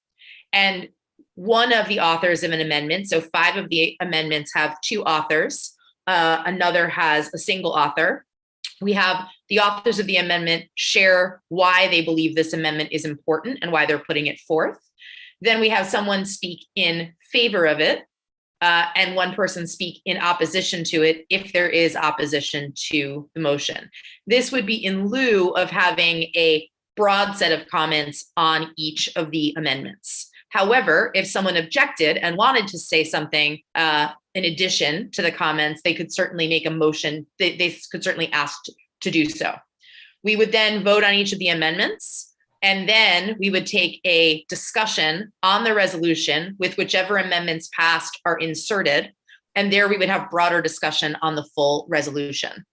And one of the authors of an amendment, so 5 of the amendments have 2 authors, another has a single author. We have the authors of the amendment share why they believe this amendment is important and why they're putting it forth. Then we have someone speak in favor of it, and one person speak in opposition to it if there is opposition to the motion. This would be in lieu of having a broad set of comments on each of the amendments. However, if someone objected and wanted to say something in addition to the comments, they could certainly make a motion. They could certainly ask to do so. We would then vote on each of the amendments, and then we would take a discussion on the resolution with whichever amendments passed are inserted. And there we would have broader discussion on the full resolution.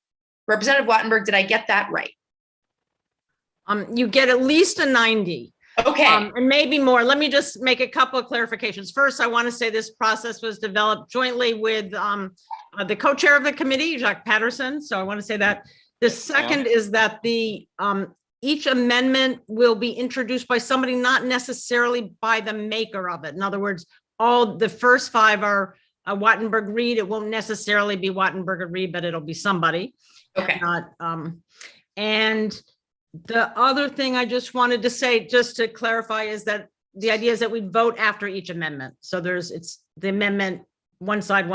Representative Wattenberg, did I get that right? You get at least a 90. Okay. And maybe more. Let me just make a couple of clarifications. First, I want to say this process was developed jointly with the co-chair of the committee, Jacques Patterson. So I want to say that. The second is that the each amendment will be introduced by somebody, not necessarily by the maker of it. In other words, all the first 5 are Wattenberg-Reid. It won't necessarily be Wattenberg-Reid, but it'll be somebody. Okay. And the other thing I just wanted to say, just to clarify, is that the idea is that we vote after each amendment. So it's the amendment, one side,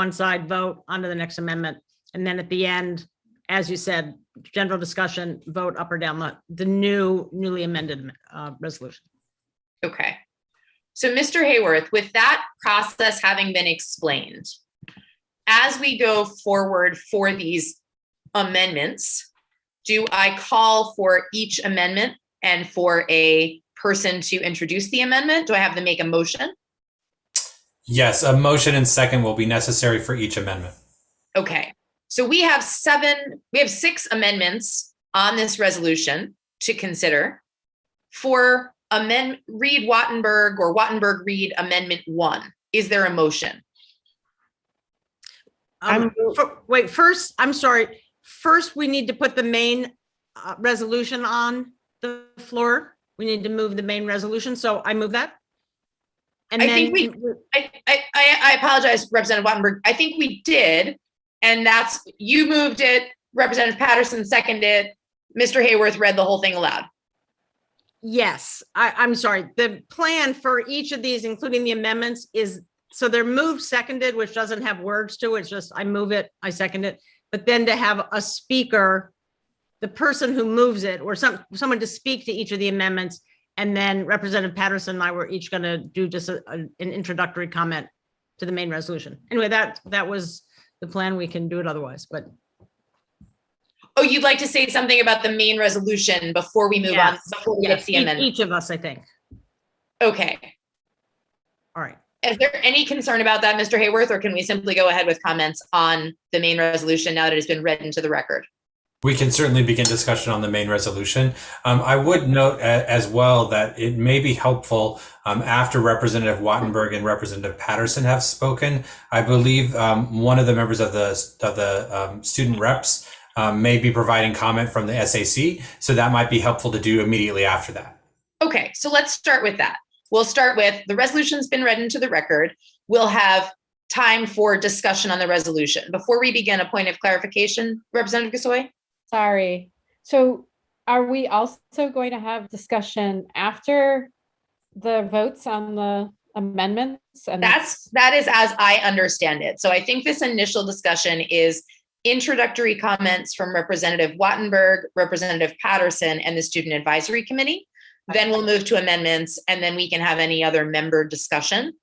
vote onto the next amendment. And then at the end, as you said, general discussion, vote up or down the newly amended resolution. Okay. So Mr. Hayworth, with that process having been explained, as we go forward for these amendments, do I call for each amendment and for a person to introduce the amendment? Do I have them make a motion? Yes, a motion and second will be necessary for each amendment. Okay. So we have 6 amendments on this resolution to consider. For Reid Wattenberg or Wattenberg-Reid Amendment 1, is there a motion? Wait, first, I'm sorry. First, we need to put the main resolution on the floor. We need to move the main resolution. So I move that. And I apologize, Representative Wattenberg. I think we did. And you moved it, Representative Patterson seconded it. Mr. Hayworth read the whole thing aloud. Yes, I'm sorry. The plan for each of these, including the amendments, is so they're moved, seconded, which doesn't have words to it. It's just I move it, I second it. But then to have a speaker, the person who moves it, or someone to speak to each of the amendments, and then Representative Patterson and I were each going to do just an introductory comment to the main resolution. Anyway, that was the plan. We can do it otherwise, but. Oh, you'd like to say something about the main resolution before we move on, before we get to the amendment? Each of us, I think. Okay. All right. Is there any concern about that, Mr. Hayworth, or can we simply go ahead with comments on the main resolution now that it has been read into the record? We can certainly begin discussion on the main resolution. I would note as well that it may be helpful after Representative Wattenberg and Representative Patterson have spoken. I believe one of the members of the student reps may be providing comment from the SAC, so that might be helpful to do immediately after that. Okay, so let's start with that. We'll start with the resolution's been read into the record. We'll have time for discussion on the resolution. Before we begin, a point of clarification, Representative Gasoi? Sorry. So are we also going to have discussion after the votes on the amendments? And that is as I understand it. So I think this initial discussion is introductory comments from Representative Wattenberg, Representative Patterson, and the Student Advisory Committee. Then we'll move to amendments, and then we can have any other member discussion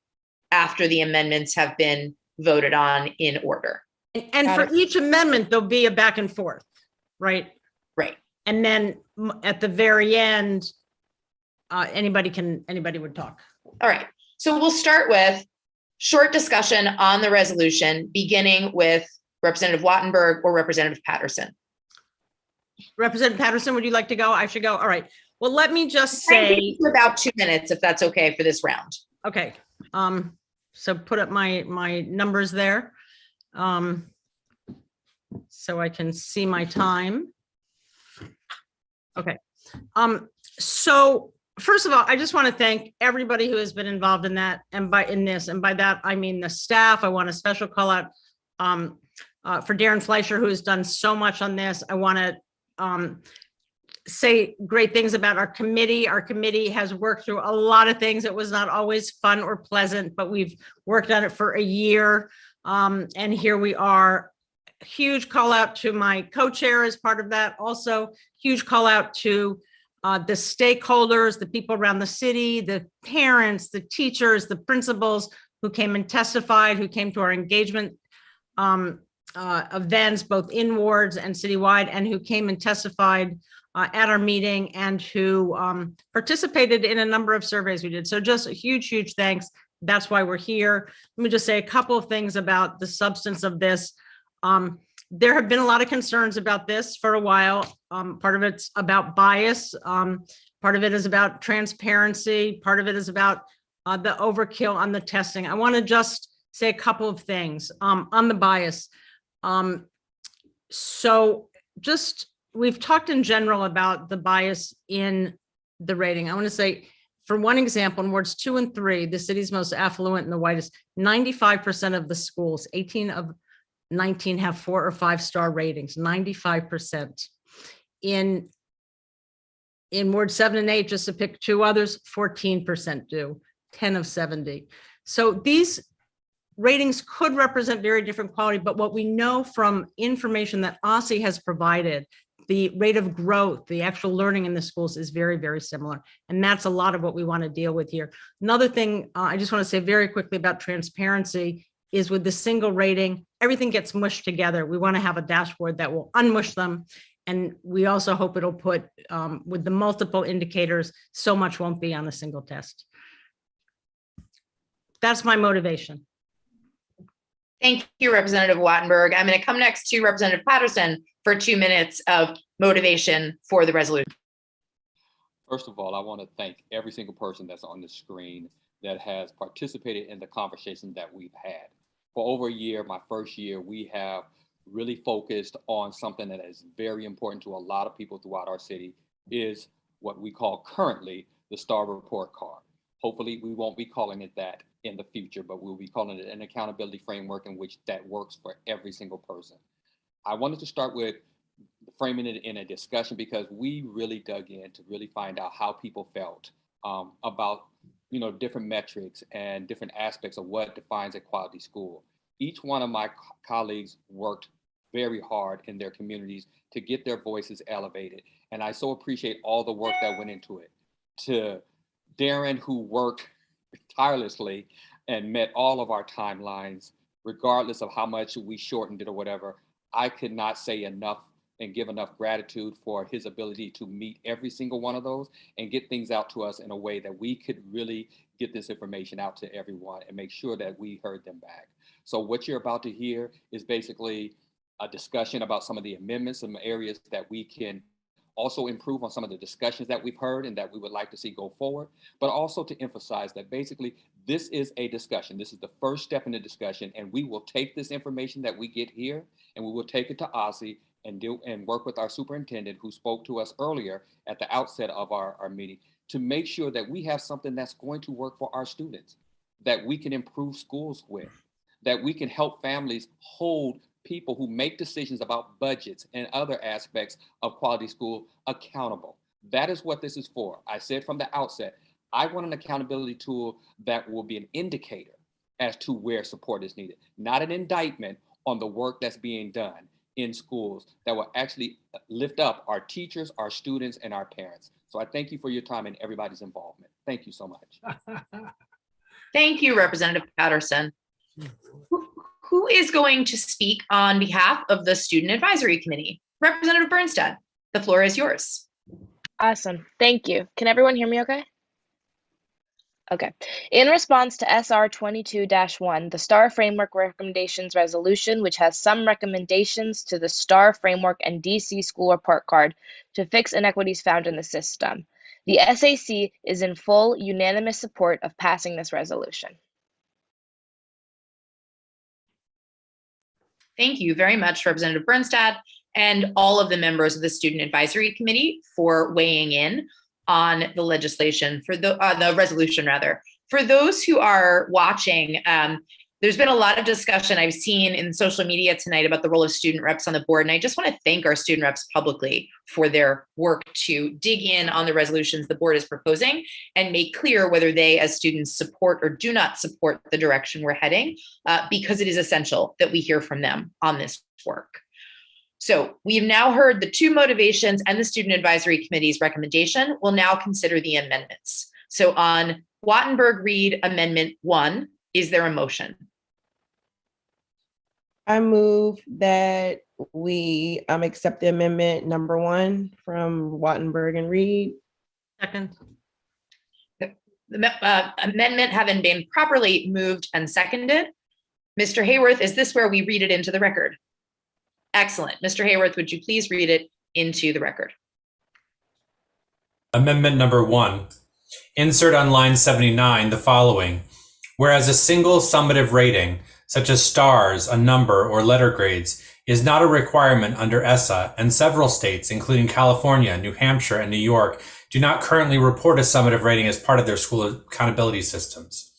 after the amendments have been voted on in order. And for each amendment, there'll be a back and forth, right? Right. And then at the very end, anybody would talk. All right. So we'll start with short discussion on the resolution, beginning with Representative Wattenberg or Representative Patterson. Representative Patterson, would you like to go? I should go. All right. Well, let me just say about 2 minutes, if that's okay for this round. Okay. So put up my numbers there. So I can see my time. Okay. So first of all, I just want to thank everybody who has been involved in that and by that I mean the staff. I want a special call out for Darren Fleischer, who has done so much on this. I want to say great things about our committee. Our committee has worked through a lot of things. It was not always fun or pleasant, but we've worked on it for a year. And here we are. Huge call out to my co-chair as part of that. Also, huge call out to the stakeholders, the people around the city, the parents, the teachers, the principals who came and testified, who came to our engagement events, both in wards and citywide, and who came and testified at our meeting and who participated in a number of surveys we did. So just a huge, huge thanks. That's why we're here. Let me just say a couple of things about the substance of this. There have been a lot of concerns about this for a while. Part of it's about bias. Part of it is about transparency. Part of it is about the overkill on the testing. I want to just say a couple of things on the bias. So just we've talked in general about the bias in the rating. I want to say, for one example, in wards 2 and 3, the city's most affluent and the whitest, 95% of the schools, 18 of 19 have 4 or 5 star ratings, 95%. In ward 7 and 8, just to pick 2 others, 14% do, 10 of 70. So these ratings could represent very different quality, but what we know from information that OSSE has provided, the rate of growth, the actual learning in the schools is very, very similar. And that's a lot of what we want to deal with here. Another thing I just want to say very quickly about transparency is with the single rating, everything gets mushed together. We want to have a dashboard that will unmush them. And we also hope it'll put, with the multiple indicators, so much won't be on a single test. That's my motivation. Thank you, Representative Wattenberg. I'm going to come next to Representative Patterson for 2 minutes of motivation for the resolution. First of all, I want to thank every single person that's on the screen that has participated in the conversation that we've had. For over a year, my first year, we have really focused on something that is very important to a lot of people throughout our city, is what we call currently the STAR report card. Hopefully, we won't be calling it that in the future, but we'll be calling it an accountability framework in which that works for every single person. I wanted to start with framing it in a discussion because we really dug in to really find out how people felt about different metrics and different aspects of what defines a quality school. Each one of my colleagues worked very hard in their communities to get their voices elevated. And I so appreciate all the work that went into it. To Darren, who worked tirelessly and met all of our timelines, regardless of how much we shortened it or whatever, I could not say enough and give enough gratitude for his ability to meet every single one of those and get things out to us in a way that we could really get this information out to everyone and make sure that we heard them back. So what you're about to hear is basically a discussion about some of the amendments, some areas that we can also improve on some of the discussions that we've heard and that we would like to see go forward, but also to emphasize that basically this is a discussion. This is the first step in the discussion, and we will take this information that we get here and we will take it to OSSE and work with our superintendent who spoke to us earlier at the outset of our meeting to make sure that we have something that's going to work for our students, that we can improve schools with, that we can help families hold people who make decisions about budgets and other aspects of quality school accountable. That is what this is for. I said from the outset, I want an accountability tool that will be an indicator as to where support is needed, not an indictment on the work that's being done in schools, that will actually lift up our teachers, our students, and our parents. So I thank you for your time and everybody's involvement. Thank you so much. Thank you, Representative Patterson. Who is going to speak on behalf of the Student Advisory Committee? Representative Birnstad, the floor is yours. Awesome. Thank you. Can everyone hear me okay? Okay. In response to SR 22-1, the STAR Framework Recommendations Resolution, which has some recommendations to the STAR Framework and DC School Report Card to fix inequities found in the system, the SAC is in full unanimous support of passing this resolution. Thank you very much, Representative Birnstad, and all of the members of the Student Advisory Committee for weighing in on the legislation, for the resolution rather. For those who are watching, there's been a lot of discussion I've seen in social media tonight about the role of student reps on the board, and I just want to thank our student reps publicly for their work to dig in on the resolutions the board is proposing and make clear whether they as students support or do not support the direction we're heading, because it is essential that we hear from them on this work. So we've now heard the two motivations and the Student Advisory Committee's recommendation. We'll now consider the amendments. So on Wattenberg-Reid Amendment 1, is there a motion? I move that we accept the amendment number 1 from Wattenberg and Reid. Second. The amendment having been properly moved and seconded. Mr. Hayworth, is this where we read it into the record? Excellent. Mr. Hayworth, would you please read it into the record? Amendment number 1. Insert on line 79 the following. Whereas a single summative rating, such as stars, a number, or letter grades, is not a requirement under ESSA, and several states, including California, New Hampshire, and New York, do not currently report a summative rating as part of their school accountability systems.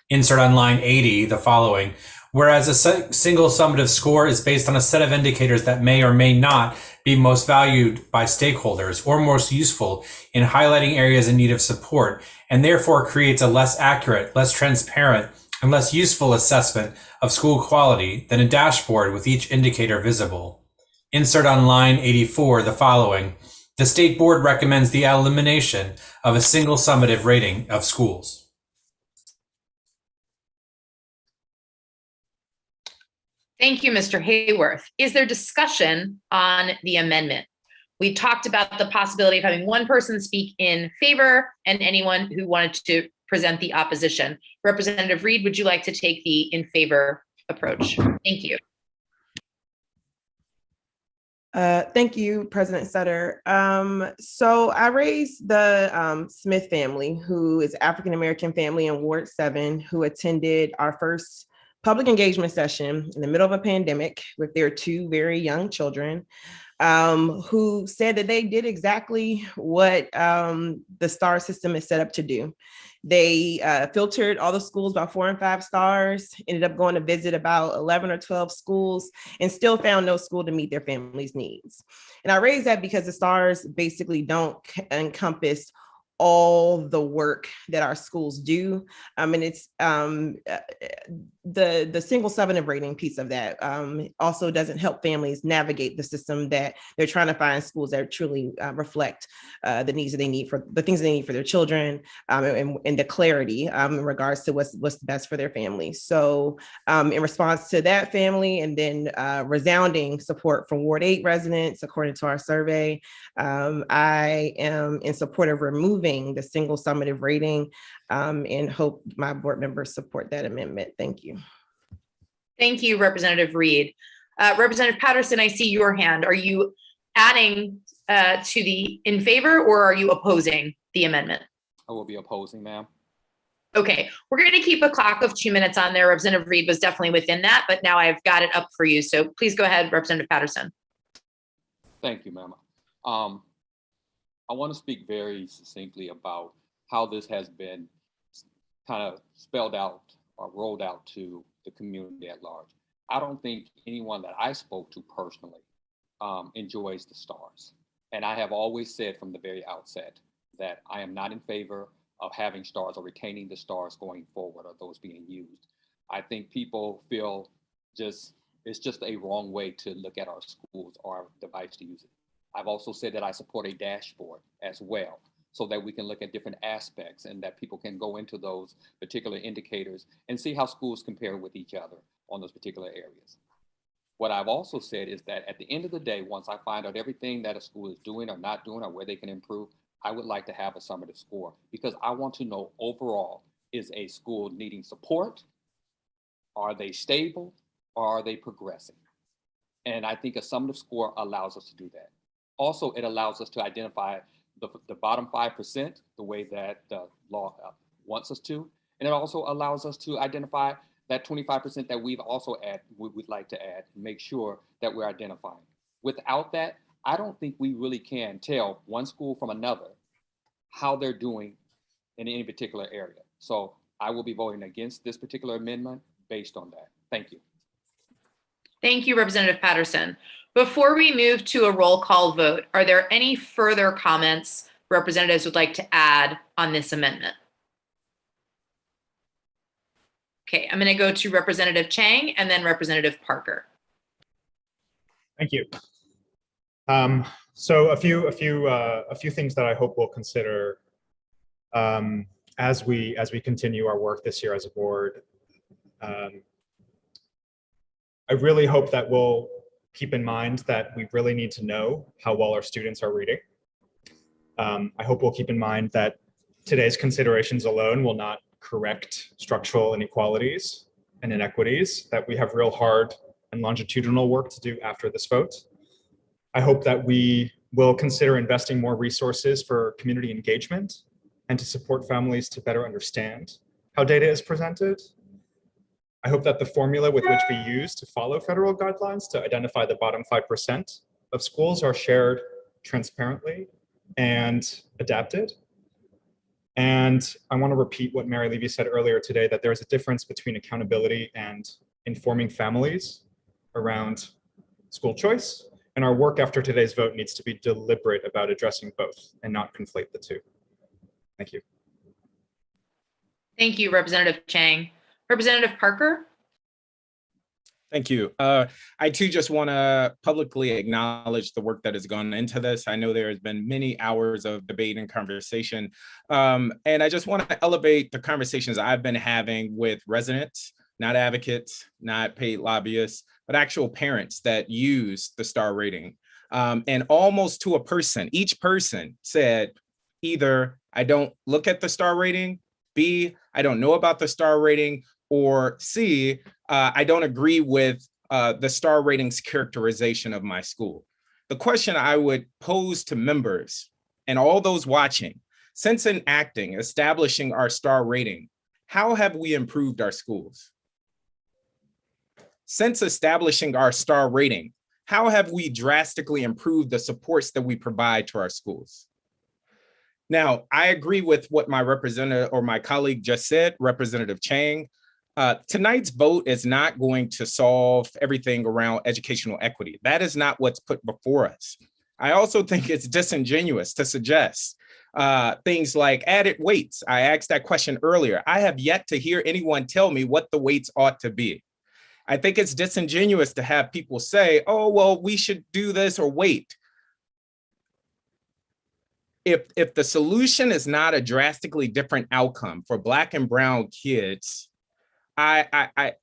Insert on line 80 the following. Whereas a single summative score is based on a set of indicators that may or may not be most valued by stakeholders or most useful in highlighting areas in need of support, and therefore creates a less accurate, less transparent, and less useful assessment of school quality than a dashboard with each indicator visible. Insert on line 84 the following. The state board recommends the elimination of a single summative rating of schools. Thank you, Mr. Hayworth. Is there discussion on the amendment? We talked about the possibility of having one person speak in favor and anyone who wanted to present the opposition. Representative Reid, would you like to take the in favor approach? Thank you. Thank you, President Sutter. So I raised the Smith family, who is African-American family in Ward 7, who attended our first public engagement session in the middle of a pandemic with their 2 very young children, who said that they did exactly what the STAR system is set up to do. They filtered all the schools about 4 and 5 stars, ended up going to visit about 11 or 12 schools, and still found no school to meet their family's needs. And I raise that because the stars basically don't encompass all the work that our schools do. And it's the single summative rating piece of that also doesn't help families navigate the system that they're trying to find schools that truly reflect the needs that they need for the things they need for their children, and the clarity in regards to what's best for their family. So in response to that family, and then resounding support from Ward 8 residents, according to our survey, I am in support of removing the single summative rating, and hope my board members support that amendment. Thank you. Thank you, Representative Reid. Representative Patterson, I see your hand. Are you adding to the in favor, or are you opposing the amendment? I will be opposing, ma'am. Okay, we're going to keep a clock of 2 minutes on there. Representative Reid was definitely within that, but now I've got it up for you. So please go ahead, Representative Patterson. Thank you, ma'am. I want to speak very succinctly about how this has been kind of spelled out or rolled out to the community at large. I don't think anyone that I spoke to personally enjoys the stars. And I have always said from the very outset that I am not in favor of having stars or retaining the stars going forward or those being used. I think people feel it's just a wrong way to look at our schools or our device to use it. I've also said that I support a dashboard as well, so that we can look at different aspects and that people can go into those particular indicators and see how schools compare with each other on those particular areas. What I've also said is that at the end of the day, once I find out everything that a school is doing or not doing or where they can improve, I would like to have a summative score, because I want to know overall, is a school needing support? Are they stable, or are they progressing? And I think a summative score allows us to do that. Also, it allows us to identify the bottom 5%, the way that the law wants us to. And it also allows us to identify that 25% that we'd like to add, and make sure that we're identifying. Without that, I don't think we really can tell one school from another how they're doing in any particular area. So I will be voting against this particular amendment based on that. Thank you. Thank you, Representative Patterson. Before we move to a roll call vote, are there any further comments representatives would like to add on this amendment? Okay, I'm going to go to Representative Chang and then Representative Parker. Thank you. So a few things that I hope we'll consider as we continue our work this year as a board. I really hope that we'll keep in mind that we really need to know how well our students are reading. I hope we'll keep in mind that today's considerations alone will not correct structural inequalities and inequities, that we have real hard and longitudinal work to do after this vote. I hope that we will consider investing more resources for community engagement and to support families to better understand how data is presented. I hope that the formula with which we use to follow federal guidelines to identify the bottom 5% of schools are shared transparently and adapted. And I want to repeat what Mary Levy said earlier today, that there's a difference between accountability and informing families around school choice. And our work after today's vote needs to be deliberate about addressing both and not conflate the two. Thank you. Thank you, Representative Chang. Representative Parker? Thank you. I too just want to publicly acknowledge the work that has gone into this. I know there has been many hours of debate and conversation, and I just want to elevate the conversations I've been having with residents, not advocates, not paid lobbyists, but actual parents that use the star rating. And almost to a person, each person said either I don't look at the star rating, B, I don't know about the star rating, or C, I don't agree with the star ratings characterization of my school. The question I would pose to members and all those watching, since establishing our star rating, how have we improved our schools? Since establishing our star rating, how have we drastically improved the supports that we provide to our schools? Now, I agree with what my representative or my colleague just said, Representative Chang. Tonight's vote is not going to solve everything around educational equity. That is not what's put before us. I also think it's disingenuous to suggest things like added weights. I asked that question earlier. I have yet to hear anyone tell me what the weights ought to be. I think it's disingenuous to have people say, oh, well, we should do this or wait. If the solution is not a drastically different outcome for Black and brown kids, I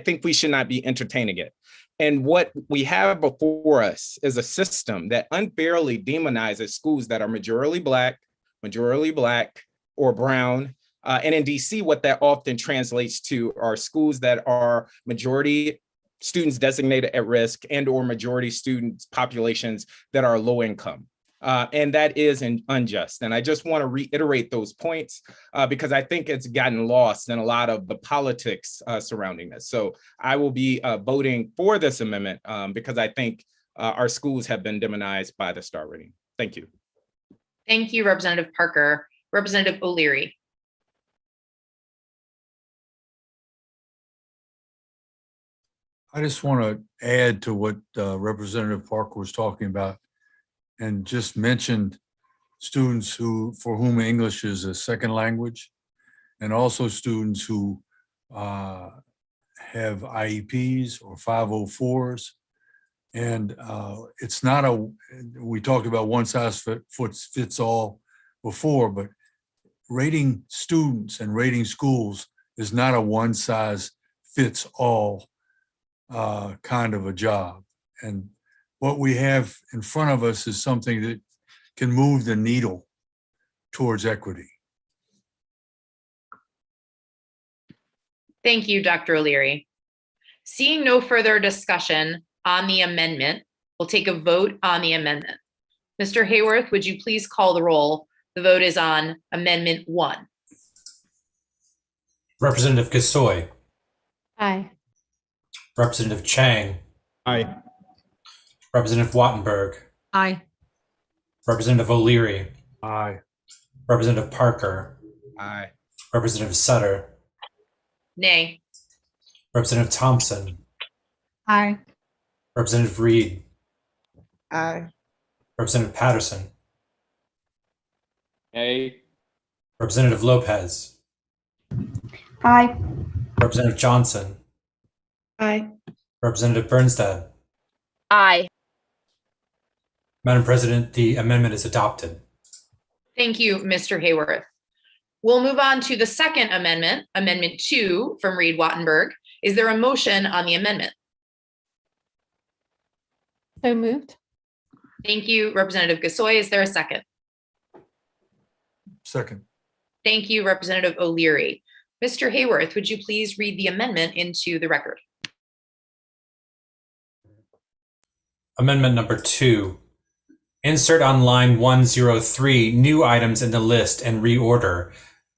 think we should not be entertaining it. And what we have before us is a system that unfairly demonizes schools that are majority Black, or brown. And in DC, what that often translates to are schools that are majority students designated at risk and or majority students populations that are low income. And that is unjust. And I just want to reiterate those points because I think it's gotten lost in a lot of the politics surrounding this. So I will be voting for this amendment because I think our schools have been demonized by the star rating. Thank you. Thank you, Representative Parker. Representative O'Leary. I just want to add to what Representative Parker was talking about and just mentioned students for whom English is a second language, and also students who have IEPs or 504s. And it's not we talked about one size fits all before, but rating students and rating schools is not a one size fits all kind of a job. And what we have in front of us is something that can move the needle towards equity. Thank you, Dr. O'Leary. Seeing no further discussion on the amendment, we'll take a vote on the amendment. Mr. Hayworth, would you please call the roll? The vote is on Amendment 1. Representative Gasoi. Aye. Representative Chang. Aye. Representative Wattenberg. Aye. Representative O'Leary. Aye. Representative Parker. Aye. Representative Sutter. Nay. Representative Thompson. Aye. Representative Reid. Aye. Representative Patterson. Nay. Representative Lopez. Aye. Representative Johnson. Aye. Representative Birnstad. Aye. Madam President, the amendment is adopted. Thank you, Mr. Hayworth. We'll move on to the second amendment, Amendment 2 from Reid Wattenberg. Is there a motion on the amendment? So moved. Thank you, Representative Gasoi. Is there a second? Second. Thank you, Representative O'Leary. Mr. Hayworth, would you please read the amendment into the record? Amendment number 2. Insert on line 103 new items in the list and reorder.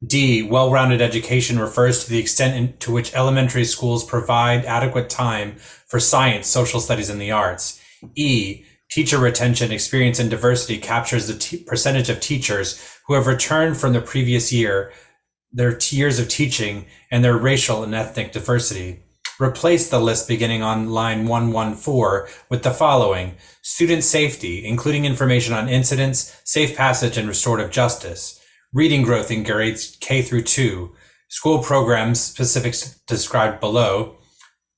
D, well-rounded education refers to the extent to which elementary schools provide adequate time for science, social studies, and the arts. E, teacher retention, experience, and diversity captures the percentage of teachers who have returned from the previous year, their years of teaching, and their racial and ethnic diversity. Replace the list beginning on line 114 with the following: student safety, including information on incidents, safe passage, and restorative justice. Reading growth in grades K through 2. School programs, specifics described below.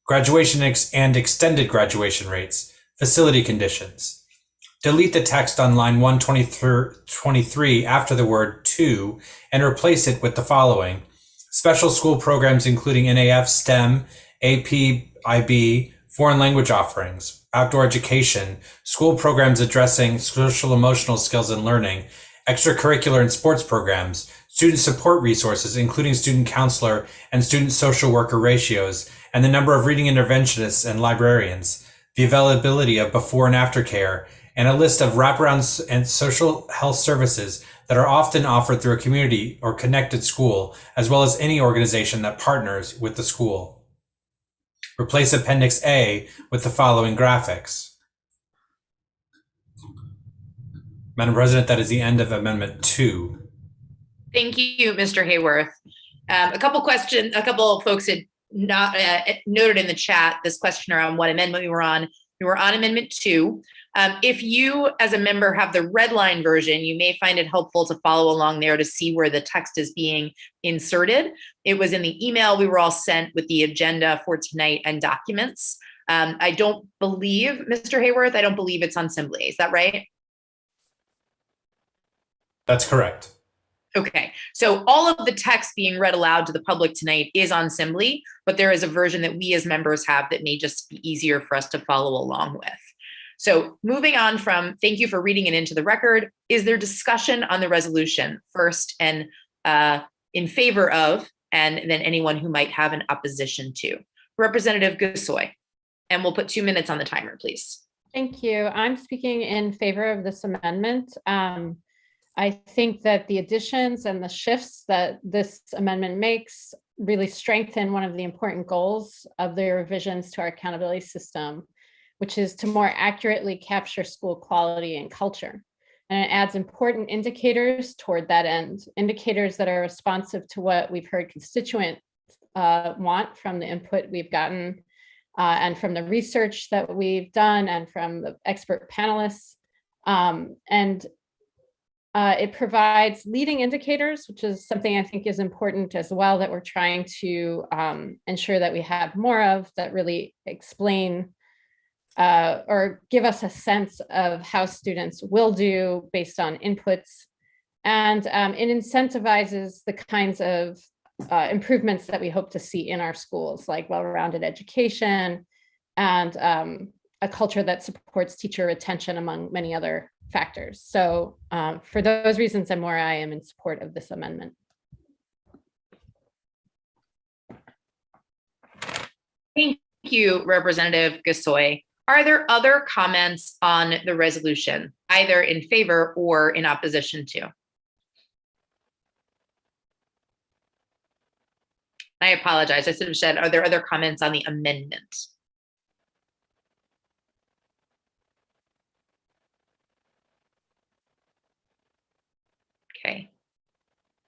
Graduation and extended graduation rates. Facility conditions. Delete the text on line 123 after the word to and replace it with the following: special school programs including NAF, STEM, AP, IB, foreign language offerings, outdoor education, school programs addressing social emotional skills and learning, extracurricular and sports programs, student support resources, including student counselor and student social worker ratios, and the number of reading interventionists and librarians, the availability of before and after care, and a list of wraparound and social health services that are often offered through a community or connected school, as well as any organization that partners with the school. Replace Appendix A with the following graphics. Madam President, that is the end of Amendment 2. Thank you, Mr. Hayworth. A couple of folks had not noted in the chat this question around what amendment we were on. We were on Amendment 2. If you, as a member, have the red line version, you may find it helpful to follow along there to see where the text is being inserted. It was in the email we were all sent with the agenda for tonight and documents. I don't believe, Mr. Hayworth, I don't believe it's on Assembly. Is that right? That's correct. Okay, so all of the text being read aloud to the public tonight is on Assembly, but there is a version that we as members have that may just be easier for us to follow along with. So moving on from, thank you for reading it into the record, is there discussion on the resolution first and in favor of, and then anyone who might have an opposition to? Representative Gasoi. And we'll put 2 minutes on the timer, please. Thank you. I'm speaking in favor of this amendment. I think that the additions and the shifts that this amendment makes really strengthen one of the important goals of the revisions to our accountability system, which is to more accurately capture school quality and culture. And it adds important indicators toward that end, indicators that are responsive to what we've heard constituents want from the input we've gotten and from the research that we've done and from the expert panelists. It provides leading indicators, which is something I think is important as well, that we're trying to ensure that we have more of, that really explain or give us a sense of how students will do based on inputs. And it incentivizes the kinds of improvements that we hope to see in our schools, like well-rounded education and a culture that supports teacher retention, among many other factors. So for those reasons and more, I am in support of this amendment. Thank you, Representative Gasoi. Are there other comments on the resolution, either in favor or in opposition to? I apologize. I should have said, are there other comments on the amendment? Okay.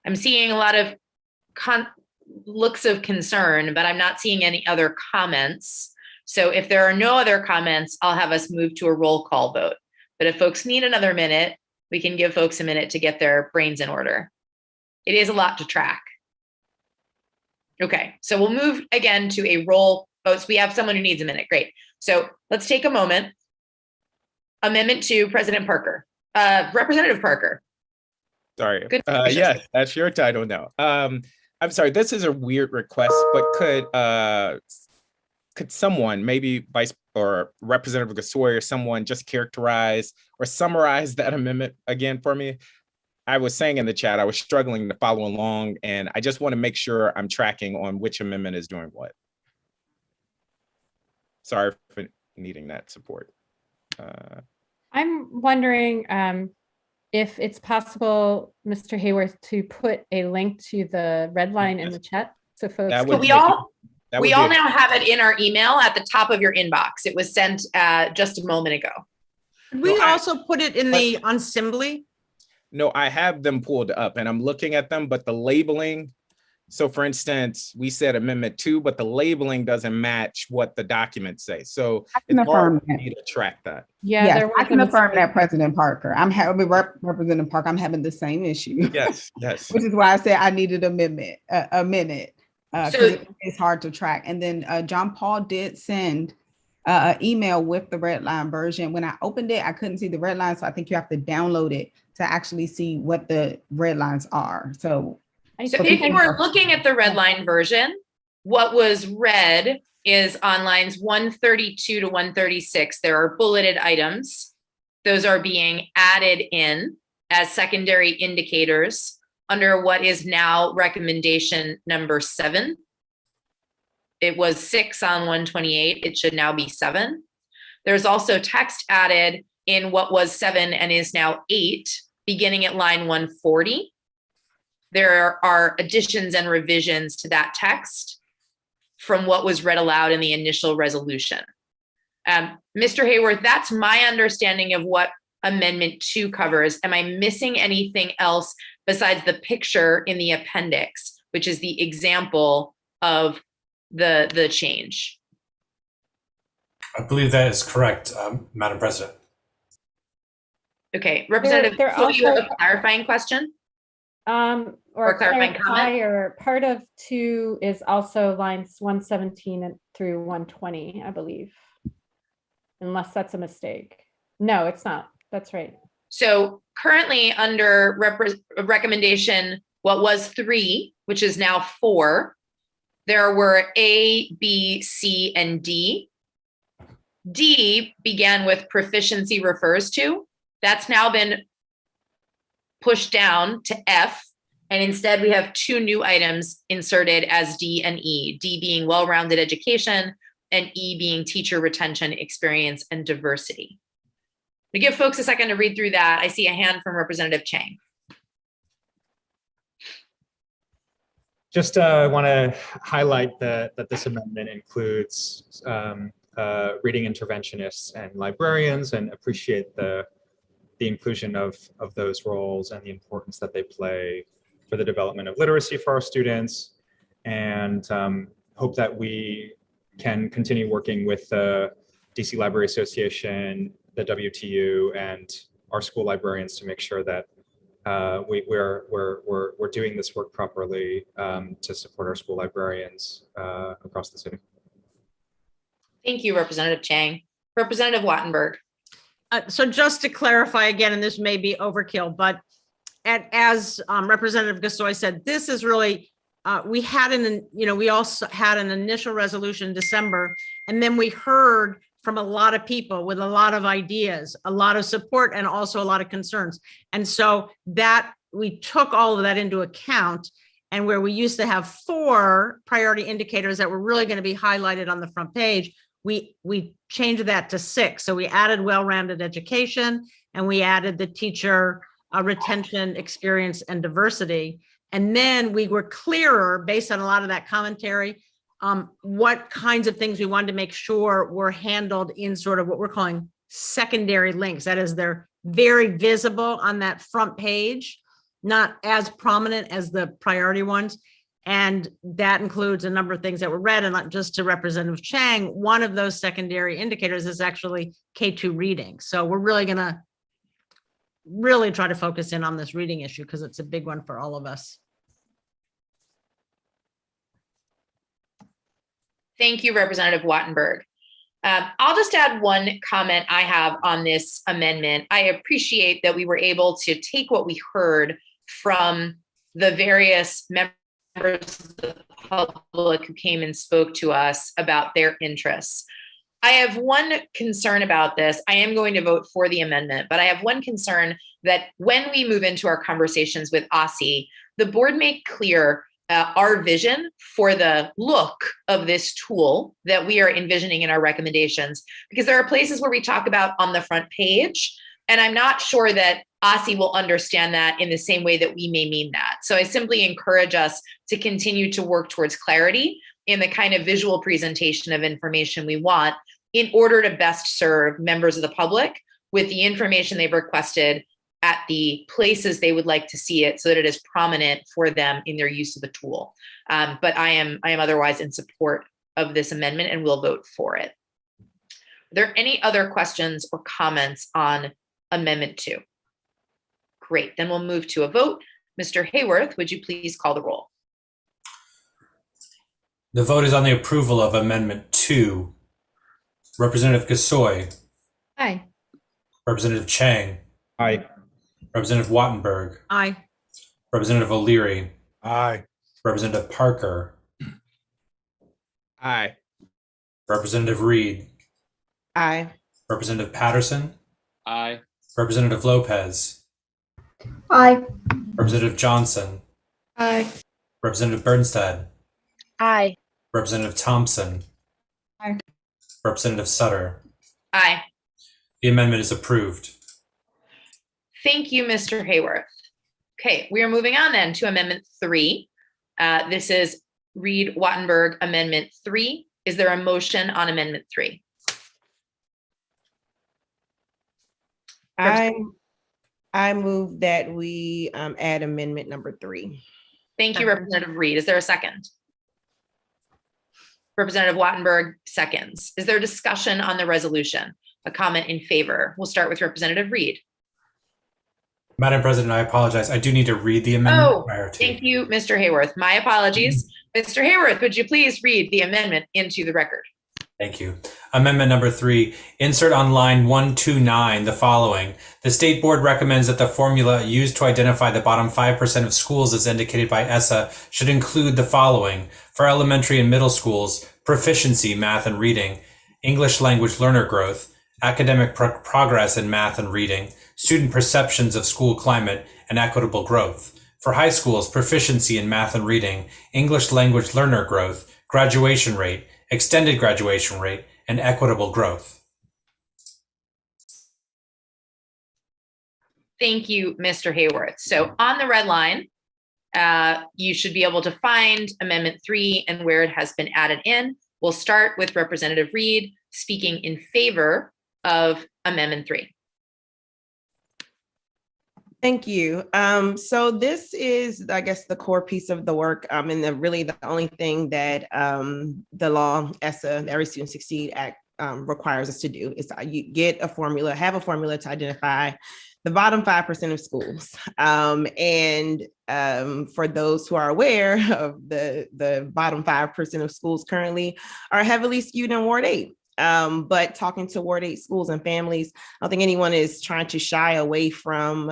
I'm seeing a lot of looks of concern, but I'm not seeing any other comments. So if there are no other comments, I'll have us move to a roll call vote. But if folks need another minute, we can give folks a minute to get their brains in order. It is a lot to track. Okay, so we'll move again to a roll vote. So we have someone who needs a minute. Great. So let's take a moment. Amendment 2, President Parker, Representative Parker. Sorry. Good. Yeah, that's your title now. I'm sorry, this is a weird request, but could someone, maybe Vice or Representative Gasoi or someone, just characterize or summarize that amendment again for me? I was saying in the chat, I was struggling to follow along, and I just want to make sure I'm tracking on which amendment is doing what. Sorry for needing that support. I'm wondering if it's possible, Mr. Hayworth, to put a link to the red line in the chat so folks. So we all now have it in our email at the top of your inbox. It was sent just a moment ago. Could we also put it in the assembly? No, I have them pulled up and I'm looking at them, but the labeling. So for instance, we said amendment 2, but the labeling doesn't match what the documents say. So it's hard for me to track that. Yeah, I can affirm that, President Parker. I'm having Representative Parker. I'm having the same issue. Yes, yes. Which is why I said I needed a minute. So it's hard to track. And then John Paul did send an email with the red line version. When I opened it, I couldn't see the red line, so I think you have to download it to actually see what the red lines are. So if you were looking at the red line version, what was read is on lines 132 to 136. There are bulleted items. Those are being added in as secondary indicators under what is now recommendation number 7. It was 6 on 128. It should now be 7. There's also text added in what was 7 and is now 8, beginning at line 140. There are additions and revisions to that text from what was read aloud in the initial resolution. Mr. Hayworth, that's my understanding of what Amendment 2 covers. Am I missing anything else besides the picture in the appendix, which is the example of the change? I believe that is correct, Madam President. Okay, Representative, so you have a clarifying question? Or clarifying comment? Or part of 2 is also lines 117 through 120, I believe. Unless that's a mistake. No, it's not. That's right. So currently under recommendation, what was 3, which is now 4, there were A, B, C, and D. D began with proficiency refers to. That's now been pushed down to F. And instead we have 2 new items inserted as D and E. D being well-rounded education and E being teacher retention, experience, and diversity. To give folks a second to read through that, I see a hand from Representative Chang. Just want to highlight that this amendment includes reading interventionists and librarians, and appreciate the inclusion of those roles and the importance that they play for the development of literacy for our students, and hope that we can continue working with the DC Library Association, the WTU, and our school librarians to make sure that we're doing this work properly to support our school librarians across the city. Thank you, Representative Chang. Representative Wattenberg. So just to clarify again, and this may be overkill, but as Representative Gasoi said, this is really, we also had an initial resolution in December, and then we heard from a lot of people with a lot of ideas, a lot of support, and also a lot of concerns. And so that we took all of that into account, and where we used to have 4 priority indicators that were really going to be highlighted on the front page, we changed that to 6. So we added well-rounded education, and we added the teacher retention, experience, and diversity. And then we were clearer based on a lot of that commentary, what kinds of things we wanted to make sure were handled in sort of what we're calling secondary links. That is, they're very visible on that front page, not as prominent as the priority ones. And that includes a number of things that were read. And not just to Representative Chang, one of those secondary indicators is actually K2 reading. So we're really going to really try to focus in on this reading issue because it's a big one for all of us. Thank you, Representative Wattenberg. I'll just add one comment I have on this amendment. I appreciate that we were able to take what we heard from the various members of the public who came and spoke to us about their interests. I have one concern about this. I am going to vote for the amendment, but I have one concern that when we move into our conversations with OSSI, the board make clear our vision for the look of this tool that we are envisioning in our recommendations, because there are places where we talk about on the front page, and I'm not sure that OSSI will understand that in the same way that we may mean that. So I simply encourage us to continue to work towards clarity in the kind of visual presentation of information we want in order to best serve members of the public with the information they've requested at the places they would like to see it so that it is prominent for them in their use of the tool. But I am otherwise in support of this amendment and will vote for it. Are there any other questions or comments on Amendment 2? Great, then we'll move to a vote. Mr. Hayworth, would you please call the roll? The vote is on the approval of Amendment 2. Representative Gasoi. Aye. Representative Chang. Aye. Representative Wattenberg. Aye. Representative O'Leary. Aye. Representative Parker. Aye. Representative Reid. Aye. Representative Patterson. Aye. Representative Lopez. Aye. Representative Johnson. Aye. Representative Birnstad. Aye. Representative Thompson. Aye. Representative Sutter. Aye. The amendment is approved. Thank you, Mr. Hayworth. Okay, we are moving on then to Amendment 3. This is Reid Wattenberg Amendment 3. Is there a motion on Amendment 3? I move that we add amendment number 3. Thank you, Representative Reid. Is there a second? Representative Wattenberg seconds. Is there discussion on the resolution? A comment in favor? We'll start with Representative Reid. Madam President, I apologize. I do need to read the amendment prior to. Thank you, Mr. Hayworth. My apologies. Mr. Hayworth, would you please read the amendment into the record? Thank you. Amendment number 3, insert on line 129 the following. The State Board recommends that the formula used to identify the bottom 5% of schools as indicated by ESSA should include the following. For elementary and middle schools, proficiency, math and reading, English language learner growth, academic progress in math and reading, student perceptions of school climate, and equitable growth. For high schools, proficiency in math and reading, English language learner growth, graduation rate, extended graduation rate, and equitable growth. Thank you, Mr. Hayworth. So on the red line, you should be able to find Amendment 3 and where it has been added in. We'll start with Representative Reid speaking in favor of Amendment 3. Thank you. So this is, I guess, the core piece of the work, and really the only thing that the law, ESSA, the Every Student Succeed Act, requires us to do is you get a formula, have a formula to identify the bottom 5% of schools. For those who are aware of the bottom 5% of schools currently are heavily skewed in Ward 8. But talking to Ward 8 schools and families, I don't think anyone is trying to shy away from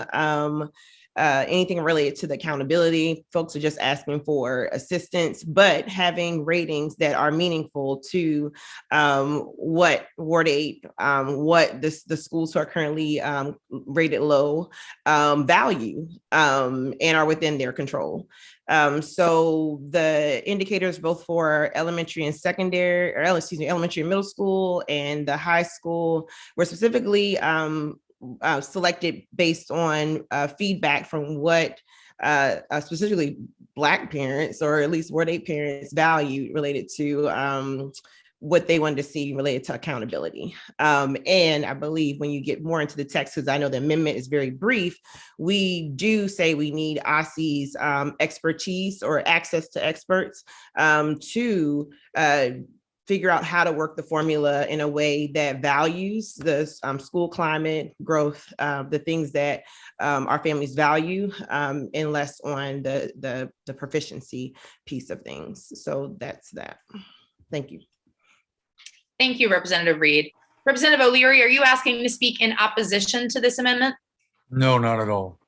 anything related to the accountability. Folks are just asking for assistance, but having ratings that are meaningful to what Ward 8, what the schools who are currently rated low value and are within their control. So the indicators both for elementary and secondary, or elementary and middle school and the high school were specifically selected based on feedback from what specifically Black parents, or at least Ward 8 parents, valued related to what they wanted to see related to accountability. And I believe when you get more into the text, because I know the amendment is very brief, we do say we need OSSE's expertise or access to experts to figure out how to work the formula in a way that values the school climate, growth, the things that our families value, and less on the proficiency piece of things. So that's that. Thank you. Thank you, Representative Reid. Representative O'Leary, are you asking to speak in opposition to this amendment? No, not at all.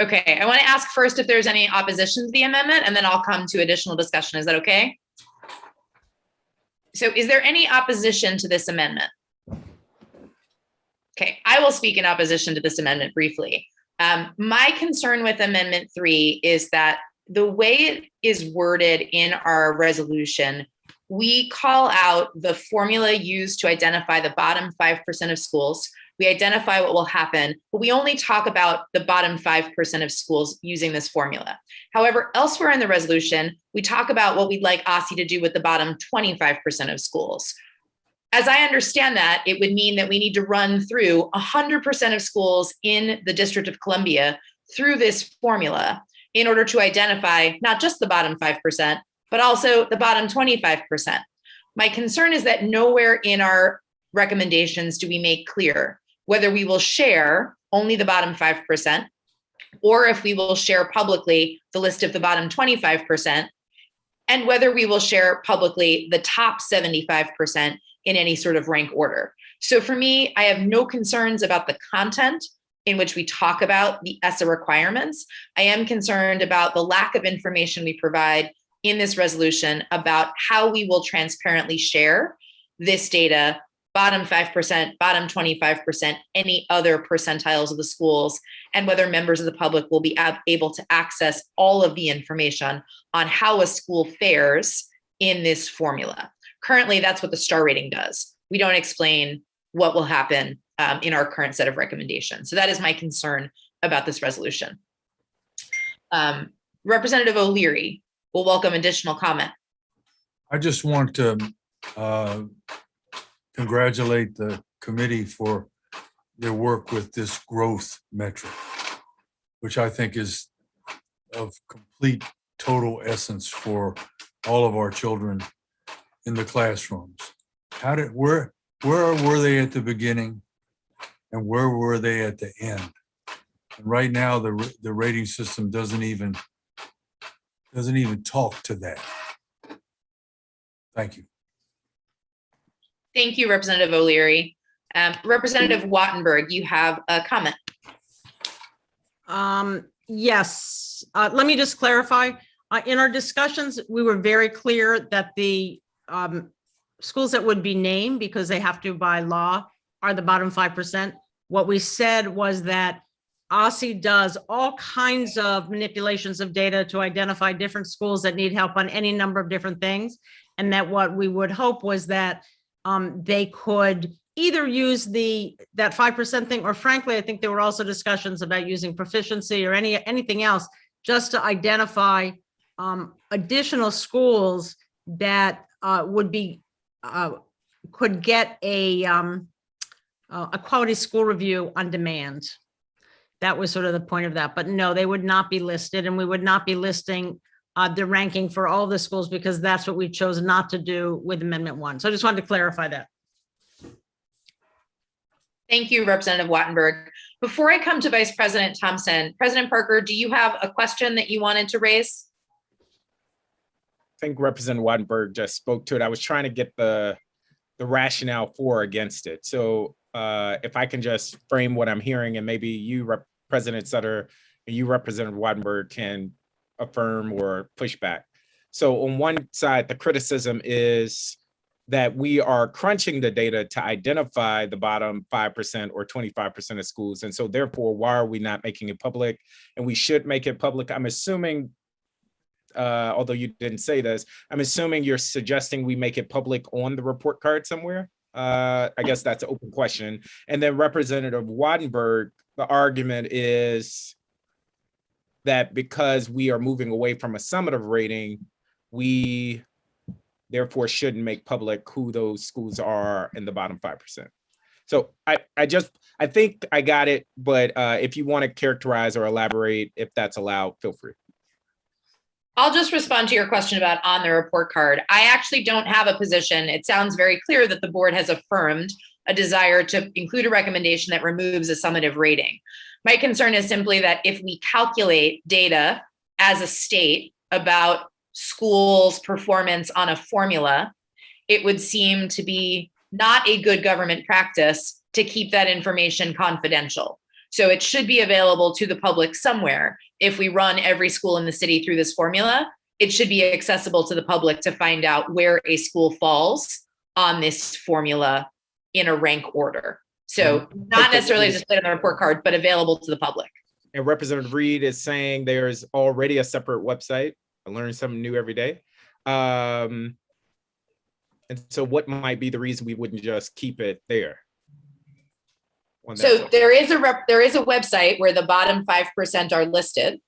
Okay, I want to ask first if there's any opposition to the amendment, and then I'll come to additional discussion. Is that okay? So is there any opposition to this amendment? Okay, I will speak in opposition to this amendment briefly. My concern with Amendment 3 is that the way it is worded in our resolution, we call out the formula used to identify the bottom 5% of schools. We identify what will happen, but we only talk about the bottom 5% of schools using this formula. However, elsewhere in the resolution, we talk about what we'd like OSSE to do with the bottom 25% of schools. As I understand that, it would mean that we need to run through 100% of schools in the District of Columbia through this formula in order to identify not just the bottom 5%, but also the bottom 25%. My concern is that nowhere in our recommendations do we make clear whether we will share only the bottom 5%, or if we will share publicly the list of the bottom 25%, and whether we will share publicly the top 75% in any sort of rank order. So for me, I have no concerns about the content in which we talk about the ESSA requirements. I am concerned about the lack of information we provide in this resolution about how we will transparently share this data, bottom 5%, bottom 25%, any other percentiles of the schools, and whether members of the public will be able to access all of the information on how a school fares in this formula. Currently, that's what the star rating does. We don't explain what will happen in our current set of recommendations. So that is my concern about this resolution. Representative O'Leary will welcome additional comment. I just want to congratulate the committee for their work with this growth metric, which I think is of complete total essence for all of our children in the classrooms. Where were they at the beginning and where were they at the end? And right now, the rating system doesn't even talk to that. Thank you. Thank you, Representative O'Leary. Representative Wattenberg, you have a comment. Yes, let me just clarify. In our discussions, we were very clear that the schools that would be named, because they have to by law, are the bottom 5%. What we said was that OSSE does all kinds of manipulations of data to identify different schools that need help on any number of different things. And that what we would hope was that they could either use that 5% thing, or frankly, I think there were also discussions about using proficiency or anything else just to identify additional schools that would be could get a quality school review on demand. That was sort of the point of that. But no, they would not be listed, and we would not be listing the ranking for all the schools, because that's what we chose not to do with Amendment 1. So I just wanted to clarify that. Thank you, Representative Wattenberg. Before I come to Vice President Thompson, President Parker, do you have a question that you wanted to raise? I think Representative Wattenberg just spoke to it. I was trying to get the rationale for or against it. So if I can just frame what I'm hearing, and maybe you, President Sutter, and you, Representative Wattenberg, can affirm or push back. So on one side, the criticism is that we are crunching the data to identify the bottom 5% or 25% of schools. And so therefore, why are we not making it public? And we should make it public. I'm assuming, although you didn't say this, I'm assuming you're suggesting we make it public on the report card somewhere. I guess that's an open question. And then Representative Wattenberg, the argument is that because we are moving away from a summative rating, we therefore shouldn't make public who those schools are in the bottom 5%. So I think I got it, but if you want to characterize or elaborate, if that's allowed, feel free. I'll just respond to your question about on the report card. I actually don't have a position. It sounds very clear that the board has affirmed a desire to include a recommendation that removes a summative rating. My concern is simply that if we calculate data as a state about schools' performance on a formula, it would seem to be not a good government practice to keep that information confidential. So it should be available to the public somewhere. If we run every school in the city through this formula, it should be accessible to the public to find out where a school falls on this formula in a rank order. So not necessarily displayed on the report card, but available to the public. And Representative Reid is saying there's already a separate website. I learn something new every day. And so what might be the reason we wouldn't just keep it there? So there is a website where the bottom 5% are listed,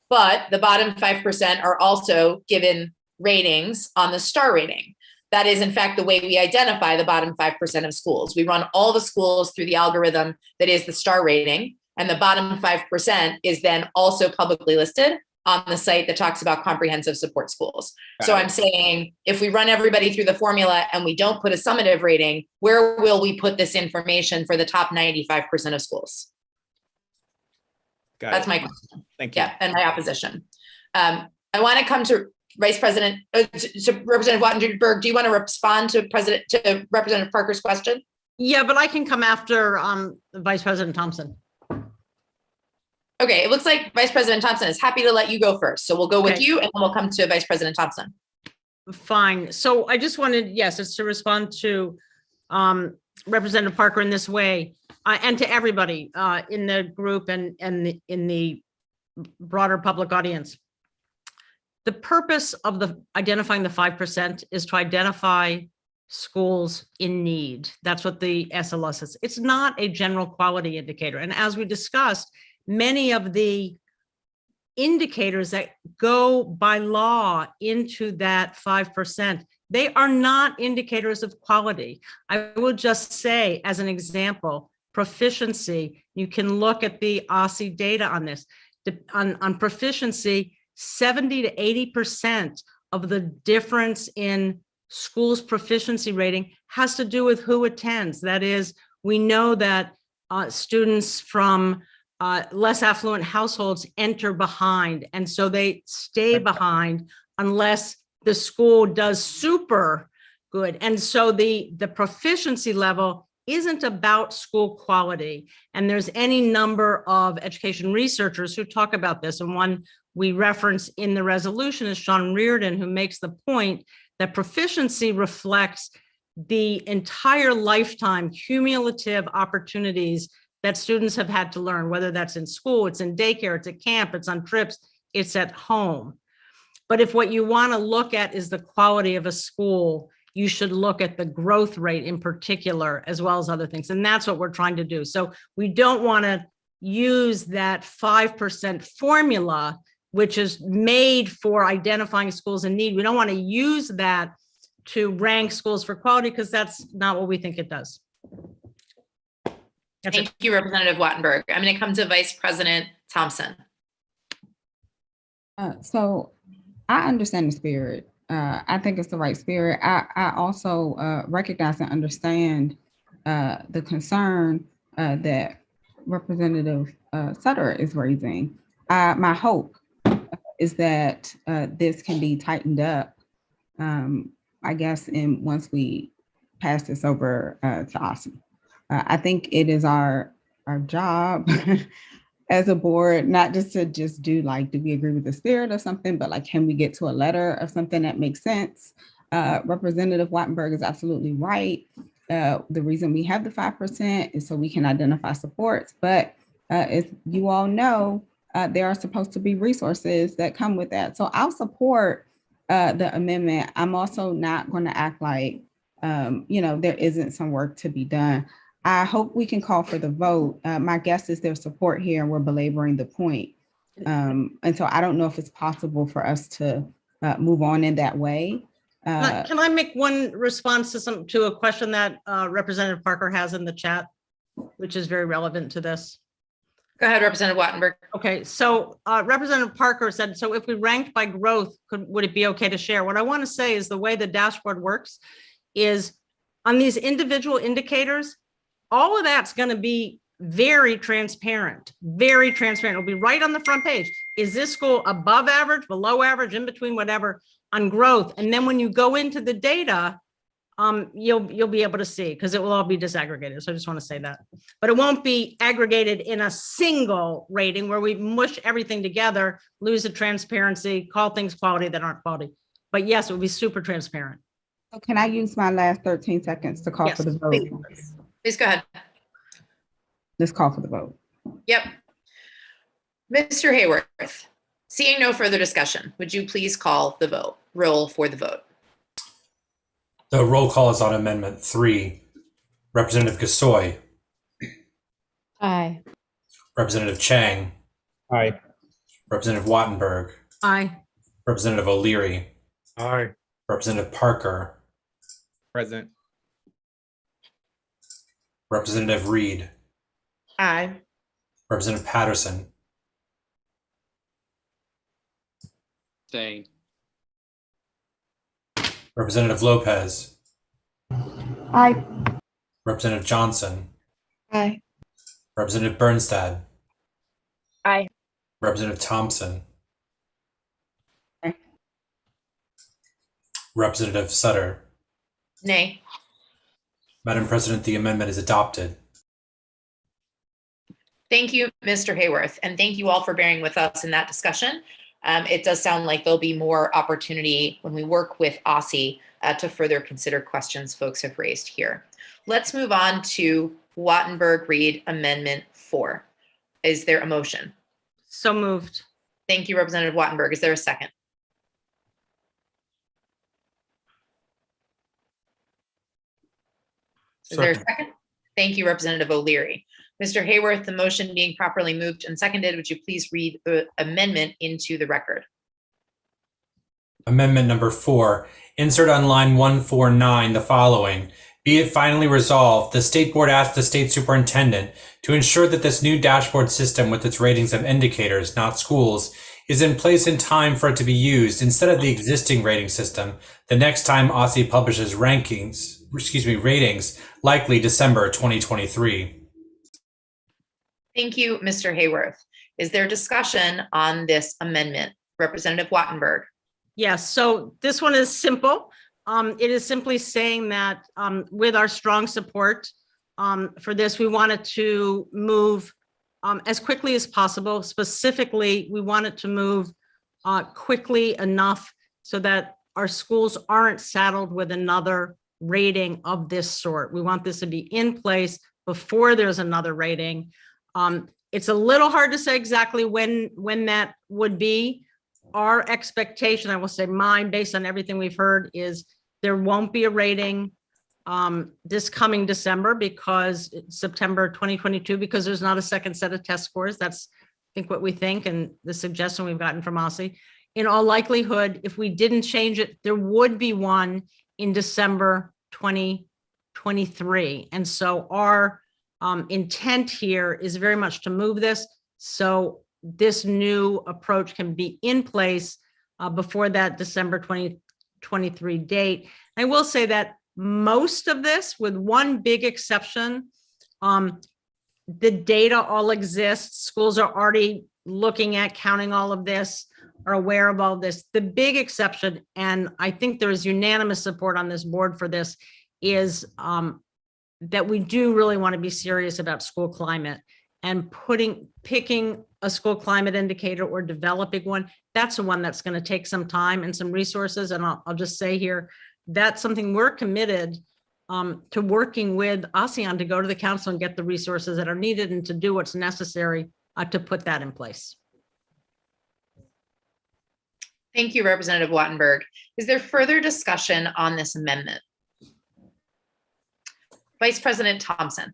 but the bottom 5% are also given ratings on the star rating. That is, in fact, the way we identify the bottom 5% of schools. We run all the schools through the algorithm that is the star rating, and the bottom 5% is then also publicly listed on the site that talks about comprehensive support schools. So I'm saying, if we run everybody through the formula and we don't put a summative rating, where will we put this information for the top 95% of schools? That's my question. Thank you. Yeah, and my opposition. I want to come to Vice President, so Representative Wattenberg, do you want to respond to Representative Parker's question? Yeah, but I can come after Vice President Thompson. Okay, it looks like Vice President Thompson is happy to let you go first. So we'll go with you and then we'll come to Vice President Thompson. Fine. So I just wanted, yes, it's to respond to Representative Parker in this way and to everybody in the group and in the broader public audience. The purpose of identifying the 5% is to identify schools in need. That's what the SLS is. It's not a general quality indicator. And as we discussed, many of the indicators that go by law into that 5%, they are not indicators of quality. I will just say, as an example, proficiency, you can look at the OSCE data on this. On proficiency, 70 to 80% of the difference in schools' proficiency rating has to do with who attends. That is, we know that students from less affluent households enter behind, and so they stay behind unless the school does super good. And so the proficiency level isn't about school quality. And there's any number of education researchers who talk about this. And one we reference in the resolution is Sean Reardon, who makes the point that proficiency reflects the entire lifetime cumulative opportunities that students have had to learn, whether that's in school, it's in daycare, it's at camp, it's on trips, it's at home. But if what you want to look at is the quality of a school, you should look at the growth rate in particular, as well as other things. And that's what we're trying to do. So we don't want to use that 5% formula, which is made for identifying schools in need. We don't want to use that to rank schools for quality, because that's not what we think it does. Thank you, Representative Wattenberg. I'm going to come to Vice President Thompson. So I understand the spirit. I think it's the right spirit. I also recognize and understand the concern that Representative Sutter is raising. My hope is that this can be tightened up, I guess, once we pass this over to OSSI. I think it is our job as a board, not just to do like, do we agree with the spirit or something, but like, can we get to a letter of something that makes sense? Representative Wattenberg is absolutely right. The reason we have the 5% is so we can identify supports, but as you all know, there are supposed to be resources that come with that. So I'll support the amendment. I'm also not going to act like, there isn't some work to be done. I hope we can call for the vote. My guess is there's support here and we're belaboring the point. And so I don't know if it's possible for us to move on in that way. Can I make one response to a question that Representative Parker has in the chat, which is very relevant to this? Go ahead, Representative Wattenberg. Okay, so Representative Parker said, so if we ranked by growth, would it be okay to share? What I want to say is the way the dashboard works is on these individual indicators, all of that's going to be very transparent, very transparent. It'll be right on the front page. Is this school above average, below average, in between, whatever, on growth? And then when you go into the data, you'll be able to see, because it will all be disaggregated. So I just want to say that, but it won't be aggregated in a single rating where we mush everything together, lose the transparency, call things quality that aren't quality. But yes, it will be super transparent. So can I use my last 13 seconds to call for the vote? Please go ahead. Let's call for the vote. Yep. Mr. Hayworth, seeing no further discussion, would you please call the vote, roll for the vote? The roll call is on Amendment 3. Representative Gasoi. Aye. Representative Chang. Aye. Representative Wattenberg. Aye. Representative O'Leary. Aye. Representative Parker. Present. Representative Reid. Aye. Representative Patterson. Staying. Representative Lopez. Aye. Representative Johnson. Aye. Representative Birnstad. Aye. Representative Thompson. Aye. Representative Sutter. Nay. Madam President, the amendment is adopted. Thank you, Mr. Hayworth, and thank you all for bearing with us in that discussion. It does sound like there'll be more opportunity when we work with OSSI to further consider questions folks have raised here. Let's move on to Wattenberg-Reid Amendment 4. Is there a motion? So moved. Thank you, Representative Wattenberg. Is there a second? Is there a second? Thank you, Representative O'Leary. Mr. Hayworth, the motion being properly moved and seconded, would you please read the amendment into the record? Amendment number 4. Insert on line 149 the following. Be it finally resolved, the State Board asks the State Superintendent to ensure that this new dashboard system with its ratings of indicators, not schools, is in place in time for it to be used instead of the existing rating system the next time OSSI publishes ratings, likely December 2023. Thank you, Mr. Hayworth. Is there discussion on this amendment? Representative Wattenberg. Yes, so this one is simple. It is simply saying that with our strong support for this, we wanted to move as quickly as possible. Specifically, we wanted to move quickly enough so that our schools aren't saddled with another rating of this sort. We want this to be in place before there's another rating. It's a little hard to say exactly when that would be. our expectation, I will say mine, based on everything we've heard, is there won't be a rating this coming December because it's September 2022, because there's not a second set of test scores. That's, I think, what we think, and the suggestion we've gotten from OSSI. In all likelihood, if we didn't change it, there would be one in December 2023. And so our intent here is very much to move this so this new approach can be in place before that December 2023 date. I will say that most of this, with one big exception, the data all exists. Schools are already looking at counting all of this, are aware of all this. The big exception, and I think there is unanimous support on this board for this, is that we do really want to be serious about school climate, and picking a school climate indicator or developing one. That's the one that's going to take some time and some resources. And I'll just say here, that's something we're committed to working with ASEAN to go to the council and get the resources that are needed and to do what's necessary to put that in place. Thank you, Representative Wattenberg. Is there further discussion on this amendment? Vice President Thompson.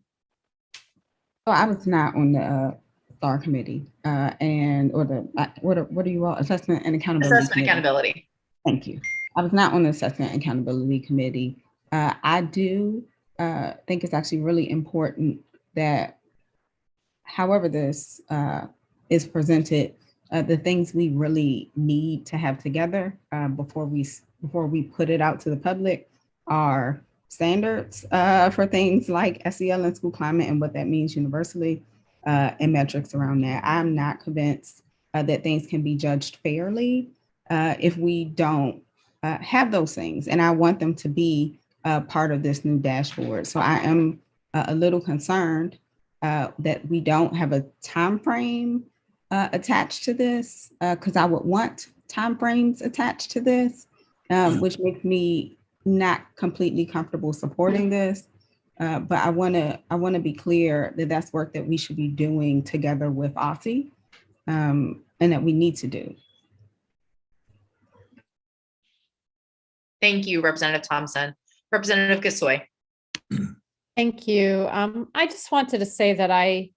So I was not on the STAR committee what are you all, assessment and accountability? Assessment committee. accountability. Thank you. I was not on the assessment and accountability committee. I do think it's actually really important that however this is presented, the things we really need to have together before we put it out to the public are standards for things like SEL and school climate and what that means universally, and metrics around that. I'm not convinced that things can be judged fairly if we don't have those things. And I want them to be part of this new dashboard. So I am a little concerned that we don't have a time frame attached to this, because I would want time frames attached to this, which makes me not completely comfortable supporting this. But I want to be clear that that's work that we should be doing together with OSSI, and that we need to do. Thank you, Representative Thompson. Representative Gasoi. Thank you. I just wanted to say that I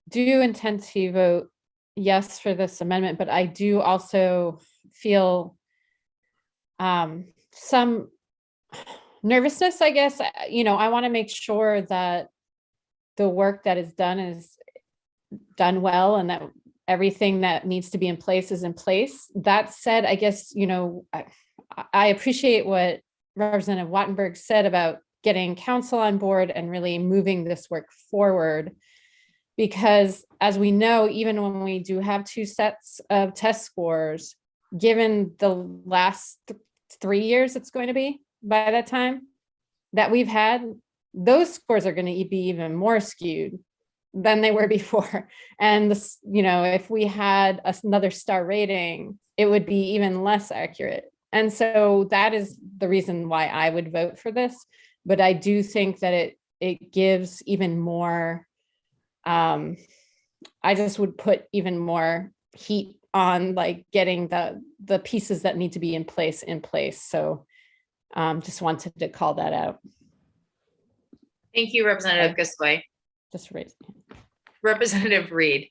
do intend to vote yes for this amendment, but I do also feel some nervousness, I guess. I want to make sure that the work that is done well, and that everything that needs to be in place is in place. That said, I guess, I appreciate what Representative Wattenberg said about getting council on board and really moving this work forward. Because as we know, even when we do have two sets of test scores, given the last 3 years it's going to be by that time that we've had, those scores are going to be even more skewed than they were before. And this, if we had another star rating, it would be even less accurate. And so that is the reason why I would vote for this. But I do think that it gives even more, I just would put even more heat on like getting the pieces that need to be in place. So just wanted to call that out. Thank you, Representative Gasoi. Just raise. Representative Reid.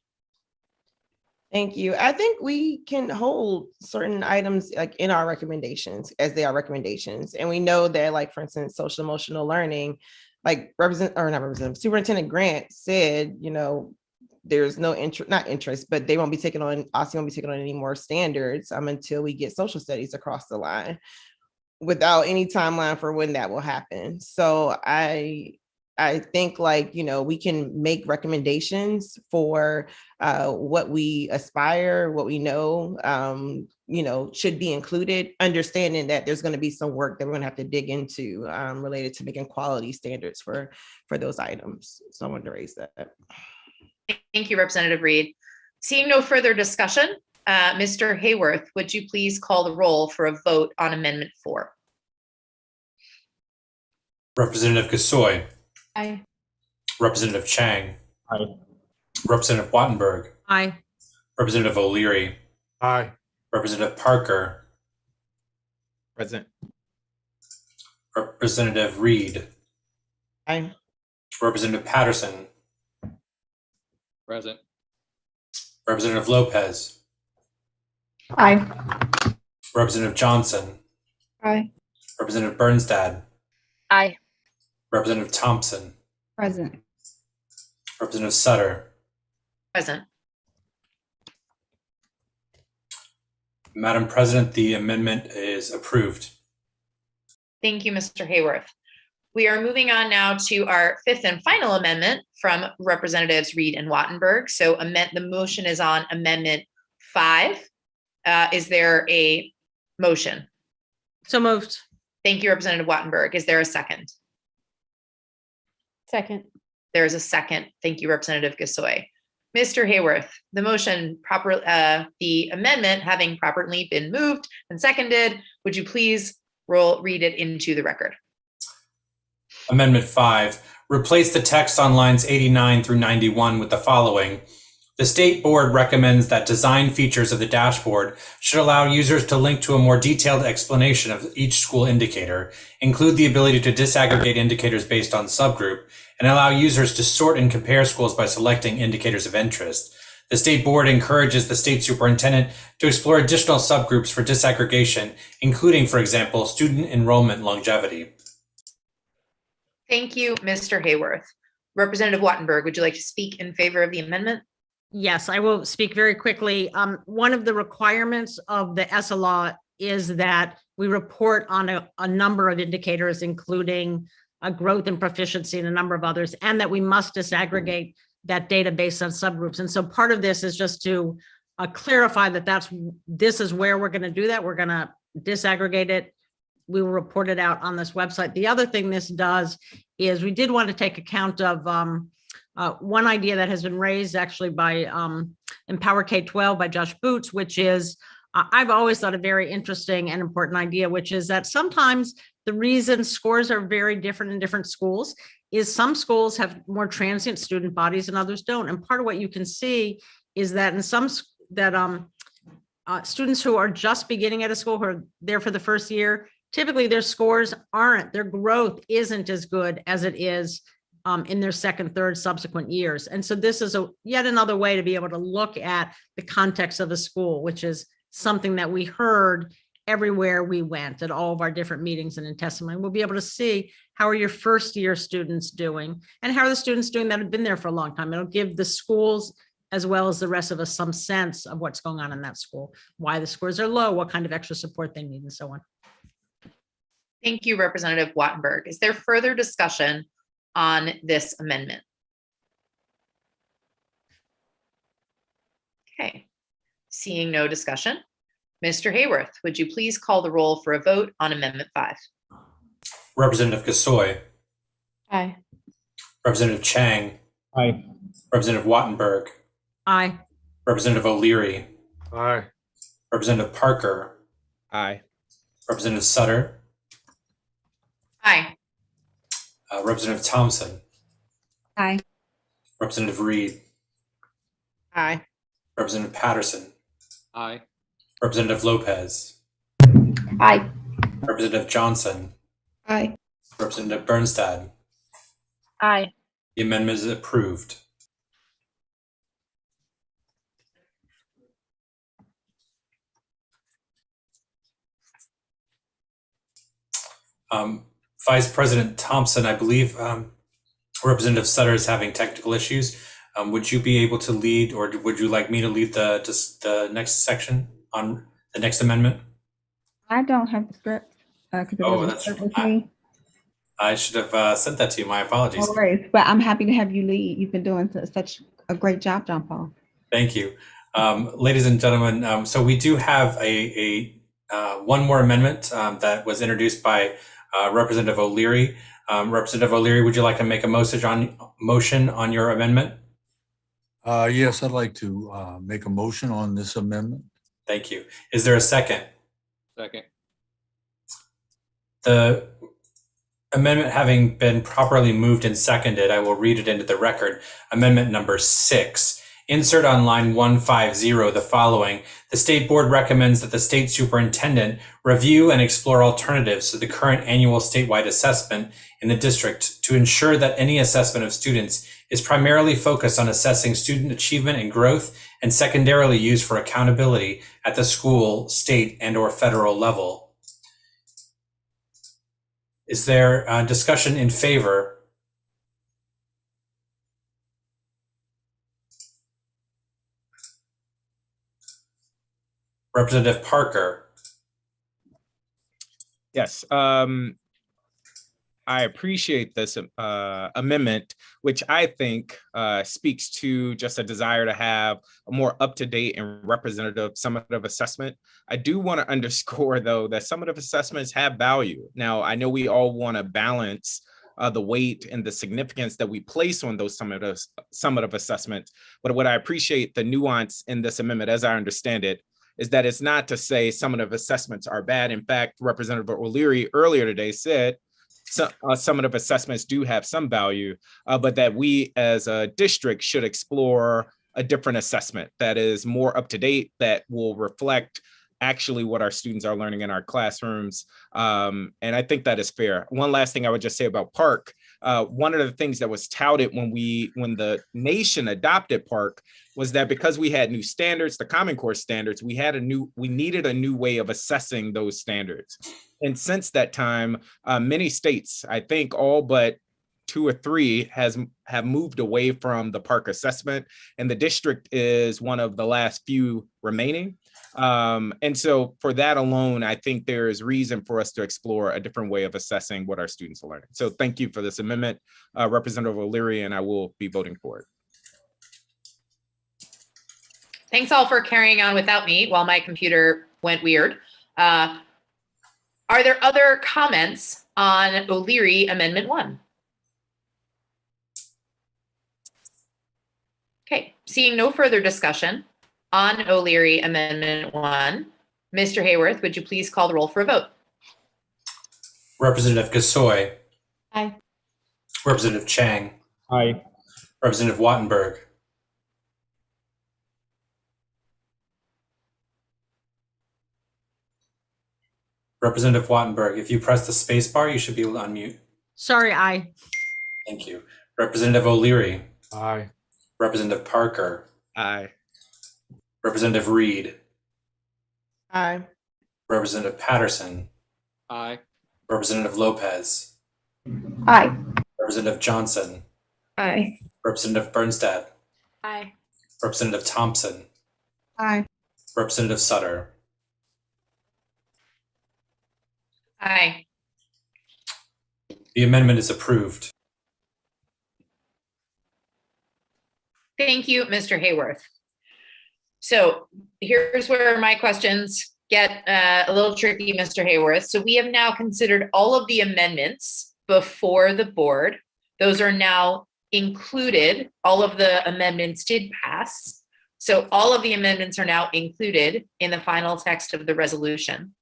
Thank you. I think we can hold certain items like in our recommendations as they are recommendations. And we know that, like, for instance, social emotional learning, like Superintendent Grant said, there's no interest, but they won't be taking on, OSSI won't be taking on any more standards until we get social studies across the line, without any timeline for when that will happen. So I think we can make recommendations for what we aspire, what we know, should be included, understanding that there's going to be some work that we're going to have to dig into related to making quality standards for those items. So I wanted to raise that. Thank you, Representative Reid. Seeing no further discussion, Mr. Hayworth, would you please call the roll for a vote on Amendment 4? Representative Gasoi. Aye. Representative Chang. Aye. Representative Wattenberg. Aye. Representative O'Leary. Aye. Representative Parker, Present. Representative Reid, Aye. Representative Patterson, Present. Representative Lopez, Aye. Representative Johnson, Aye. Representative Birnstad, Aye. Representative Thompson, Present. Representative Sutter. Present. Madam President, the amendment is approved. Thank you, Mr. Hayworth. We are moving on now to our fifth and final amendment from Representatives Reid and Wattenberg. So the motion is on Amendment 5. Is there a motion? So moved. Thank you, Representative Wattenberg. Is there a second? Second. There is a second. Thank you, Representative Gasoi. Mr. Hayworth, the motion the amendment having properly been moved and seconded, would you please read it into the record? Amendment 5, replace the text on lines 89 through 91 with the following. The State Board recommends that design features of the dashboard should allow users to link to a more detailed explanation of each school indicator, include the ability to disaggregate indicators based on subgroup, and allow users to sort and compare schools by selecting indicators of interest. The State Board encourages the State Superintendent to explore additional subgroups for disaggregation, including, for example, student enrollment longevity. Thank you, Mr. Hayworth. Representative Wattenberg, would you like to speak in favor of the amendment? Yes, I will speak very quickly. One of the requirements of the SLA is that we report on a number of indicators, including growth and proficiency and a number of others, and that we must disaggregate that data based on subgroups. And so part of this is just to clarify that this is where we're going to do that. We're going to disaggregate it. We will report it out on this website. The other thing this does is we did want to take account of one idea that has been raised actually by Empower K-12 by Josh Boots, which is, I've always thought a very interesting and important idea, which is that sometimes the reason scores are very different in different schools is some schools have more transient student bodies and others don't. And part of what you can see is that in some students who are just beginning at a school, who are there for the first year, typically their scores their growth isn't as good as it is in their second, third, subsequent years. And so this is yet another way to be able to look at the context of a school, which is something that we heard everywhere we went at all of our different meetings and in testimony. We'll be able to see how are your first year students doing and how are the students doing that have been there for a long time. It'll give the schools as well as the rest of us some sense of what's going on in that school, why the scores are low, what kind of extra support they need, and so on. Thank you, Representative Wattenberg. Is there further discussion on this amendment? Okay, seeing no discussion. Mr. Hayworth, would you please call the roll for a vote on Amendment 5? Representative Gasoi. Aye. Representative Chang. Aye. Representative Wattenberg. Aye. Representative O'Leary. Aye. Representative Parker. Aye. Representative Sutter. Aye. Representative Thompson. Aye. Representative Reid. Aye. Representative Patterson. Aye. Representative Lopez. Aye. Representative Johnson. Aye. Representative Birnstad. Aye. The amendment is approved. Vice President Thompson, I believe Representative Sutter is having technical issues. Would you be able to lead, or would you like me to lead the next section on the next amendment? I don't have the script. That's I should have sent that to you. My apologies. No worries, but I'm happy to have you lead. You've been doing such a great job, John Paul. Thank you. Ladies and gentlemen, so we do have a one more amendment that was introduced by Representative O'Leary. Representative O'Leary, would you like to make a motion on your amendment? Yes, I'd like to make a motion on this amendment. Thank you. Is there a second? Second. The amendment having been properly moved and seconded, I will read it into the record. Amendment number 6. Insert on line 150 the following. The State Board recommends that the State Superintendent review and explore alternatives to the current annual statewide assessment in the district to ensure that any assessment of students is primarily focused on assessing student achievement and growth, and secondarily used for accountability at the school, state, and/or federal level. Is there discussion in favor? Representative Parker. Yes, I appreciate this amendment, which I think speaks to just a desire to have a more up-to-date and representative summative assessment. I do want to underscore, though, that summative assessments have value. Now, I know we all want to balance the weight and the significance that we place on those summative assessments, but what I appreciate the nuance in this amendment, as I understand it, is that it's not to say summative assessments are bad. In fact, Representative O'Leary earlier today said summative assessments do have some value, but that we as a district should explore a different assessment that is more up to date, that will reflect actually what our students are learning in our classrooms. And I think that is fair. One last thing I would just say about PARCC. One of the things that was touted when the nation adopted PARCC was that because we had new standards, the Common Core standards, we needed a new way of assessing those standards. And since that time, many states, I think all but 2 or 3 have moved away from the PARCC assessment, and the district is one of the last few remaining. And so for that alone, I think there is reason for us to explore a different way of assessing what our students are learning. So thank you for this amendment, Representative O'Leary, and I will be voting for it. Thanks all for carrying on without me while my computer went weird. Are there other comments on O'Leary Amendment 1? Okay, seeing no further discussion on O'Leary Amendment 1, Mr. Hayworth, would you please call the roll for a vote? Representative Gasoi. Aye. Representative Chang. Aye. Representative Wattenberg. Representative Wattenberg, if you press the space bar, you should be able to unmute. Sorry, aye. Thank you. Representative O'Leary. Aye. Representative Parker. Aye. Representative Reid. Aye. Representative Patterson. Aye. Representative Lopez. Aye. Representative Johnson. Aye. Representative Birnstad. Aye. Representative Thompson. Aye. Representative Sutter. Aye. The amendment is approved. Thank you, Mr. Hayworth. So here's where my questions get a little tricky, Mr. Hayworth. So we have now considered all of the amendments before the board. Those are now included. All of the amendments did pass. So all of the amendments are now included in the final text of the resolution.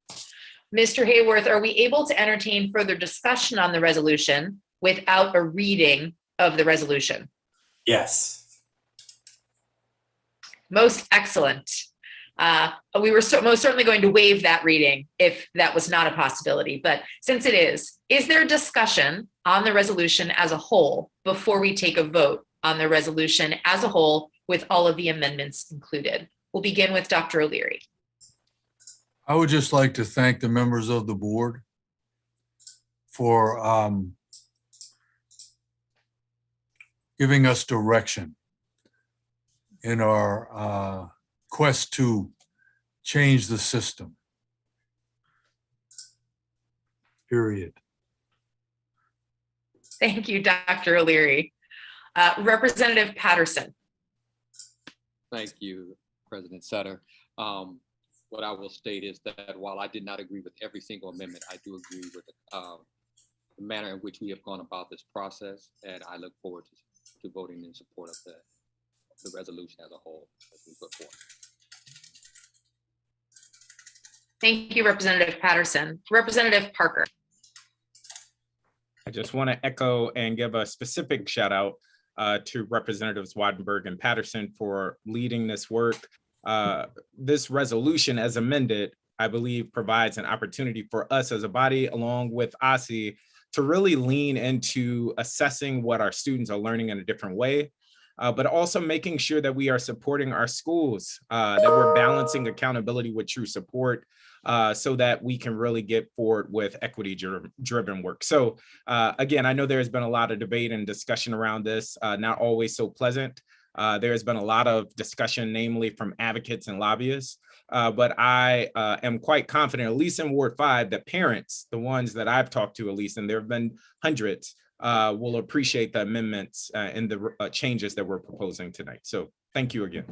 Mr. Hayworth, are we able to entertain further discussion on the resolution without a reading of the resolution? Yes. Most excellent. We were most certainly going to waive that reading if that was not a possibility, but since it is there discussion on the resolution as a whole before we take a vote on the resolution as a whole with all of the amendments included? We'll begin with Dr. O'Leary. I would just like to thank the members of the board for giving us direction in our quest to change the system. Period. Thank you, Dr. O'Leary. Representative Patterson. Thank you, President Sutter. What I will state is that while I did not agree with every single amendment, I do agree with the manner in which we have gone about this process, and I look forward to voting in support of the resolution as a whole as we put forward. Thank you, Representative Patterson. Representative Parker. I just want to echo and give a specific shout out to Representatives Wattenberg and Patterson for leading this work. this resolution as amended, I believe, provides an opportunity for us as a body, along with OSSI, to really lean into assessing what our students are learning in a different way, but also making sure that we are supporting our schools, that we're balancing accountability with true support, so that we can really get forward with equity-driven work. So again, I know there's been a lot of debate and discussion around this, not always so pleasant. There has been a lot of discussion, namely from advocates and lobbyists, but I am quite confident, at least in Ward 5, that parents, the ones that I've talked to at least, and there have been hundreds, will appreciate the amendments and the changes that we're proposing tonight. So thank you again.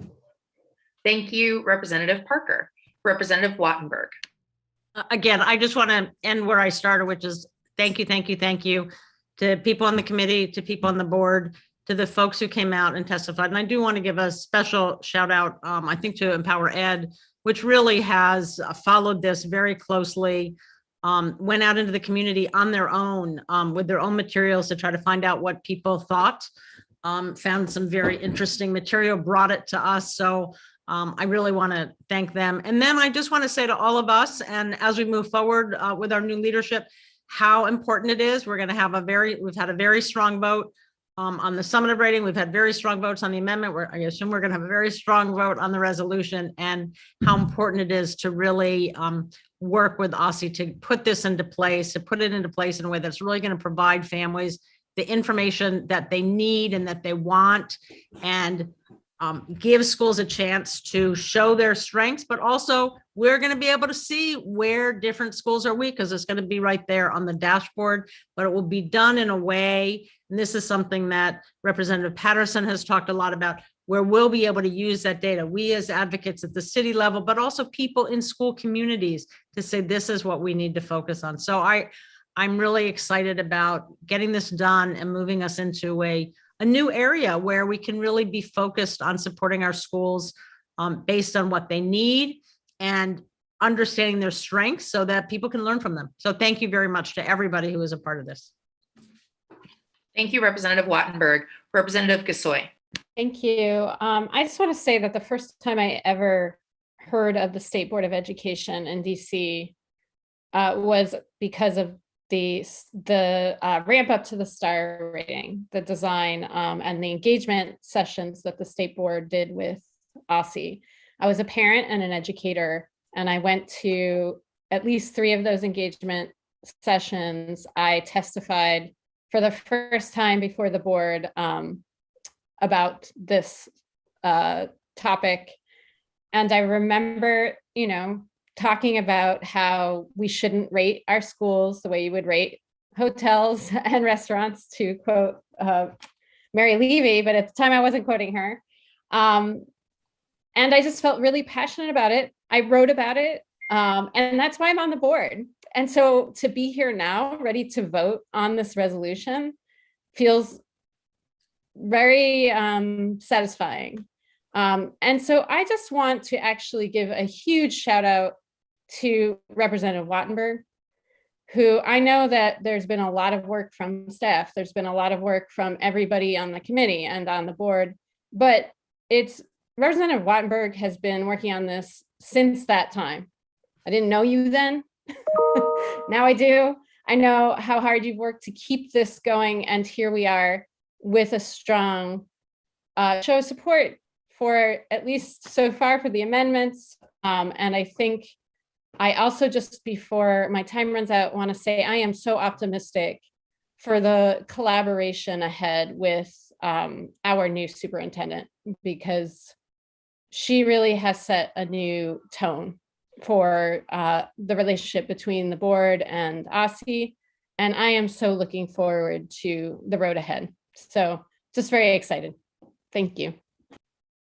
Thank you, Representative Parker. Representative Wattenberg. Again, I just want to end where I started, which is thank you to people on the committee, to people on the board, to the folks who came out and testified. And I do want to give a special shout out, I think, to Empower Ed, which really has followed this very closely, went out into the community on their own with their own materials to try to find out what people thought, found some very interesting material, brought it to us. So I really want to thank them. And then I just want to say to all of us, and as we move forward with our new leadership, how important it is. We're going to have we've had a very strong vote on the summative rating. We've had very strong votes on the amendment. I assume we're going to have a very strong vote on the resolution, and how important it is to really work with OSSI to put this into place, to put it into place in a way that's really going to provide families the information that they need and that they want, and give schools a chance to show their strengths, but also we're going to be able to see where different schools are weak, because it's going to be right there on the dashboard, but it will be done in a way, and this is something that Representative Patterson has talked a lot about, where we'll be able to use that data, we as advocates at the city level, but also people in school communities, to say this is what we need to focus on. So I'm really excited about getting this done and moving us into a new area where we can really be focused on supporting our schools based on what they need and understanding their strengths so that people can learn from them. So thank you very much to everybody who was a part of this. Thank you, Representative Wattenberg. Representative Gasoi. Thank you. I just want to say that the first time I ever heard of the State Board of Education in DC was because of the ramp up to the STAR rating, the design and the engagement sessions that the State Board did with OSSI. I was a parent and an educator, and I went to at least 3 of those engagement sessions. I testified for the first time before the board about this topic. And I remember, talking about how we shouldn't rate our schools the way you would rate hotels and restaurants, to quote Mary Levy, but at the time I wasn't quoting her. And I just felt really passionate about it. I wrote about it, and that's why I'm on the board. And so to be here now, ready to vote on this resolution, feels very satisfying. And so I just want to actually give a huge shout out to Representative Wattenberg, who I know that there's been a lot of work from staff. There's been a lot of work from everybody on the committee and on the board, but Representative Wattenberg has been working on this since that time. I didn't know you then. Now I do. I know how hard you've worked to keep this going, and here we are with a strong show of support for, at least so far, for the amendments. And I think I also, just before my time runs out, want to say I am so optimistic for the collaboration ahead with our new superintendent, because she really has set a new tone for the relationship between the board and OSSI. And I am so looking forward to the road ahead. So just very excited. Thank you.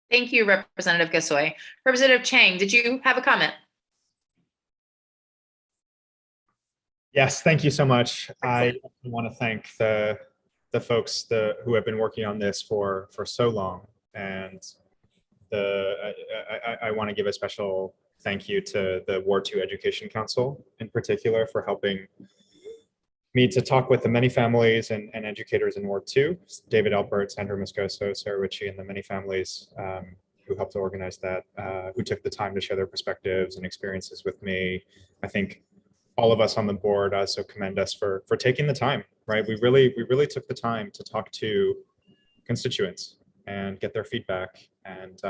Thank you, Representative Gasoi. Representative Chang, did you have a comment? Yes, thank you so much. I want to thank the folks who have been working on this for so long, and I want to give a special thank you to the Ward 2 Education Council in particular for helping me to talk with the many families and educators in Ward 2, David Alpert, Sandra Moscoso, Sarah Ritchie, and the many families who helped to organize that, who took the time to share their perspectives and experiences with me. I think all of us on the board also commend us for taking the time, right? We really took the time to talk to constituents and get their feedback, and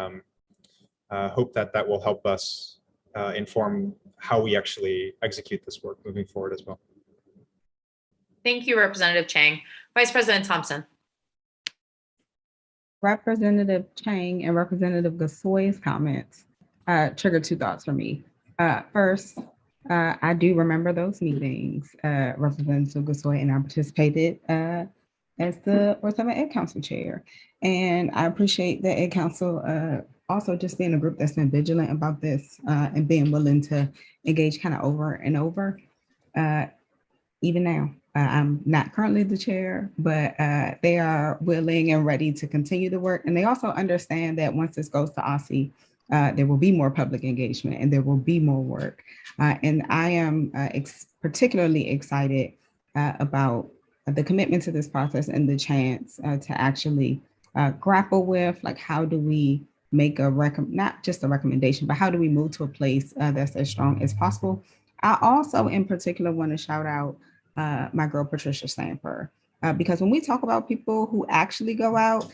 hope that that will help us inform how we actually execute this work moving forward as well. Thank you, Representative Chang. Vice President Thompson. Representative Chang and Representative Gasoi's comments triggered two thoughts for me. First, I do remember those meetings. Representative Gasoi and I participated as the Orthoma Ed Council Chair. And I appreciate the Ed Council also just being a group that's been vigilant about this and being willing to engage kind of over and over. Even now, I'm not currently the chair, but they are willing and ready to continue the work. And they also understand that once this goes to OSSE, there will be more public engagement and there will be more work. And I am particularly excited about the commitment to this process and the chance to actually grapple with, like, how do we make not just a recommendation, but how do we move to a place that's as strong as possible? I also in particular want to shout out my girl, Patricia Stamper, because when we talk about people who actually go out,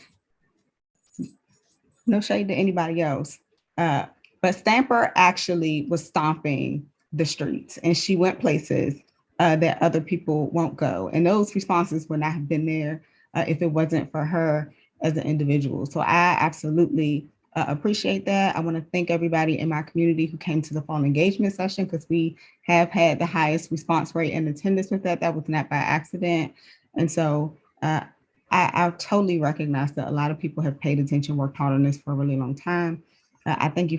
no shade to anybody else, but Stamper actually was stomping the streets, and she went places that other people won't go. And those responses would not have been there if it wasn't for her as an individual. So I absolutely appreciate that. I want to thank everybody in my community who came to the fall engagement session, because we have had the highest response rate and attendance with that. That was not by accident. And so I totally recognize that a lot of people have paid attention, worked hard on this for a really long time. I thank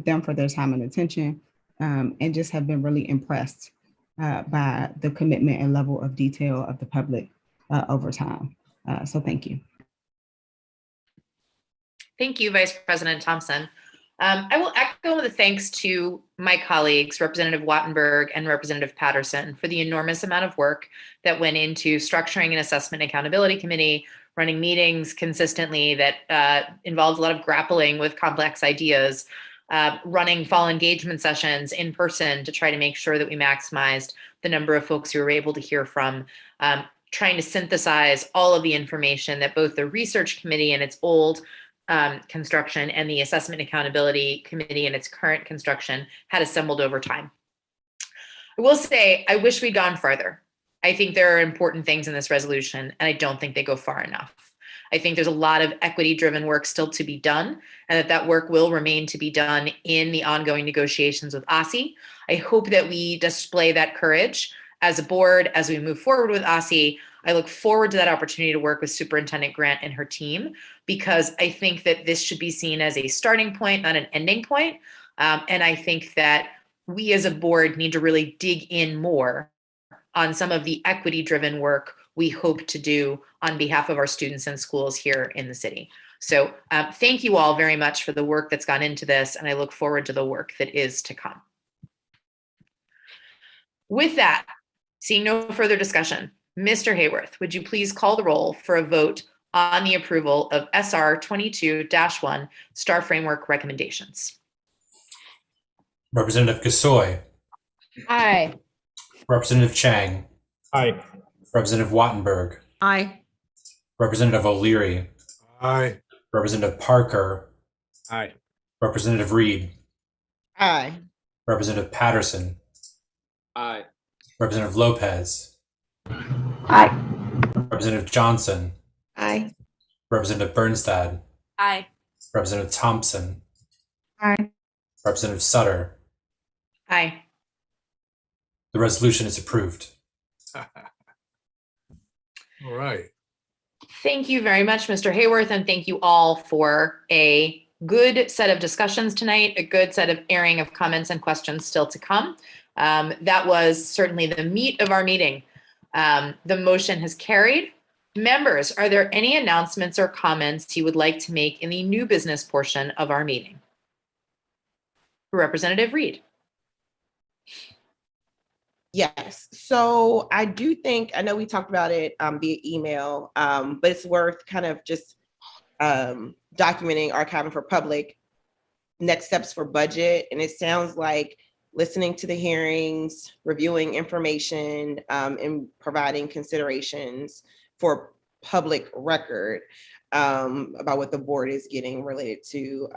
them for their time and attention, and just have been really impressed by the commitment and level of detail of the public over time. So thank you. Thank you, Vice President Thompson. I will echo the thanks to my colleagues, Representative Wattenberg and Representative Patterson, for the enormous amount of work that went into structuring an assessment accountability committee, running meetings consistently that involved a lot of grappling with complex ideas, running fall engagement sessions in person to try to make sure that we maximized the number of folks we were able to hear from, trying to synthesize all of the information that both the research committee and its old construction and the Assessment Accountability Committee in its current construction had assembled over time. I will say, I wish we'd gone further. I think there are important things in this resolution, and I don't think they go far enough. I think there's a lot of equity-driven work still to be done, and that work will remain to be done in the ongoing negotiations with OSSE. I hope that we display that courage as a board as we move forward with OSSE. I look forward to that opportunity to work with Superintendent Grant and her team, because I think that this should be seen as a starting point, not an ending point. And I think that we as a board need to really dig in more on some of the equity-driven work we hope to do on behalf of our students and schools here in the city. So thank you all very much for the work that's gone into this, and I look forward to the work that is to come. With that, seeing no further discussion, Mr. Hayworth, would you please call the roll for a vote on the approval of SR22-1 STAR Framework recommendations? Representative Gasoi. Aye. Representative Chang. Aye. Representative Wattenberg. Aye. Representative O'Leary. Aye. Representative Parker. Aye. Representative Reid. Aye. Representative Patterson. Aye. Representative Lopez. Aye. Representative Johnson. Aye. Representative Birnstad. Aye. Representative Thompson. Aye. Representative Sutter. Aye. The resolution is approved. All right. Thank you very much, Mr. Hayworth, and thank you all for a good set of discussions tonight, a good set of airing of comments and questions still to come. That was certainly the meat of our meeting. The motion has carried. Members, are there any announcements or comments you would like to make in the new business portion of our meeting? Representative Reid. Yes, so I do think, I know we talked about it via email, but it's worth kind of just documenting, archiving for public. next steps for budget. And it sounds like listening to the hearings, reviewing information, and providing considerations for public record about what the board is getting related to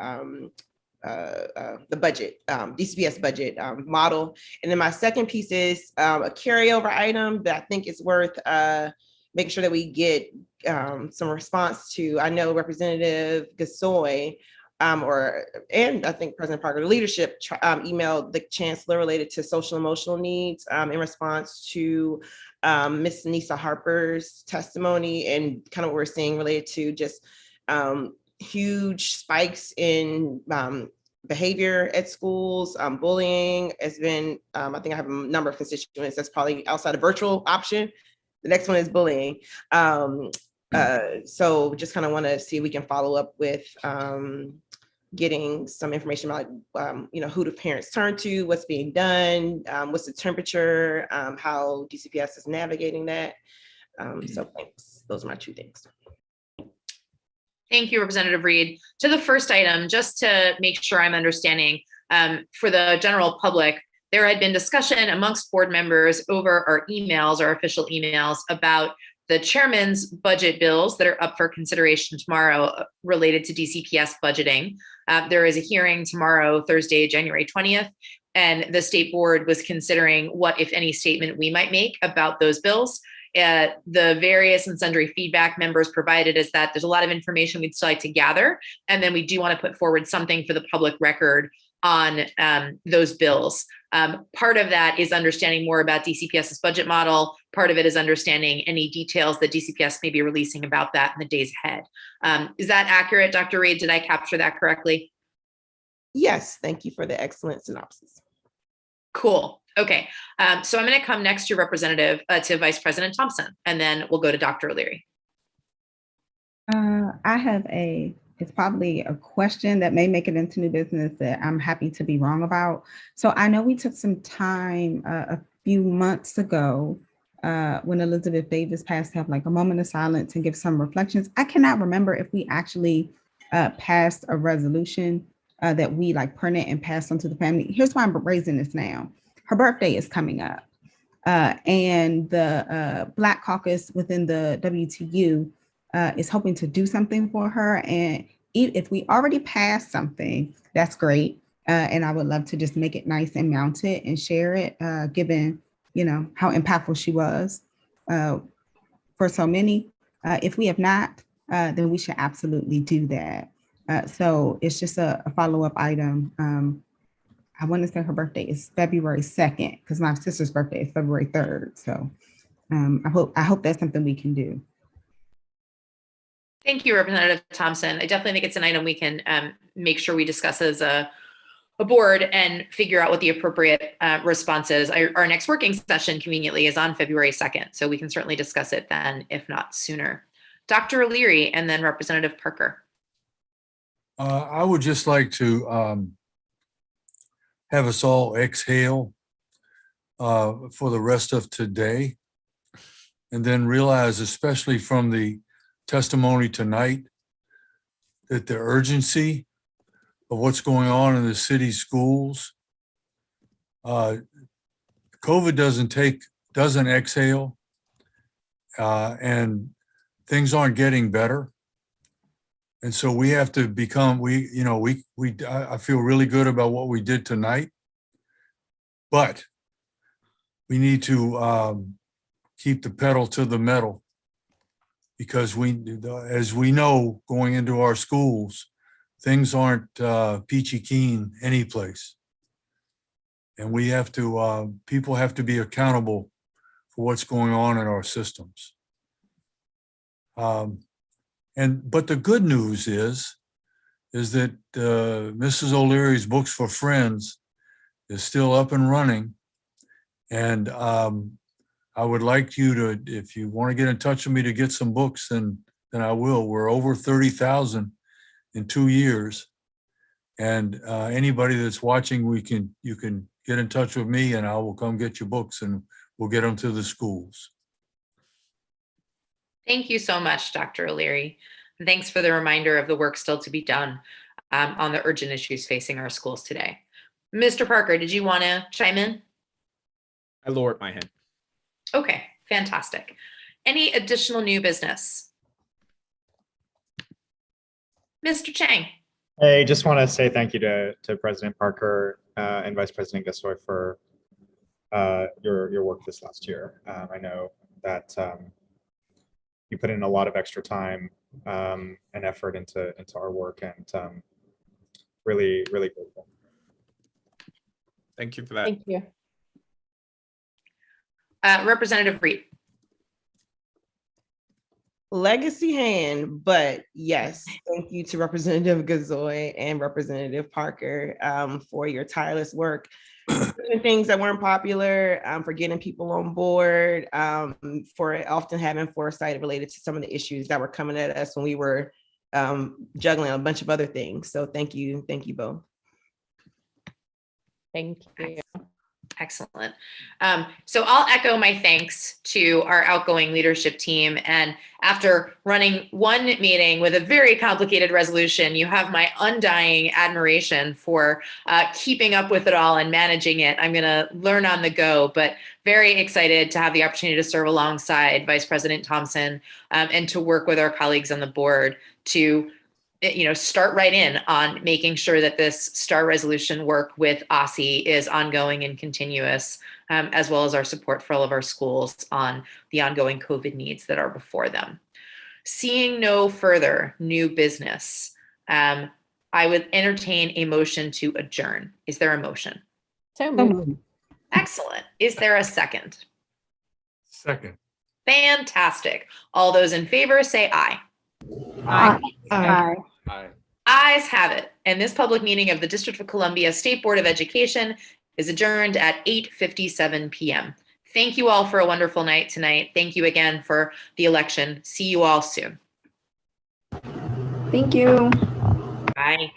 the budget, DCPS budget model. And then my second piece is a carryover item that I think is worth making sure that we get some response to. I know Representative Gasoi and I think President Parker leadership emailed the chancellor related to social emotional needs in response to Ms. Nisa Harper's testimony, and kind of what we're seeing related to just huge spikes in behavior at schools. Bullying has been, I think I have a number of constituents that's probably outside of virtual option. The next one is bullying. So just kind of want to see if we can follow up with getting some information about who the parents turn to, what's being done, what's the temperature, how DCPS is navigating that. So thanks. Those are my two things. Thank you, Representative Reid. To the first item, just to make sure I'm understanding, for the general public, there had been discussion amongst board members over our emails, our official emails, about the chairman's budget bills that are up for consideration tomorrow related to DCPS budgeting. There is a hearing tomorrow, Thursday, January 20th, and the state board was considering what, if any, statement we might make about those bills. The various and sundry feedback members provided is that there's a lot of information we'd still like to gather, and then we do want to put forward something for the public record on those bills. Part of that is understanding more about DCPS's budget model. Part of it is understanding any details that DCPS may be releasing about that in the days ahead. Is that accurate, Dr. Reid? Did I capture that correctly? Yes, thank you for the excellent synopsis. Cool. Okay, so I'm going to come next to Vice President Thompson, and then we'll go to Dr. O'Leary. I have it's probably a question that may make it into new business that I'm happy to be wrong about. So I know we took some time a few months ago when Elizabeth Davis passed to have like a moment of silence and give some reflections. I cannot remember if we actually passed a resolution that we like printed and passed on to the family. Here's why I'm raising this now. Her birthday is coming up, and the Black Caucus within the WTU is hoping to do something for her. And if we already passed something, that's great. And I would love to just make it nice and mount it and share it, given, how impactful she was for so many. If we have not, then we should absolutely do that. So it's just a follow-up item. I want to say her birthday is February 2nd, because my sister's birthday is February 3rd. So I hope that's something we can do. Thank you, Representative Thompson. I definitely think it's an item we can make sure we discuss as a board and figure out what the appropriate response is. Our next working session conveniently is on February 2nd, so we can certainly discuss it then, if not sooner. Dr. O'Leary and then Representative Parker. I would just like to have us all exhale for the rest of today, and then realize, especially from the testimony tonight, that the urgency of what's going on in the city schools, COVID doesn't exhale, and things aren't getting better. And so we have to become, I feel really good about what we did tonight, but we need to keep the pedal to the metal, because as we know, going into our schools, things aren't peachy keen anyplace. And we have to, people have to be accountable for what's going on in our systems. But the good news is that Mrs. O'Leary's Books for Friends is still up and running. And I would like you to, if you want to get in touch with me to get some books, then I will. We're over 30,000 in 2 years. And anybody that's watching, you can get in touch with me and I will come get your books and we'll get them to the schools. Thank you so much, Dr. O'Leary. And thanks for the reminder of the work still to be done. on the urgent issues facing our schools today. Mr. Parker, did you want to chime in? I lowered my hand. Okay, fantastic. Any additional new business? Mr. Chang. Hey, just want to say thank you to President Parker and Vice President Gasoi for your work this last year. I know that you put in a lot of extra time and effort into our work, and really grateful. Thank you for that. Thank you. Representative Reid. Legacy hand, but yes, thank you to Representative Gasoi and Representative Parker for your tireless work. Things that weren't popular, for getting people on board, for often having foresight related to some of the issues that were coming at us when we were juggling a bunch of other things. So thank you both. Thank you. Excellent. So I'll echo my thanks to our outgoing leadership team. And after running one meeting with a very complicated resolution, you have my undying admiration for keeping up with it all and managing it. I'm going to learn on the go, but very excited to have the opportunity to serve alongside Vice President Thompson and to work with our colleagues on the board to start right in on making sure that this STAR resolution work with OSSI is ongoing and continuous, as well as our support for all of our schools on the ongoing COVID needs that are before them. Seeing no further new business, I would entertain a motion to adjourn. Is there a motion? So moved. Excellent. Is there a second? Second. Fantastic. All those in favor say aye. Aye. Aye. Aye. Ayes have it. And this public meeting of the District of Columbia State Board of Education is adjourned at 8:57 p.m. Thank you all for a wonderful night tonight. Thank you again for the election. See you all soon. Thank you. Bye.